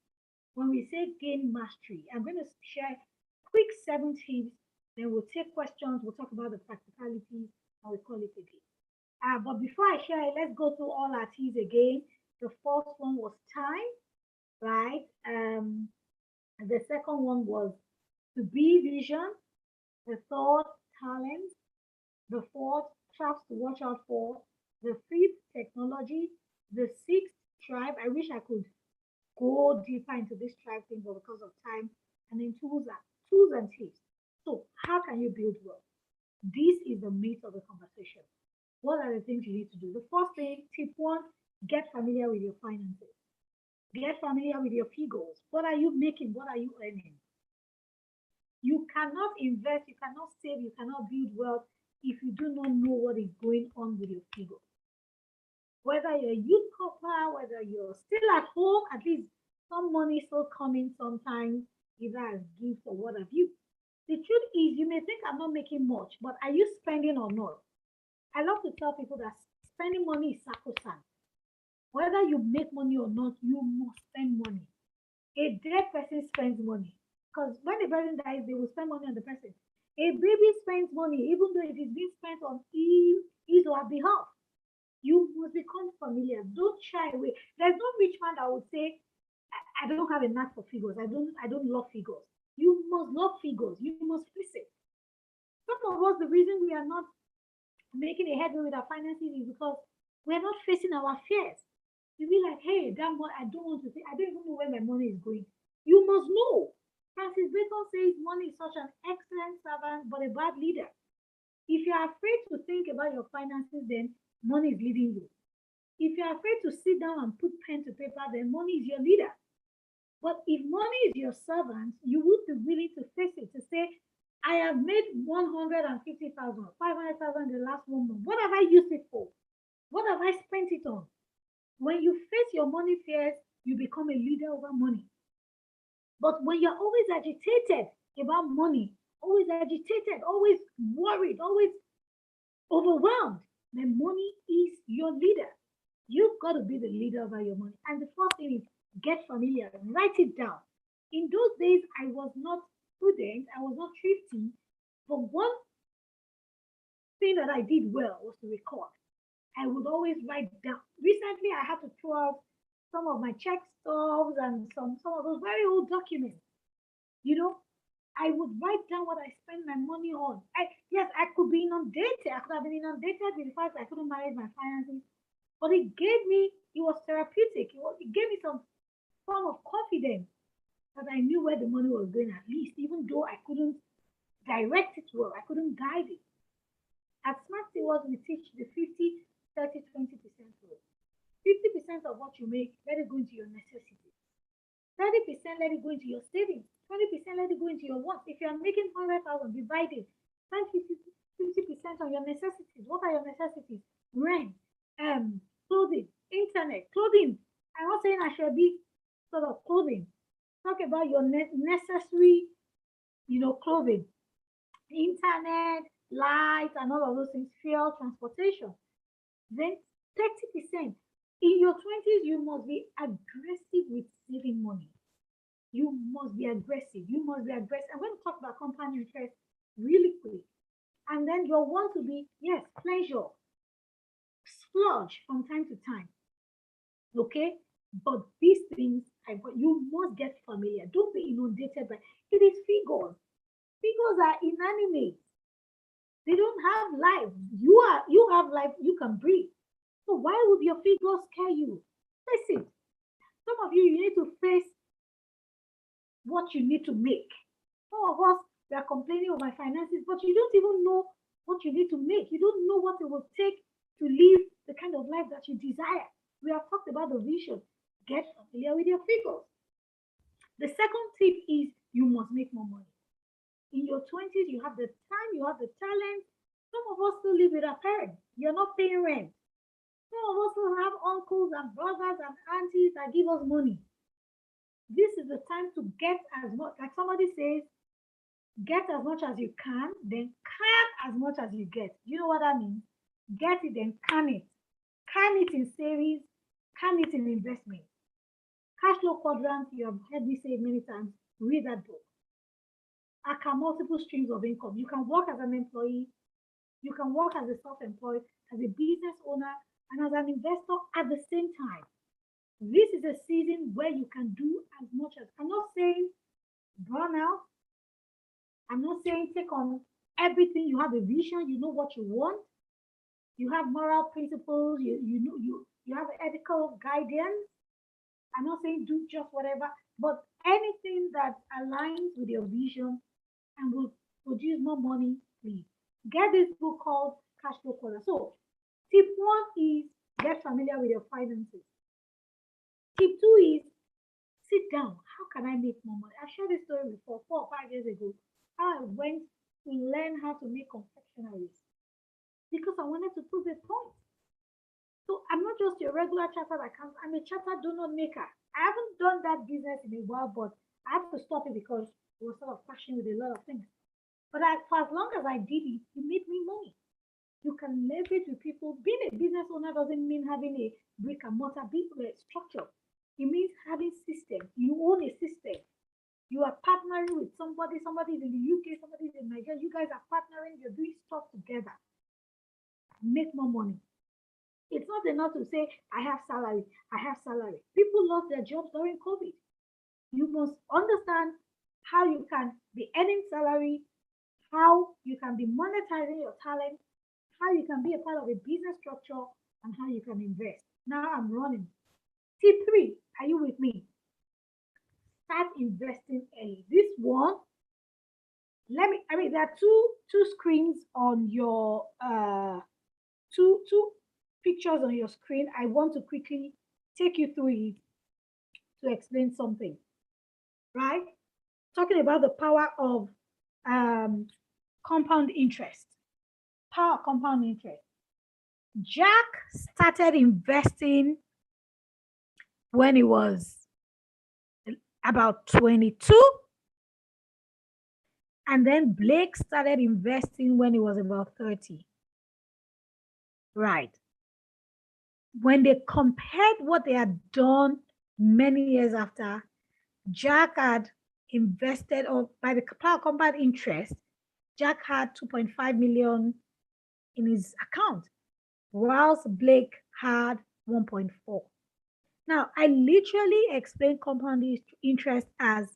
When we say gain mastery, I'm going to share quick 7 tips, then we'll take questions, we'll talk about the practicalities, and we'll call it a day. But before I share it, let's go through all our T's again. The first one was time, right? The second one was to be vision. The third, talent. The fourth, traps to watch out for. The fifth, technology. The sixth, tribe. I wish I could go deeper into this tribe thing, but because of time. And then tools and tips. So how can you build wealth? This is the meat of the conversation. What are the things you need to do? The first thing, tip 1, get familiar with your finances. Get familiar with your figures. What are you making? What are you earning? You cannot invest, you cannot save, you cannot build wealth if you do not know what is going on with your figures. Whether you're a youth couple, whether you're still at home, at least some money still coming sometimes, either as gifts or what have you. The truth is, you may think I'm not making much, but are you spending or not? I love to tell people that spending money is sacrosanct. Whether you make money or not, you must spend money. A dead person spends money because when the person dies, they will spend money on the person. A baby spends money, even though it is being spent on his or her behalf. You must become familiar. Don't shy away. There's no rich man that would say, I don't have a knack for figures. I don't love figures. You must love figures. You must face it. Some of us, the reason we are not making a headway with our finances is because we're not facing our fears. You be like, hey, damn what I don't want to say. I don't even know where my money is going. You must know. Francis Bacon says money is such an excellent servant, but a bad leader. If you're afraid to think about your finances, then money is leading you. If you're afraid to sit down and put pen to paper, then money is your leader. But if money is your servant, you would be willing to face it, to say, I have made 150,000, 500,000 the last 1 month. What have I used it for? What have I spent it on? When you face your money fears, you become a leader over money. But when you're always agitated about money, always agitated, always worried, always overwhelmed, then money is your leader. You've got to be the leader over your money. And the first thing is get familiar, write it down. In those days, I was not prudent, I was not thrifty, but one thing that I did well was to record. I would always write down. Recently, I had to throw out some of my check stubs and some of those very old documents. You know, I would write down what I spend my money on. Yes, I could be inundated. I could have been inundated with the fact that I couldn't manage my finances, but it was therapeutic. It gave me some form of confidence that I knew where the money was going at least, even though I couldn't direct it well, I couldn't guide it. At Smart Stewards, we teach the 50, 30, 20% rule. 50% of what you make, let it go into your necessities. 30% let it go into your savings. 20% let it go into your wants. If you are making 100,000, divide it. Spend 50% on your necessities. What are your necessities? Rent, clothing, internet, clothing. I'm not saying I should be sort of clothing. Talk about your necessary, clothing, internet, light, and all of those things, fuel, transportation. Then 30%. In your 20s, you must be aggressive with saving money. You must be aggressive. You must be aggressive. I'm going to talk about compound interest really quick. And then your want to be, yes, pleasure, splurge from time to time. Okay? But these things, you must get familiar. Don't be inundated by it. Is figures. Figures are inanimate. They don't have life. You have life, you can breathe. So why would your figures scare you? Face it. Some of you need to face what you need to make. Some of us, we are complaining of my finances, but you don't even know what you need to make. You don't know what it will take to live the kind of life that you desire. We have talked about the vision. Get familiar with your figures. The second tip is you must make more money. In your 20s, you have the time, you have the talent. Some of us still live with our parents. You're not paying rent. Some of us still have uncles and brothers and aunties that give us money. This is the time to get as much, like somebody says, get as much as you can, then can as much as you get. You know what that means? Get it, then can it. Can it in savings, can it in investment. Cash flow quadrant, you have heard me say it many times. Read that book. Aka multiple streams of income. You can work as an employee, you can work as a self-employed, as a business owner, and as an investor at the same time. This is a season where you can do as much as, I'm not saying burn out. I'm not saying take on everything. You have a vision, you know what you want. You have moral principles, you have ethical guidance. I'm not saying do just whatever, but anything that aligns with your vision and will produce more money, please. Get this book called Cash Flow Quota. So, tip one is get familiar with your finances. Tip two is sit down. How can I make more money? I shared this story before, 4 or 5 years ago. How I went to learn how to make confectionaries because I wanted to prove a point. So I'm not just your regular chartered accountant, I'm a chartered donut maker. I haven't done that business in a while, but I had to stop it because it was sort of clashing with a lot of things. But for as long as I did it, it made me money. You can leverage with people. Being a business owner doesn't mean having a brick and mortar structure. It means having systems. You own a system. You are partnering with somebody's in the UK, somebody's in Nigeria. You guys are partnering, you're doing stuff together. Make more money. It's not enough to say, I have salary, I have salary. People lost their jobs during COVID. You must understand how you can be earning salary, how you can be monetizing your talent, how you can be a part of a business structure, and how you can invest. Now I'm running. Tip 3, are you with me? Start investing early. This one, there are two screens on your two pictures on your screen. I want to quickly take you through it to explain something, right? Talking about the power of compound interest. Power of compound interest. Jack started investing when he was about 22. And then Blake started investing when he was about 30. Right. When they compared what they had done many years after, Jack had invested, or by the power compound interest, Jack had 2.5 million in his account, whilst Blake had 1.4. Now, I literally explain compound interest as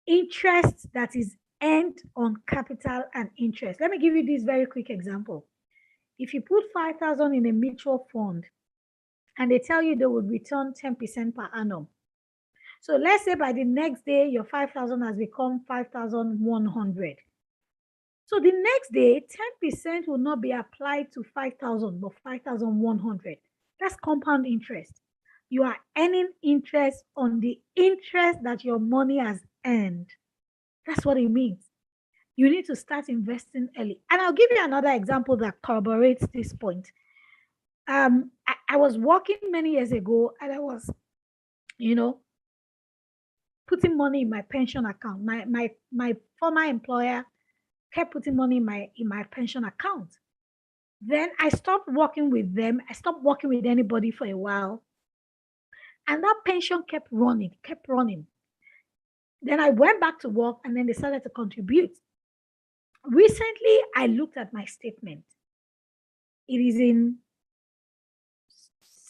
interest that is earned on capital and interest. Let me give you this very quick example. If you put 5,000 in a mutual fund and they tell you they would return 10% per annum. So let's say by the next day, your 5,000 has become 5,100. So the next day, 10% will not be applied to 5,000, but 5,100. That's compound interest. You are earning interest on the interest that your money has earned. That's what it means. You need to start investing early. And I'll give you another example that corroborates this point. I was working many years ago and I was, putting money in my pension account. My former employer kept putting money in my pension account. Then I stopped working with them. I stopped working with anybody for a while. And that pension kept running. Then I went back to work and then they started to contribute. Recently, I looked at my statement. It is in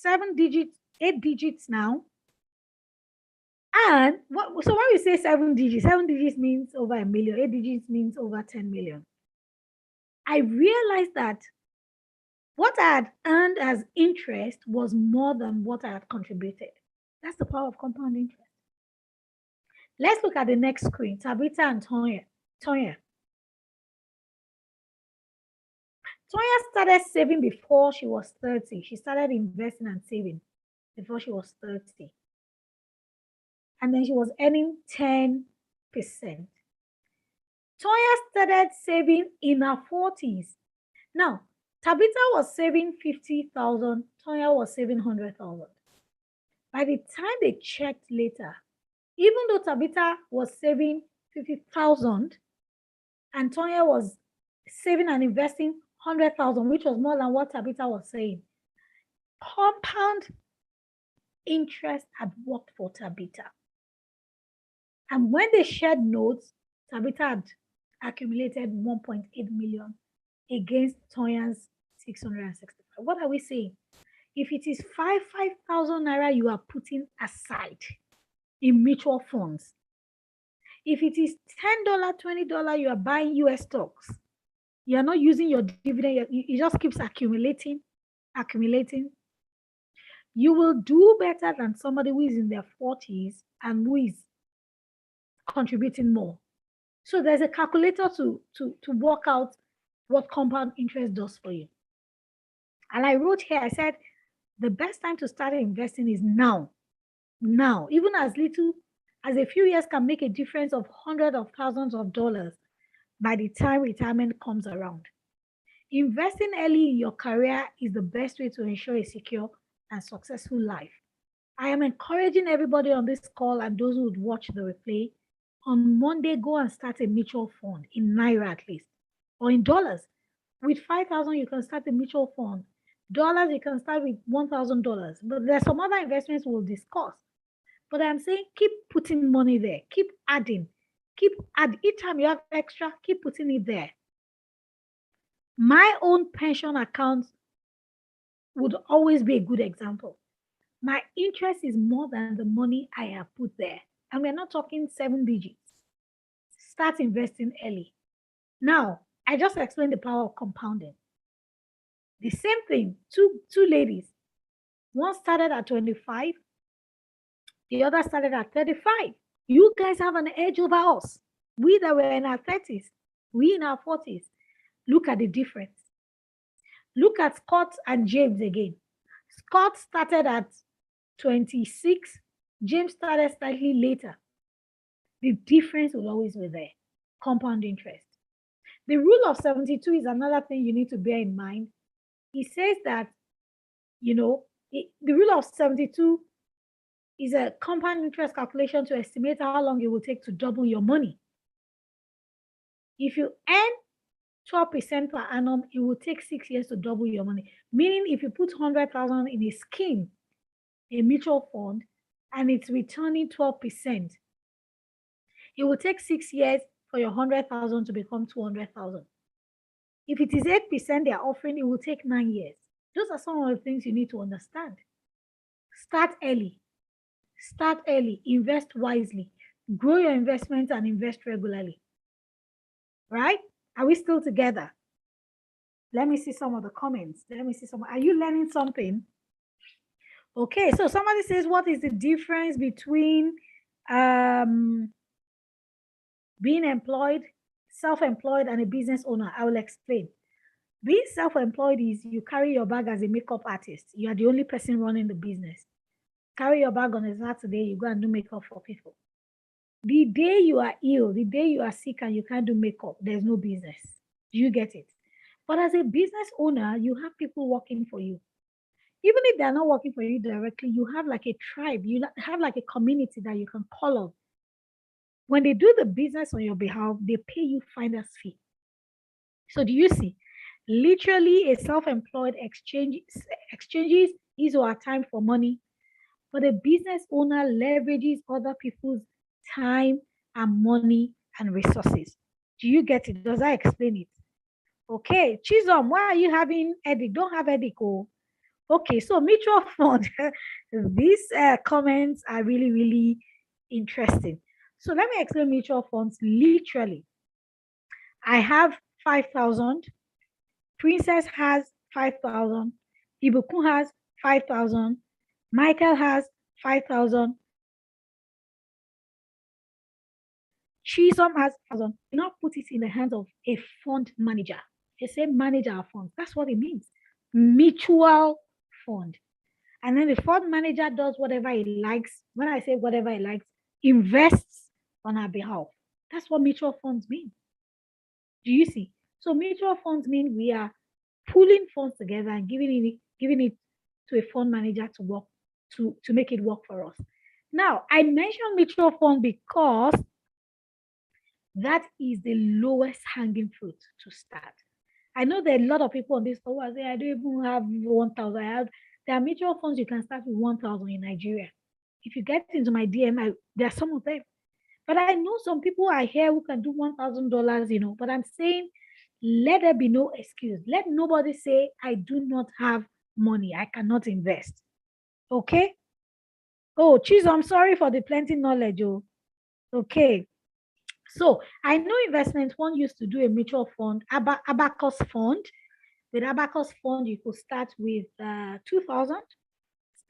7 digits, 8 digits now. And so when we say 7 digits, 7 digits means over a million, 8 digits means over 10 million. I realized that what I had earned as interest was more than what I had contributed. That's the power of compound interest. Let's look at the next screen. Tabitha and Tonya. Tonya started saving before she was 30. She started investing and saving before she was 30. And then she was earning 10%. Tonya started saving in her 40s. Now, Tabitha was saving 50,000, Tonya was saving 100,000. By the time they checked later, even though Tabitha was saving 50,000 and Tonya was saving and investing 100,000, which was more than what Tabitha was saying, compound interest had worked for Tabitha. And when they shared notes, Tabitha had accumulated 1.8 million against Tonya's 665. What are we saying? If it is 5,000 naira you are putting aside in mutual funds, if it is $10, $20 you are buying US stocks, you are not using your dividend, it just keeps accumulating. You will do better than somebody who is in their 40s and who is contributing more. So there's a calculator to work out what compound interest does for you. And I wrote here, I said, the best time to start investing is now. Now, even as little as a few years can make a difference of hundreds of thousands of dollars by the time retirement comes around. Investing early in your career is the best way to ensure a secure and successful life. I am encouraging everybody on this call and those who would watch the replay, on Monday, go and start a mutual fund in Naira at least, or in dollars. With 5,000, you can start a mutual fund. Dollars, you can start with $1,000. But there's some other investments we'll discuss. But I'm saying keep putting money there. Keep adding. Each time you have extra, keep putting it there. My own pension account would always be a good example. My interest is more than the money I have put there. And we're not talking 7 digits. Start investing early. Now, I just explained the power of compounding. The same thing, two ladies. One started at 25, the other started at 35. You guys have an edge over us. We that were in our 30s, we in our 40s. Look at the difference. Look at Scott and James again. Scott started at 26, James started slightly later. The difference will always be there. Compound interest. The rule of 72 is another thing you need to bear in mind. It says that, the rule of 72 is a compound interest calculation to estimate how long it will take to double your money. If you earn 12% per annum, it will take 6 years to double your money. Meaning if you put 100,000 in a scheme, a mutual fund, and it's returning 12%, it will take 6 years for your 100,000 to become 200,000. If it is 8% they are offering, it will take 9 years. Those are some of the things you need to understand. Start early. Invest wisely. Grow your investments and invest regularly. Right? Are we still together? Let me see some of the comments. Are you learning something? Okay, so somebody says, what is the difference between being employed, self-employed, and a business owner? I will explain. Being self-employed is you carry your bag as a makeup artist. You are the only person running the business. Carry your bag on a Saturday, you go and do makeup for people. The day you are ill, the day you are sick and you can't do makeup, there's no business. Do you get it? But as a business owner, you have people working for you. Even if they're not working for you directly, you have like a tribe, you have like a community that you can call on. When they do the business on your behalf, they pay you finder's fee. So do you see? Literally, a self-employed exchanges his or her time for money, but a business owner leverages other people's time and money and resources. Do you get it? Does I explain it? Okay, Chisholm, why are you having headache? Don't have headache. Oh. Okay, so mutual fund. These comments are really, really interesting. So let me explain mutual funds literally. I have 5,000. Princess has 5,000. Ibukun has 5,000. Michael has 5,000. Chisholm has 1,000. You now put it in the hands of a fund manager. They say manage our funds. That's what it means. Mutual fund. And then the fund manager does whatever he likes. When I say whatever he likes, invests on our behalf. That's what mutual funds mean. Do you see? So mutual funds mean we are pulling funds together and giving it to a fund manager to work to make it work for us. Now, I mentioned mutual fund because that is the lowest hanging fruit to start. I know there are a lot of people on this call who say, I don't even have 1,000. There are mutual funds you can start with 1,000 in Nigeria. If you get into my DM, there are some of them. But I know some people are here who can do $1,000, but I'm saying let there be no excuse. Let nobody say, I do not have money. I cannot invest. Okay? Oh, Chizo, I'm sorry for the plenty knowledge. Oh. Okay. So I know investment one used to do a mutual fund, Abacus fund. With Abacus fund, you could start with 2,000.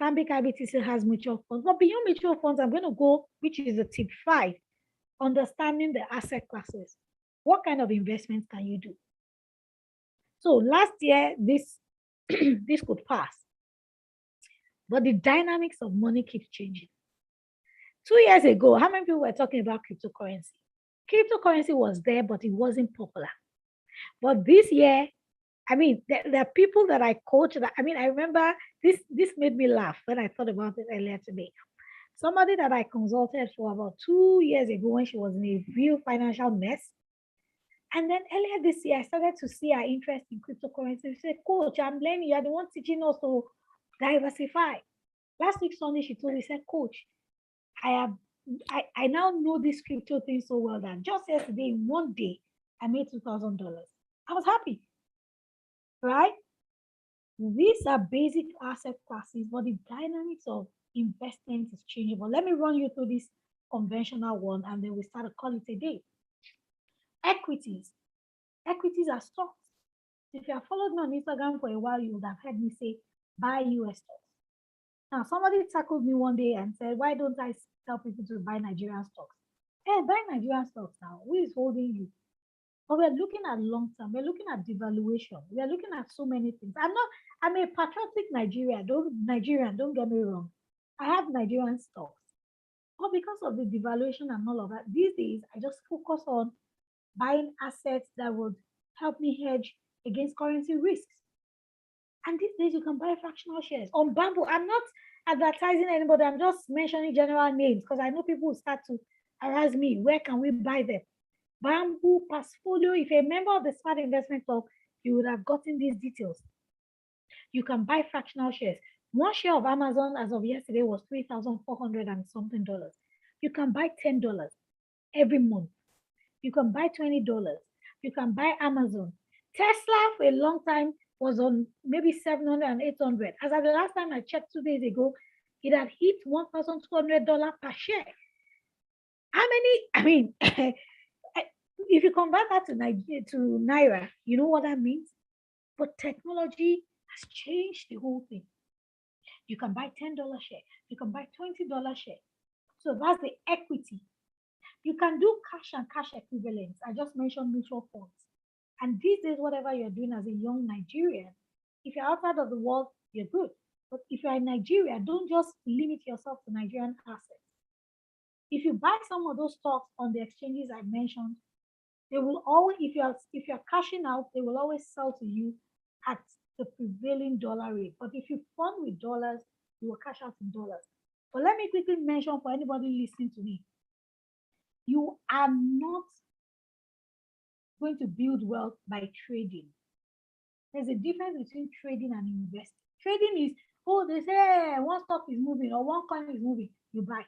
Stanbic IBTC has mutual funds. But beyond mutual funds, I'm going to go, which is the tip 5, understanding the asset classes. What kind of investments can you do? So last year, this this could pass. But the dynamics of money keeps changing. 2 years ago, how many people were talking about cryptocurrency? Cryptocurrency was there, but it wasn't popular. But this year, I mean, there are people that I coach that, I remember this made me laugh when I thought about it earlier today. Somebody that I consulted for about 2 years ago when she was in a real financial mess. And then earlier this year, I started to see her interest in cryptocurrency. She said, Coach, I'm learning. You're the one teaching us to diversify. Last week, Sunday, she told me, said, Coach, I now know this crypto thing so well that just yesterday, in one day, I made $2,000. I was happy, right? These are basic asset classes, but the dynamics of investment is changing. But let me run you through this conventional one, and then we start to call it a day. Equities. Equities are stocks. If you have followed me on Instagram for a while, you would have heard me say, buy US stocks. Now, somebody tackled me one day and said, why don't I tell people to buy Nigerian stocks? Hey, buy Nigerian stocks now. Who is holding you? But we're looking at long term. We're looking at devaluation. We're looking at so many things. I'm a patriotic Nigerian. Don't get me wrong. I have Nigerian stocks. But because of the devaluation and all of that, these days I just focus on buying assets that would help me hedge against currency risks. And these days you can buy fractional shares on Bamboo. I'm not advertising anybody. I'm just mentioning general names because I know people will start to harass me. Where can we buy them? Bamboo, Portfolio. If you're a member of the Smart Investment Club, you would have gotten these details. You can buy fractional shares. One share of Amazon as of yesterday was $3,400 and something dollars. You can buy $10 every month. You can buy $20. You can buy Amazon. Tesla for a long time was on maybe 700 and 800. As of the last time I checked 2 days ago, it had hit $1,200 per share. How many? If you convert that to Naira, you know what that means? But technology has changed the whole thing. You can buy $10 share. You can buy $20 share. So that's the equity. You can do cash and cash equivalents. I just mentioned mutual funds. And these days, whatever you're doing as a young Nigerian, if you're outside of the world, you're good. But if you're in Nigeria, don't just limit yourself to Nigerian assets. If you buy some of those stocks on the exchanges I mentioned, they will always, if you're cashing out, they will always sell to you at the prevailing dollar rate. But if you fund with dollars, you will cash out in dollars. But let me quickly mention for anybody listening to me, you are not going to build wealth by trading. There's a difference between trading and investing. Trading is, they say one stock is moving or one coin is moving, you buy.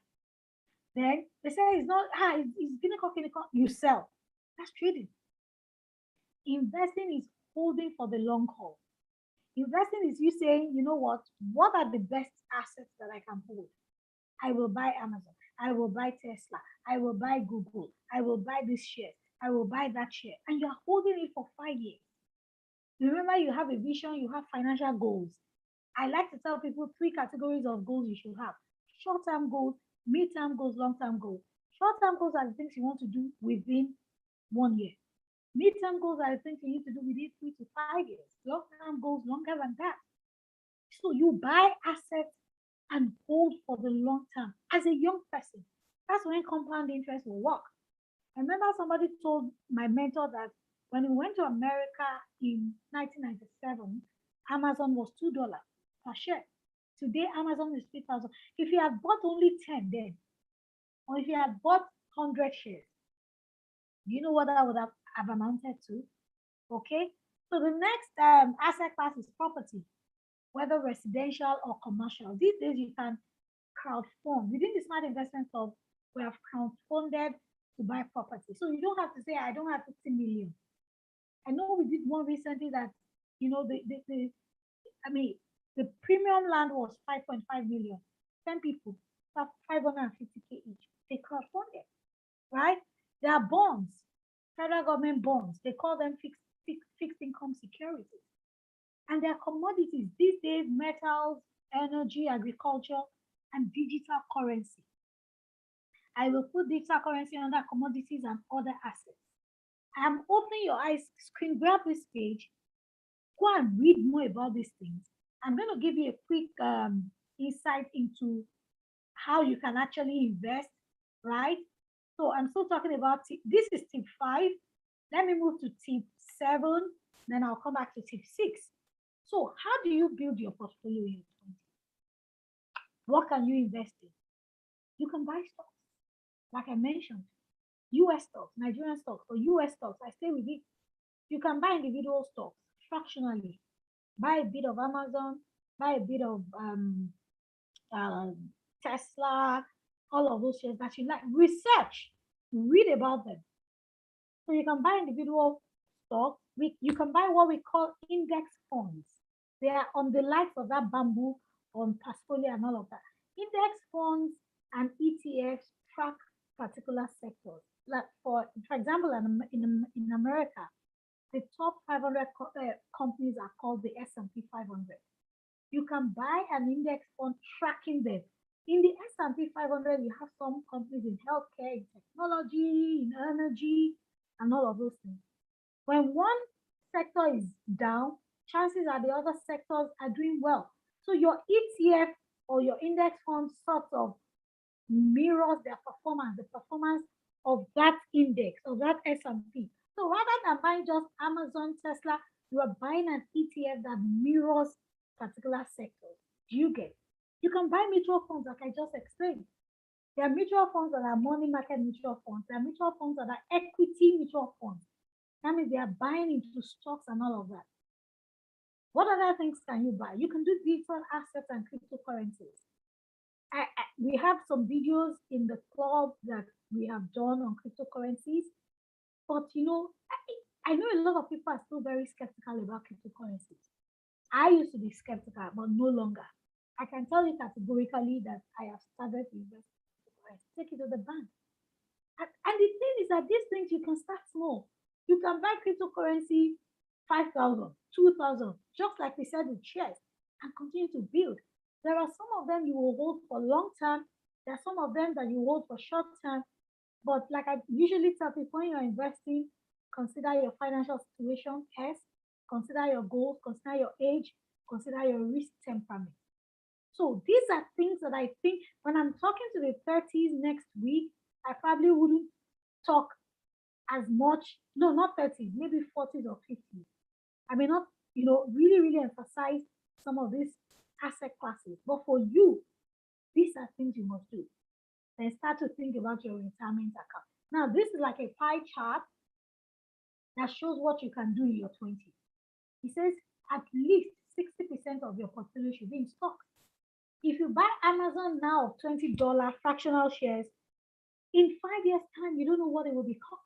Then they say it's not, it's gonna you sell. That's trading. Investing is holding for the long haul. Investing is you saying, you know what are the best assets that I can hold? I will buy Amazon. I will buy Tesla. I will buy Google. I will buy this share. I will buy that share. And you're holding it for 5 years. Remember, you have a vision, you have financial goals. I like to tell people three categories of goals you should have: short term goals, mid term goals, long term goals. Short term goals are the things you want to do within 1 year. Mid-term goals are the things you need to do within 3 to 5 years. Long-term goals longer than that. So you buy assets and hold for the long term. As a young person, that's when compound interest will work. I remember somebody told my mentor that when we went to America in 1997, Amazon was $2 per share. Today, Amazon is 3,000. If you had bought only 10 then, or if you had bought 100 shares, you know what that would have amounted to? Okay. So the next asset class is property, whether residential or commercial. These days you can crowdfund. Within the Smart Investment Club, we have crowdfunded to buy property. So you don't have to say, I don't have 50 million. I know we did one recently that, you know, the premium land was 5.5 million. 10 people, 550K each. They crowdfunded, right? There are bonds, federal government bonds. They call them fixed income securities. And there are commodities these days: metals, energy, agriculture, and digital currency. I will put digital currency under commodities and other assets. I'm opening your eyes, screen grab this page, go and read more about these things. I'm going to give you a quick insight into how you can actually invest, right? So I'm still talking about this is tip 5. Let me move to tip 7, then I'll come back to tip 6. So how do you build your portfolio in your 20s? What can you invest in? You can buy stocks, like I mentioned, US stocks, Nigerian stocks, or US stocks. I stay with it. You can buy individual stocks fractionally. Buy a bit of Amazon, buy a bit of Tesla, all of those shares that you like. Research, read about them. So you can buy individual stocks. You can buy what we call index funds. They are on the likes of that bamboo, on Pasfolia and all of that. Index funds and ETFs track particular sectors. Like for example, in America, the top 500 companies are called the S&P 500. You can buy an index fund tracking them. In the S&P 500, you have some companies in healthcare, in technology, in energy, and all of those things. When one sector is down, chances are the other sectors are doing well. So your ETF or your index fund sort of mirrors their performance, the performance of that index, of that S&P. So rather than buying just Amazon, Tesla, you are buying an ETF that mirrors particular sectors. Do you get? You can buy mutual funds, like I just explained. There are mutual funds that are money market mutual funds. There are mutual funds that are equity mutual funds. That means they are buying into stocks and all of that. What other things can you buy? You can do digital assets and cryptocurrencies. We have some videos in the club that we have done on cryptocurrencies. But you know, I know a lot of people are still very skeptical about cryptocurrencies. I used to be skeptical, but no longer. I can tell you categorically that I have started to invest in cryptocurrency. Take it to the bank. And the thing is that these things you can start small. You can buy cryptocurrency 5,000, 2,000, just like we said with shares, and continue to build. There are some of them you will hold for long term. There are some of them that you hold for short term. But like I usually tell people, when you're investing, consider your financial situation first, consider your goals, consider your age, consider your risk temperament. So these are things that I think when I'm talking to the 30s next week, I probably wouldn't talk as much, no, not 30s, maybe 40s or 50s. I may not, really, really emphasize some of these asset classes. But for you, these are things you must do. Then start to think about your retirement account. Now, this is like a pie chart that shows what you can do in your 20s. It says at least 60% of your portfolio should be in stocks. If you buy Amazon now of $20 fractional shares, in 5 years' time, you don't know what it will become.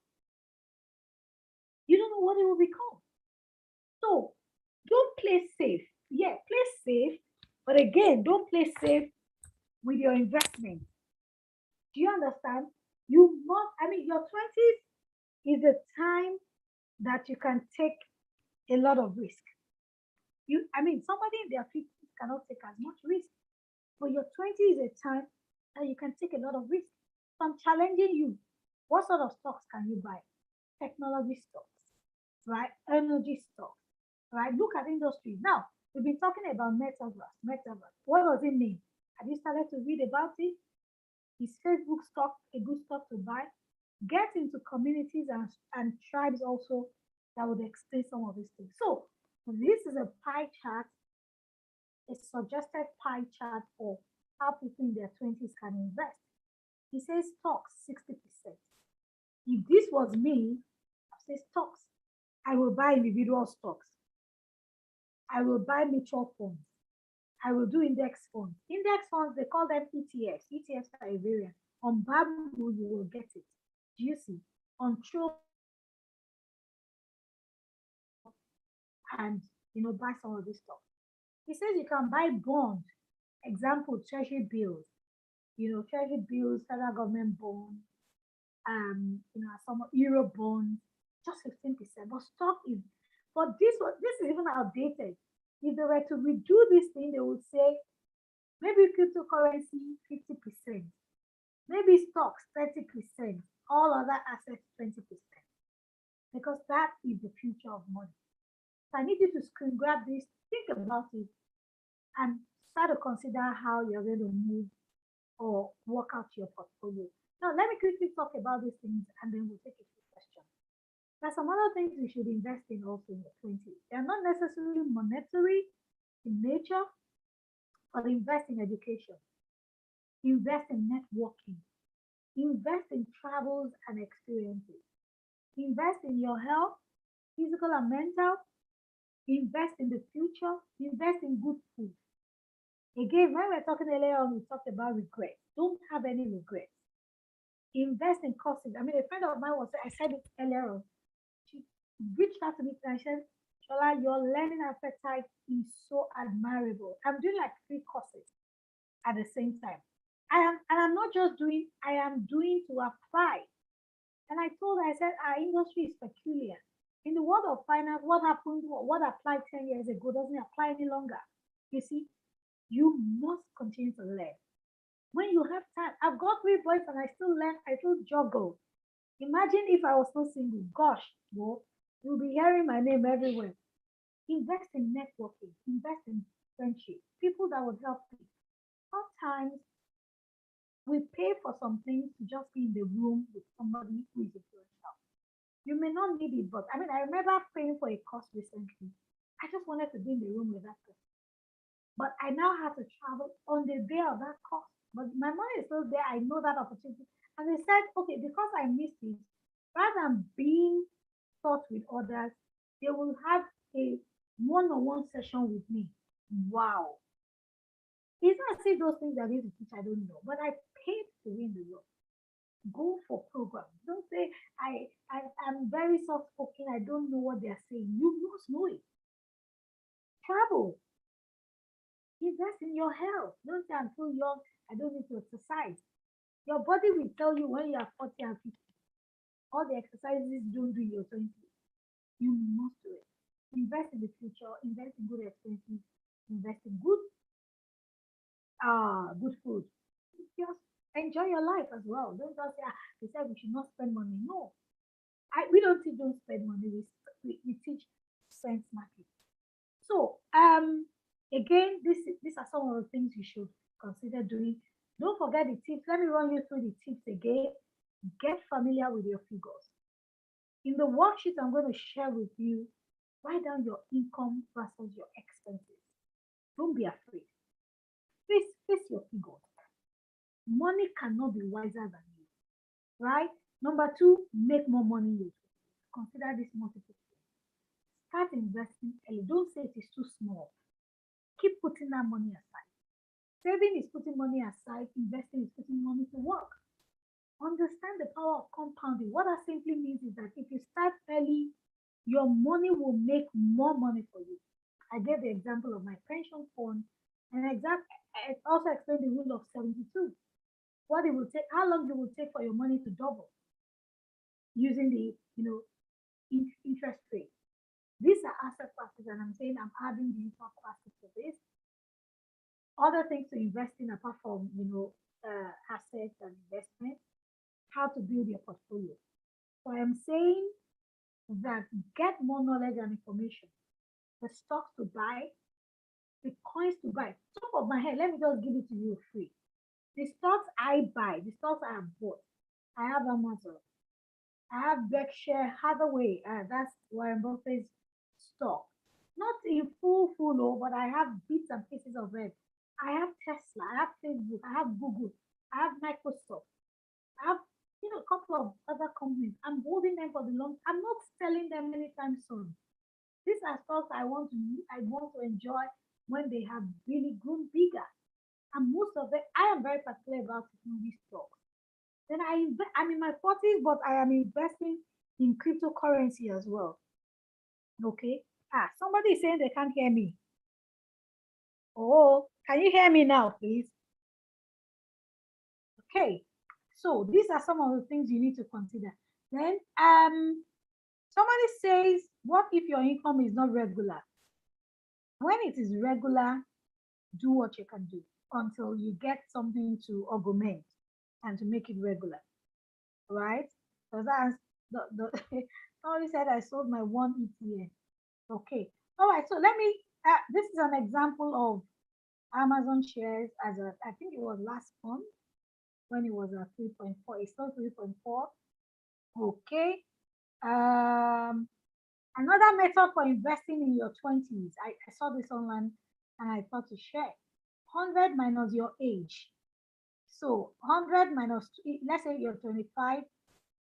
You don't know what it will become. So don't play safe. Yeah, play safe, but again, don't play safe with your investment. Do you understand? You must, I mean, your 20s is a time that you can take a lot of risk. I mean, somebody in their 50s cannot take as much risk, but your 20s is a time that you can take a lot of risk. So I'm challenging you. What sort of stocks can you buy? Technology stocks, right? Energy stocks, right? Look at industry. Now, we've been talking about metaverse. Metaverse. What does it mean? Have you started to read about it? Is Facebook stock a good stock to buy? Get into communities and tribes also that would explain some of these things. So this is a pie chart, a suggested pie chart for how people in their 20s can invest. He says stocks 60%. If this was me, I say stocks. I will buy individual stocks. I will buy mutual funds. I will do index funds. Index funds, they call them ETFs. ETFs are a variant. On Bamboo, you will get it. Do you see? On Tro and buy some of this stuff. He says you can buy bonds. Example, treasury bills. Treasury bills, federal government bonds, some euro bonds, just 15%. But stock is, but this is even outdated. If they were to redo this thing, they would say maybe cryptocurrency 50%, maybe stocks 30%, all other assets 20%, because that is the future of money. So I need you to screen grab this, think about it, and start to consider how you're going to move or work out your portfolio. Now, let me quickly talk about these things and then we'll take a few questions. There are some other things you should invest in also in your 20s. They are not necessarily monetary in nature, but invest in education, invest in networking, invest in travels and experiences, invest in your health, physical and mental, invest in the future, invest in good food. Again, when we were talking earlier on, we talked about regrets. Don't have any regrets. Invest in courses. I mean, a friend of mine I said it earlier on. She reached out to me and said, Shola, your learning appetite is so admirable. I'm doing like 3 courses at the same time. I'm not just doing, I am doing to apply. And I told her, I said, our industry is peculiar. In the world of finance, what happened, what applied 10 years ago doesn't apply any longer. You see, you must continue to learn. When you have time, I've got 3 boys and I still learn, I still juggle. Imagine if I was so single. Gosh, you'll be hearing my name everywhere. Invest in networking, invest in friendship, people that would help you. Sometimes we pay for some things to just be in the room with somebody who is influential. You may not need it, but I mean, I remember paying for a course recently. I just wanted to be in the room with that person. But I now have to travel on the day of that course. But my money is still there. I know that opportunity. And they said, okay, because I missed it, rather than being taught with others, they will have a one-on-one session with me. Wow. It's not as if those things are going to teach, I don't know. But I paid to win the room. Go for programs. Don't say I'm very soft spoken. I don't know what they're saying. You must know it. Travel. Invest in your health. Don't say I'm too young. I don't need to exercise. Your body will tell you when you are 40 and 50. All the exercises don't do in your 20s. You must do it. Invest in the future. Invest in good experiences. Invest in good food. Just enjoy your life as well. Don't just say, they said we should not spend money. No, we don't teach don't spend money. We teach spend smartly. So again, these are some of the things you should consider doing. Don't forget the tips. Let me run you through the tips again. Get familiar with your figures. In the worksheet I'm going to share with you, write down your income versus your expenses. Don't be afraid. Face your figures. Money cannot be wiser than you, right? Number 2, make more money. Consider this multiple things. Start investing early. Don't say it is too small. Keep putting that money aside. Saving is putting money aside. Investing is putting money to work. Understand the power of compounding. What that simply means is that if you start early, your money will make more money for you. I gave the example of my pension fund, and I also explained the rule of 72. What it will take, how long it will take for your money to double using the interest rate. These are asset classes, and I'm saying I'm adding the income classes to this. Other things to invest in apart from assets and investments, how to build your portfolio. So I am saying that get more knowledge and information, the stocks to buy, the coins to buy. Top of my head, let me just give it to you free. The stocks I buy, the stocks I have bought, I have Amazon, I have Berkshire Hathaway, that's Warren Buffett's stock. Not in full, but I have bits and pieces of it. I have Tesla, I have Facebook, I have Google, I have Microsoft, I have a couple of other companies. I'm holding them for the long. I'm not selling them anytime soon. These are stocks I want to enjoy when they have really grown bigger. And most of them, I am very particular about technology stocks. Then I'm in my 40s, but I am investing in cryptocurrency as well. Okay. Somebody is saying they can't hear me. Oh, can you hear me now, please? Okay. So these are some of the things you need to consider. Then somebody says, what if your income is not regular? When it is regular, do what you can do until you get something to augment and to make it regular, right? So that's somebody said I sold my one ETF. Okay, all right. So let me. This is an example of Amazon shares I think it was last month when it was at 3.4. It's still 3.4. Okay. Another method for investing in your 20s. I saw this online and I thought to share. 100 minus your age. So 100 minus, let's say you're 25.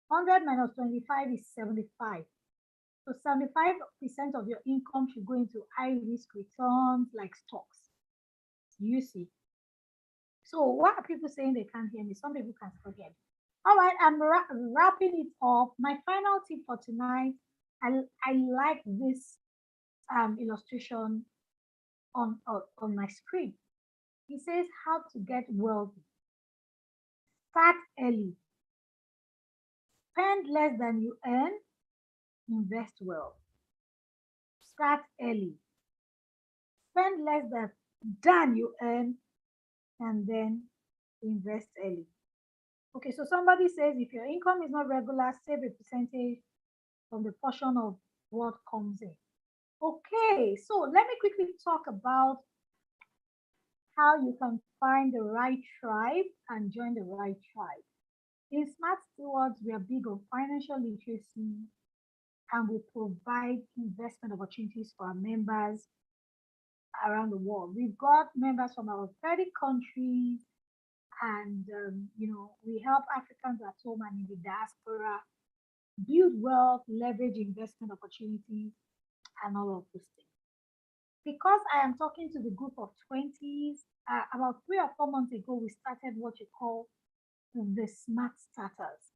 100 minus 25 is 75. So 75% of your income should go into high risk returns like stocks. You see. So what are people saying they can't hear me? Some people can still hear me. All right, I'm wrapping it up. My final tip for tonight, I like this illustration on my screen. It says how to get wealthy. Start early. Spend less than you earn. Invest well. Start early. Spend less than you earn, and then invest early. Okay, so somebody says if your income is not regular, save a percentage from the portion of what comes in. Okay, so let me quickly talk about how you can find the right tribe and join the right tribe. In Smart Stewards, we are big on financial literacy and we provide investment opportunities for our members around the world. We've got members from about 30 countries and, we help Africans at home and in the diaspora build wealth, leverage investment opportunities, and all of those things. Because I am talking to the group of 20s, about 3 or 4 months ago, we started what you call the Smart Starters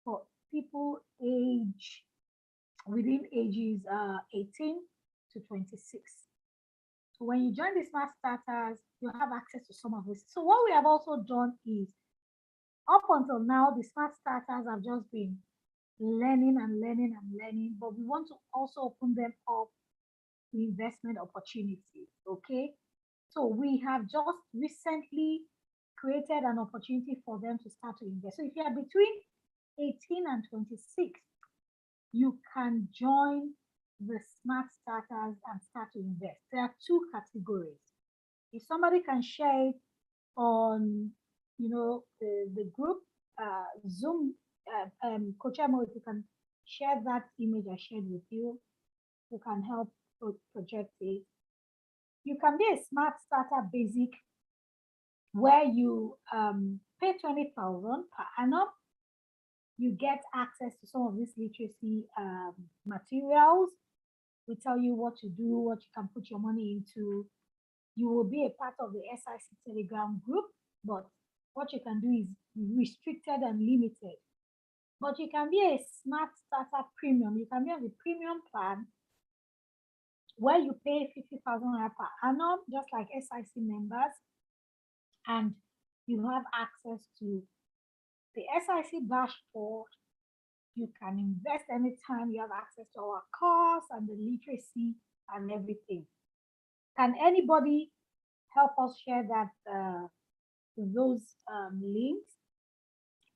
for people within ages 18 to 26. So when you join the Smart Starters, you have access to some of this. So what we have also done is, up until now, the Smart Starters have just been learning and learning and learning, but we want to also open them up to investment opportunities, okay? So we have just recently created an opportunity for them to start to invest. So if you are between 18 and 26, you can join the Smart Starters and start to invest. There are 2 categories. If somebody can share it on, the group, Zoom, Coach Emo, if you can share that image I shared with you, you can help project it. You can be a Smart Starter Basic where you pay 20,000 per annum. You get access to some of these literacy materials. We tell you what to do, what you can put your money into. You will be a part of the SIC Telegram group, but what you can do is restricted and limited. But you can be a smart starter premium. You can be on the premium plan where you pay 50,000 naira per annum, just like SIC members, and you have access to the SIC dashboard. You can invest anytime. You have access to our course and the literacy and everything. Can anybody help us share that those links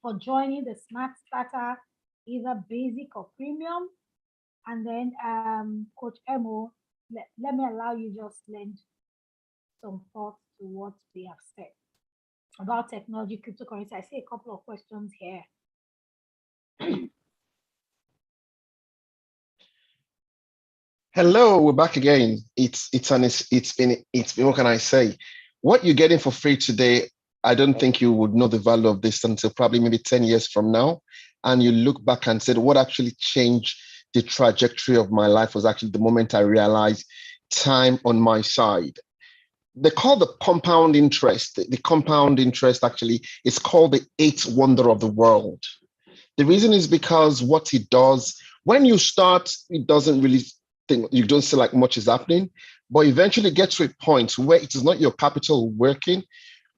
for joining the Smart Starter, either basic or premium? And then Coach Emo, let me allow you just lend some thoughts to what we have said about technology, cryptocurrency. I see a couple of questions here. Hello, we're back again. It's been what can I say? What you're getting for free today, I don't think you would know the value of this until probably maybe 10 years from now. And you look back and said, what actually changed the trajectory of my life was actually the moment I realized time on my side. They call the compound interest. The compound interest actually is called the eighth wonder of the world. The reason is because what it does, when you start, it doesn't really think, you don't see like much is happening, but eventually get to a point where it is not your capital working,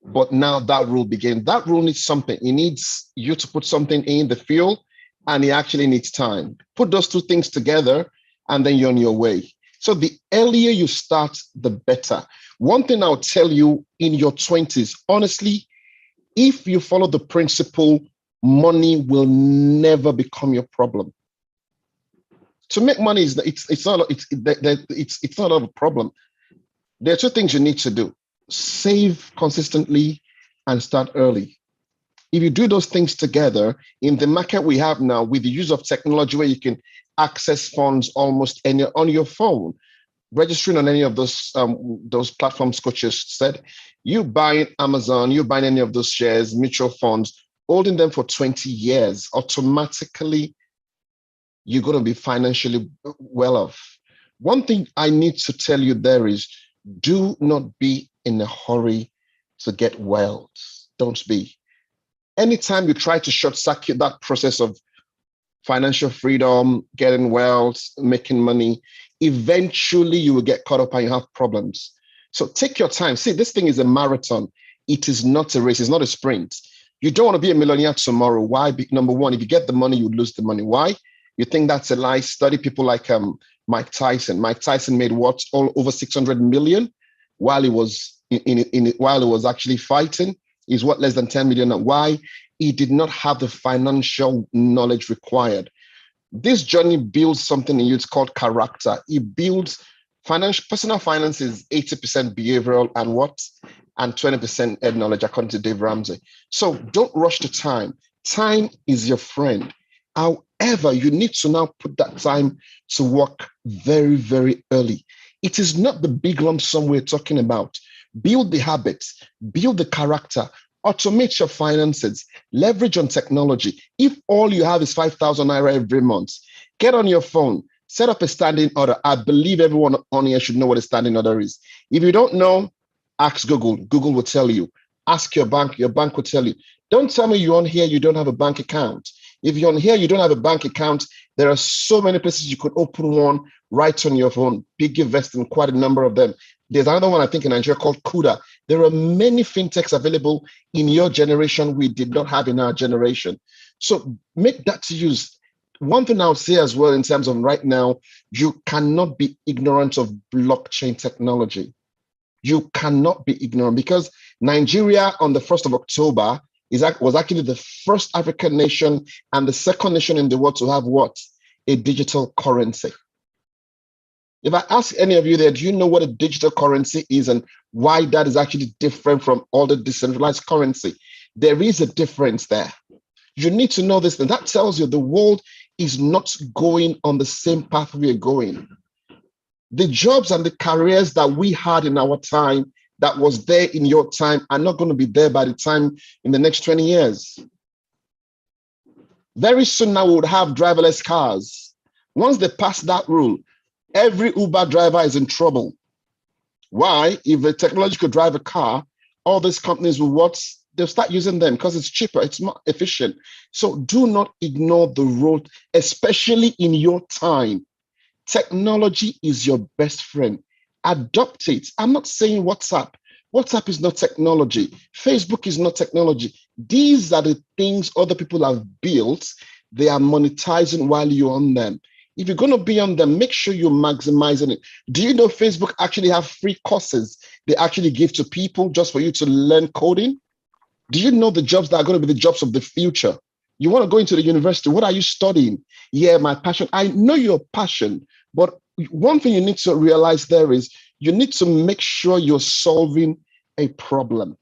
but now that rule begins. That rule needs something. It needs you to put something in the field, and it actually needs time. Put those two things together, and then you're on your way. So the earlier you start, the better. One thing I'll tell you in your 20s, honestly, if you follow the principle, money will never become your problem. To make money is it's not a problem. There are two things you need to do: save consistently and start early. If you do those things together in the market we have now, with the use of technology where you can access funds almost any on your phone, registering on any of those platforms coaches said, you buying Amazon, you buying any of those shares, mutual funds, holding them for 20 years, automatically you're going to be financially well off. One thing I need to tell you there is, do not be in a hurry to get wealth. Don't be. Anytime you try to short circuit that process of financial freedom, getting wealth, making money, eventually you will get caught up and you have problems. So take your time. See, this thing is a marathon. It is not a race. It's not a sprint. You don't want to be a millionaire tomorrow. Why? Number one, if you get the money, you lose the money. Why? You think that's a lie? Study people like Mike Tyson. Mike Tyson made what, all over 600 million while he was while he was actually fighting. He's what, less than 10 million. Why? He did not have the financial knowledge required. This journey builds something in you. It's called character. It builds personal finance is 80% behavioral and what? And 20% head knowledge, according to Dave Ramsey. So don't rush to time. Time is your friend. However, you need to now put that time to work very, very early. It is not the big lump sum we're talking about. Build the habits, build the character, automate your finances, leverage on technology. If all you have is 5,000 naira every month, get on your phone, set up a standing order. I believe everyone on here should know what a standing order is. If you don't know, ask Google. Google will tell you. Ask your bank will tell you. Don't tell me you're on here, you don't have a bank account. If you're on here, you don't have a bank account, there are so many places you could open one right on your phone. Big investing, quite a number of them. There's another one, I think, in Nigeria called Kuda. There are many fintechs available in your generation we did not have in our generation. So make that to use. One thing I'll say as well in terms of right now, you cannot be ignorant of blockchain technology. You cannot be ignorant, because Nigeria on the 1st of October was actually the first African nation and the second nation in the world to have what? A digital currency. If I ask any of you there, do you know what a digital currency is and why that is actually different from all the decentralized currency? There is a difference there. You need to know this, and that tells you the world is not going on the same path we are going. The jobs and the careers that we had in our time, that was there in your time, are not going to be there by the time in the next 20 years. Very soon now we would have driverless cars. Once they pass that rule, every Uber driver is in trouble. Why? If the technology could drive a car, all these companies will what? they'll start using them because it's cheaper, it's more efficient. So do not ignore the road, especially in your time. Technology is your best friend. Adopt it. I'm not saying WhatsApp. WhatsApp is not technology. Facebook is not technology. These are the things other people have built. They are monetizing while you're on them. If you're going to be on them, make sure you're maximizing it. Do you know Facebook actually have free courses they actually give to people just for you to learn coding? Do you know the jobs that are going to be the jobs of the future? You want to go into the university. What are you studying? Yeah, my passion. I know your passion, but one thing you need to realize there is you need to make sure you're solving a problem.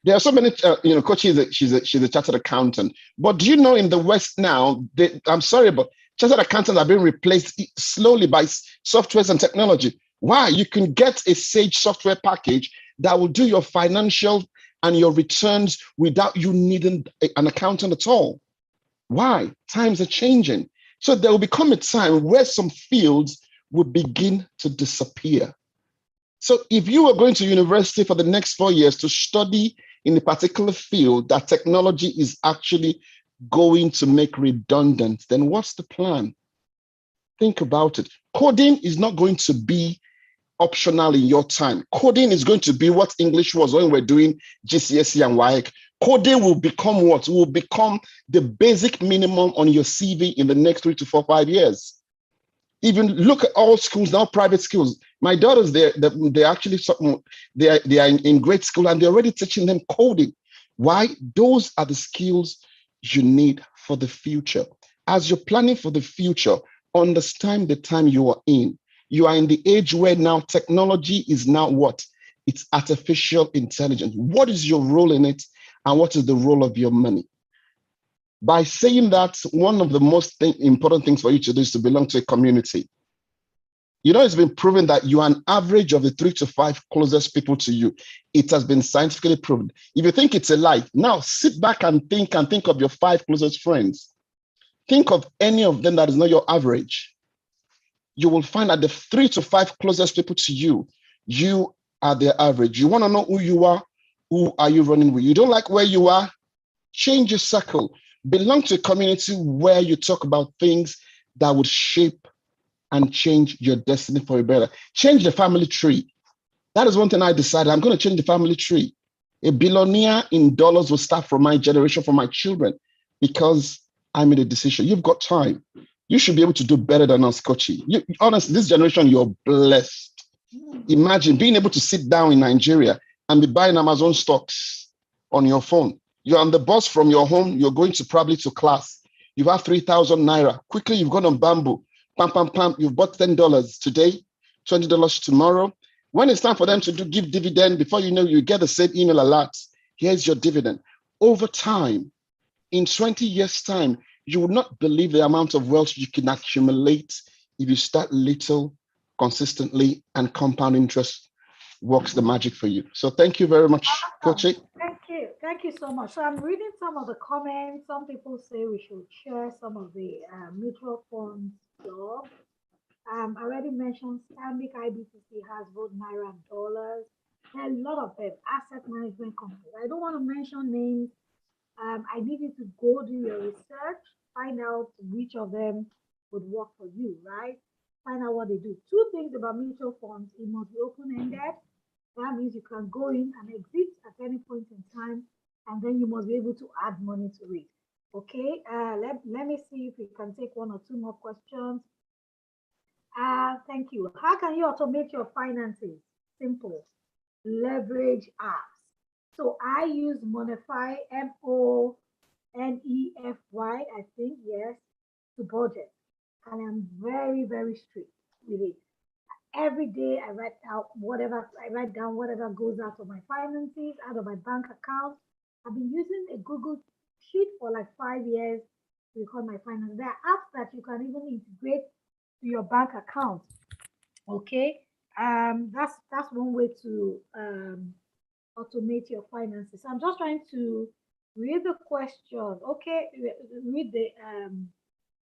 There are so many, Coach she's a chartered accountant. But do you know in the West now, I'm sorry, but chartered accountants are being replaced slowly by softwares and technology. Why? You can get a Sage software package that will do your financial and your returns without you needing an accountant at all. Why? Times are changing. So there will become a time where some fields will begin to disappear. So if you are going to university for the next 4 years to study in a particular field that technology is actually going to make redundant, then what's the plan? Think about it. Coding is not going to be optional in your time. Coding is going to be what English was when we're doing GCSE and WAEC. Coding will become what? Will become the basic minimum on your CV in the next 3 to 4, 5 years. Even look at all schools now, private schools. My daughters, they actually they are in grade school and they're already teaching them coding. Why? Those are the skills you need for the future. As you're planning for the future, understand the time you are in. You are in the age where now technology is now what? It's artificial intelligence. What is your role in it? And what is the role of your money? By saying that, one of the most important things for you to do is to belong to a community. You know, it's been proven that you are an average of the 3 to 5 closest people to you. It has been scientifically proven. If you think it's a lie, now sit back and think of your 5 closest friends. Think of any of them that is not your average. You will find that the 3 to 5 closest people to you, you are their average. You want to know who you are? Who are you running with? You don't like where you are? Change your circle. Belong to a community where you talk about things that would shape and change your destiny for a better. Change the family tree. That is one thing I decided. I'm going to change the family tree. A billionaire in dollars will start from my generation, from my children, because I made a decision. You've got time. You should be able to do better than us, Kochi. Honestly, this generation, you're blessed. Imagine being able to sit down in Nigeria and be buying Amazon stocks on your phone. You're on the bus from your home. You're going to probably to class. You have 3,000 naira. Quickly, you've gone on Bamboo. Pam, pam, pam. You've bought $10 today, $20 tomorrow. When it's time for them to give dividend, before you know, you get the same email alert. Here's your dividend. Over time, in 20 years' time, you will not believe the amount of wealth you can accumulate if you start little, consistently, and compound interest works the magic for you. So thank you very much, Coach. Thank you so much. So I'm reading some of the comments. Some people say we should share some of the mutual funds job. I already mentioned Stanbic IBTC has both Naira and dollars. There are a lot of them, asset management companies. I don't want to mention names. I need you to go do your research, find out which of them would work for you, right? Find out what they do. Two things about mutual funds, it must be open-ended. That means you can go in and exit at any point in time, and then you must be able to add money to it. Okay, let me see if we can take one or two more questions. Thank you. How can you automate your finances? Simple. Leverage apps. So I use Monify, Monefy, I think, yes, to budget. And I'm very, very strict with it. Every day I write down whatever goes out of my finances, out of my bank account. I've been using a Google Sheet for like 5 years to record my finances. There are apps that you can even integrate to your bank account. Okay. That's one way to automate your finances. I'm just trying to read the question. Okay, read the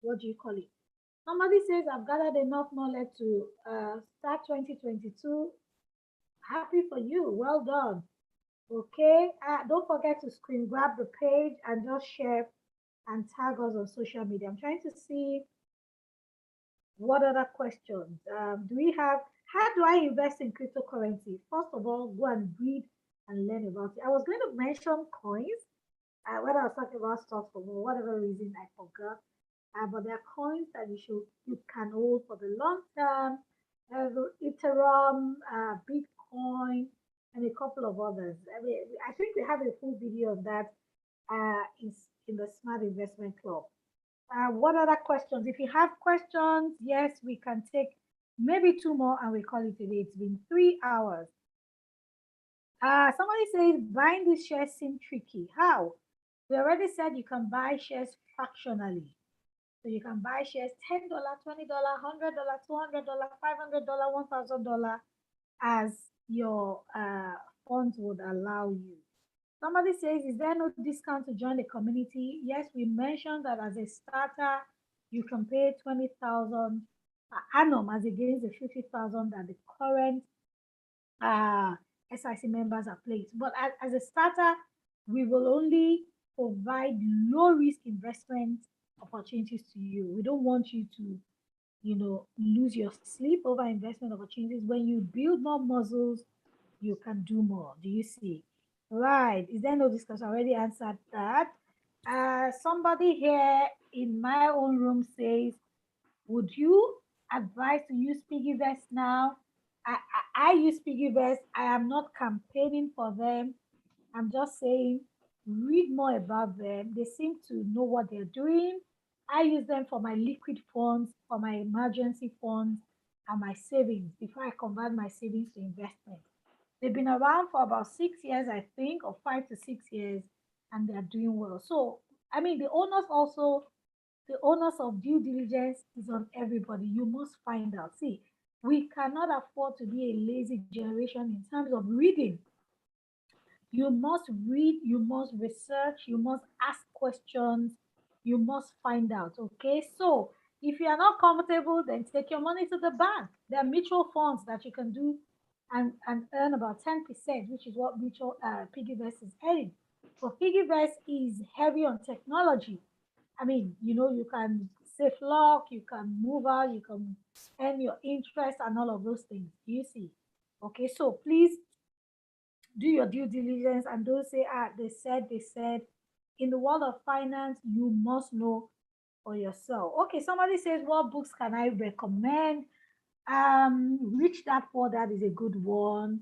what do you call it? Somebody says I've gathered enough knowledge to start 2022. Happy for you. Well done. Okay, don't forget to screen grab the page and just share and tag us on social media. I'm trying to see what other questions. Do we have, how do I invest in cryptocurrency? First of all, go and read and learn about it. I was going to mention coins when I was talking about stocks for whatever reason I forgot. But there are coins that you can hold for the long term. Ethereum, Bitcoin, and a couple of others. I mean, I think we have a full video of that in the Smart Investment Club. What other questions? If you have questions, yes, we can take maybe two more and we call it a day. It's been 3 hours. Somebody says buying these shares seem tricky. How? We already said you can buy shares fractionally. So you can buy shares $10, $20, $100, $200, $500, $1,000 as your funds would allow you. Somebody says, is there no discount to join the community? Yes, we mentioned that as a starter, you can pay 20,000 per annum as against the 50,000 that the current SIC members are placed. But as a starter, we will only provide low risk investment opportunities to you. We don't want you to, lose your sleep over investment opportunities. When you build more muscles, you can do more. Do you see? Right. Is there no discussion? I already answered that. Somebody here in my own room says, would you advise to use PiggyVest now? I use PiggyVest. I am not campaigning for them. I'm just saying, read more about them. They seem to know what they're doing. I use them for my liquid funds, for my emergency funds, and my savings before I convert my savings to investment. They've been around for about 6 years, I think, or 5 to 6 years, and they're doing well. So, I mean, the onus of due diligence is on everybody. You must find out. See, we cannot afford to be a lazy generation in terms of reading. You must read, you must research, you must ask questions, you must find out. Okay, so if you are not comfortable, then take your money to the bank. There are mutual funds that you can do and earn about 10%, which is what mutual PiggyVest is earning. But PiggyVest is heavy on technology. I mean, you can safe lock, you can move out, you can earn your interest and all of those things. Do you see? Okay, so please do your due diligence and don't say, they said. In the world of finance, you must know for yourself. Okay, somebody says, what books can I recommend? Rich Dad Poor Dad is a good one.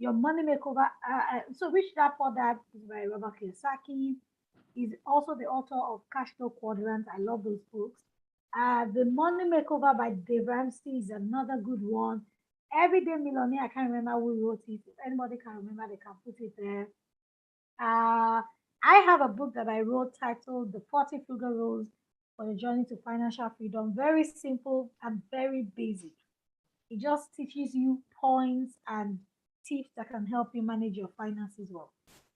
Your Money Makeover. So Rich Dad Poor Dad is by Robert Kiyosaki. He's also the author of Cash Flow Quadrant. I love those books. The Money Makeover by Dave Ramsey is another good one. Everyday Millionaire, I can't remember who wrote it. If anybody can remember, they can put it there. I have a book that I wrote titled The 40 Frugal Rules for the Journey to Financial Freedom. Very simple and very basic. It just teaches you points and tips that can help you manage your finances well.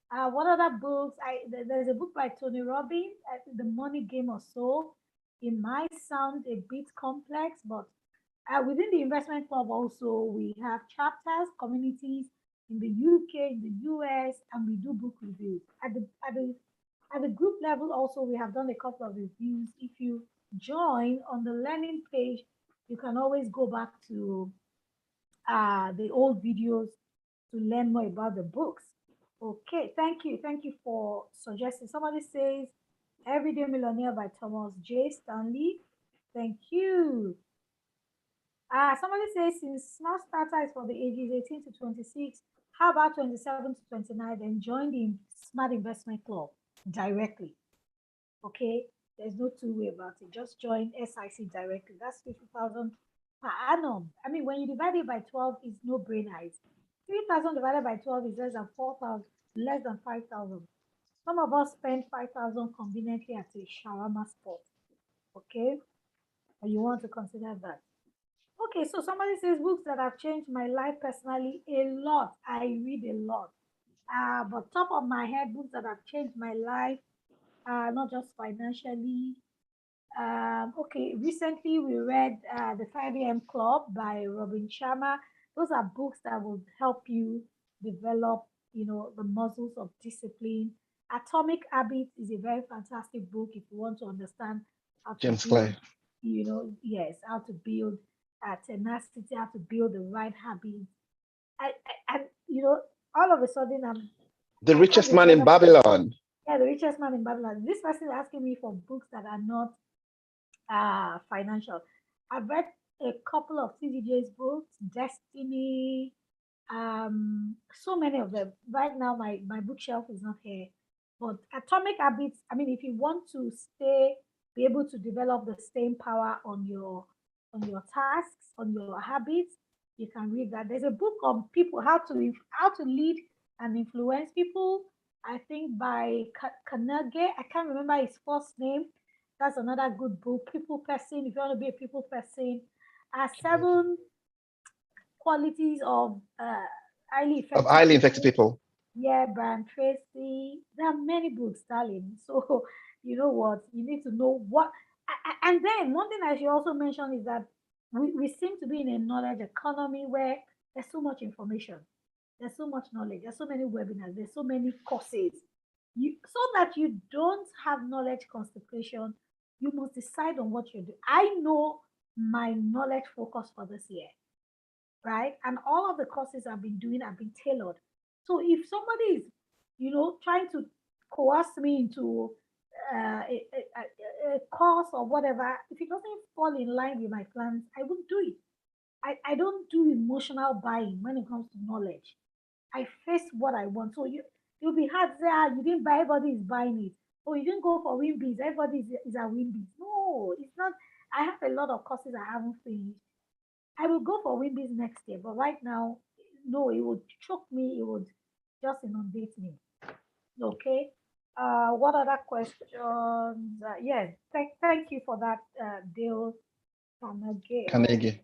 What other books? There's a book by Tony Robbins, The Money Game or So. It might sound a bit complex, but within the investment club also we have chapters, communities in the UK, in the US, and we do book reviews. At the group level also we have done a couple of reviews. If you join on the learning page, you can always go back to the old videos to learn more about the books. Okay, thank you. Thank you for suggesting. Somebody says Everyday Millionaire by Thomas J. Stanley. Thank you. Somebody says since Smart Starter is for the ages 18 to 26, how about 27 to 29? Then join the Smart Investment Club directly. Okay, there's no two-way about it. Just join SIC directly. That's 50,000 per annum. I mean, when you divide it by 12, it's no brainer. 3,000 divided by 12 is less than 4,000, less than 5,000. Some of us spend 5,000 conveniently at a shawarma spot. Okay, and you want to consider that. Okay, so somebody says books that have changed my life personally a lot. I read a lot. But top of my head, books that have changed my life, not just financially. Okay, recently we read The 5 a.m. Club by Robin Sharma. Those are books that will help you develop the muscles of discipline. Atomic Habits is a very fantastic book if you want to understand how to James build, Clear. yes, how to build tenacity, how to build the right habits. And all of a sudden, The I can't Richest Man in remember. Babylon. Yeah, The Richest Man in Babylon. This person is asking me for books that are not financial. I've read a couple of CDJ's books, Destiny, so many of them. Right now, my bookshelf is not here. But Atomic Habits, I mean, if you want to be able to develop the staying power on your tasks, on your habits, you can read that. There's a book on people, how to lead and influence people. I think by Carnegie. I can't remember his first name. That's another good book. People person. If you want to be a people person, seven qualities of highly Of effective highly effective people. people. Yeah, Brian Tracy. There are many books, darling. So you know what? You need to know what. And then one thing I should also mention is that we seem to be in a knowledge economy where there's so much information, there's so much knowledge, there's so many webinars, there's so many courses. So that you don't have knowledge constipation, you must decide on what you're doing. I know my knowledge focus for this year, right? And all of the courses I've been doing have been tailored. So if somebody is, trying to coerce me into a course or whatever, if it doesn't fall in line with my plans, I won't do it. I don't do emotional buying when it comes to knowledge. I face what I want. So you'll be hard to say, you didn't buy, everybody is buying it. Or you didn't go for Wimbies, everybody is a Wimbies. No, it's not. I have a lot of courses I haven't finished. I will go for Wimbies next year, but right now, no, it would choke me, it would just inundate me. Okay. What other questions? Yes, thank you for that, Dale Carnegie. Carnegie.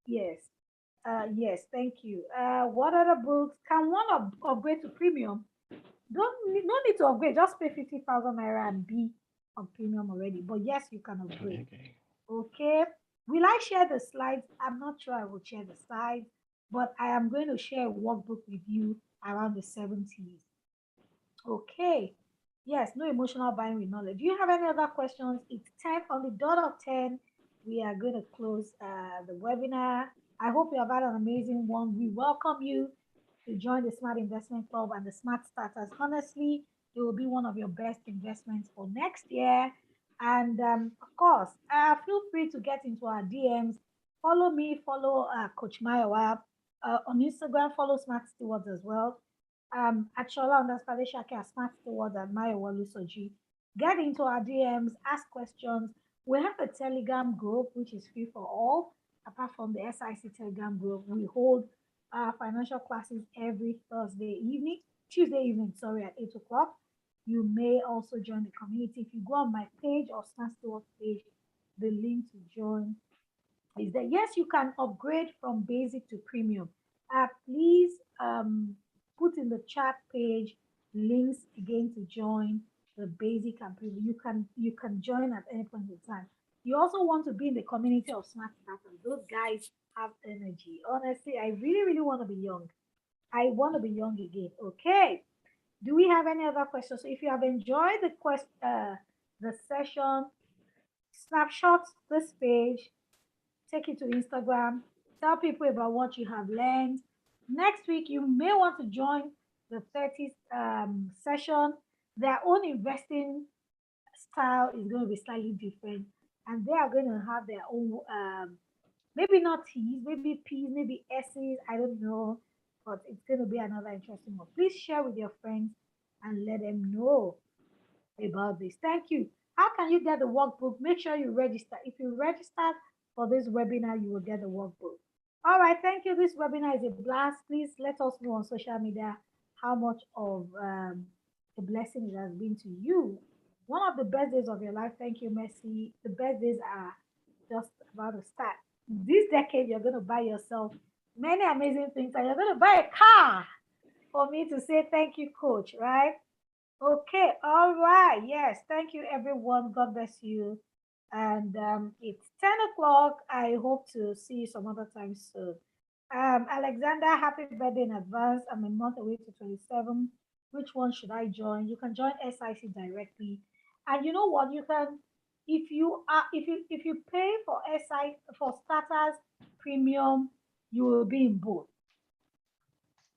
Yes. Yes, thank you. What other books can one upgrade to premium? No need to upgrade. Just pay 50,000 naira and be on premium already. But yes, you can upgrade. Carnegie. Okay. Will I share the slides? I'm not sure I will share the slides, but I am going to share a workbook with you around the 70s. Okay. Yes, no emotional buying with knowledge. Do you have any other questions? It's 10 on the dot of 10. We are going to close the webinar. I hope you have had an amazing one. We welcome you to join the Smart Investment Club and the Smart Starters. Honestly, it will be one of your best investments for next year. And of course, feel free to get into our DMs. Follow me, follow Coach Mayowa. On Instagram, follow Smart Stewards as well. At Shola_Shake, Smart Stewards, and Mayowa Lusoji. Get into our DMs, ask questions. We have a Telegram group, which is free for all. Apart from the SIC Telegram group, we hold financial classes every Tuesday evening, sorry, at 8 o'clock. You may also join the community. If you go on my page or Smart Stewards page, the link to join is there. Yes, you can upgrade from basic to premium. Please put in the chat page links again to join the basic and premium. You can join at any point in time. You also want to be in the community of smart starters. Those guys have energy. Honestly, I really, really want to be young. I want to be young again. Okay. Do we have any other questions? So if you have enjoyed the session, snapshot this page, take it to Instagram, tell people about what you have learned. Next week, you may want to join the 30th session. Their own investing style is going to be slightly different, and they are going to have their own, maybe not T's, maybe P's, maybe S's, I don't know, but it's going to be another interesting one. Please share with your friends and let them know about this. Thank you. How can you get the workbook? Make sure you register. If you register for this webinar, you will get the workbook. All right, thank you. This webinar is a blast. Please let us know on social media how much of a blessing it has been to you. One of the best days of your life. Thank you, Messi. The best days are just about to start. This decade, you're going to buy yourself many amazing things, and you're going to buy a car for me to say thank you, coach, right? Okay, all right. Yes, thank you, everyone. God bless you. And it's 10 o'clock. I hope to see you some other time soon. Alexander, happy birthday in advance. I'm a month away to 27. Which one should I join? You can join SIC directly. And you know what? You can, if you pay for SI for starters premium, you will be in both.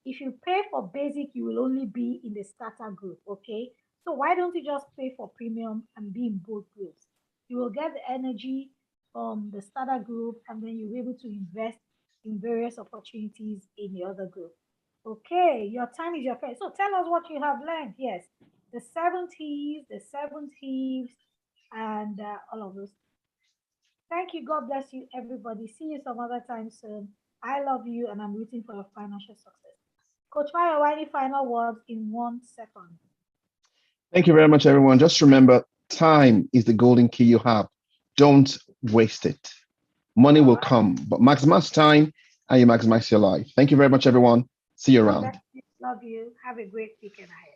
If you pay for basic, you will only be in the starter group. Okay. So why don't you just pay for premium and be in both groups? You will get the energy from the starter group, and then you'll be able to invest in various opportunities in the other group. Okay, your time is your friend. So tell us what you have learned. Yes, the 70s, and all of those. Thank you. God bless you, everybody. See you some other time soon. I love you, and I'm rooting for your financial success. Coach Mayo, any final words in 1 second? Thank you very much, everyone. Just remember, time is the golden key you have. Don't waste it. Money will come, but maximize time and you maximize your life. Thank you very much, everyone. See you God around. bless you. Love you. Have a great weekend ahead.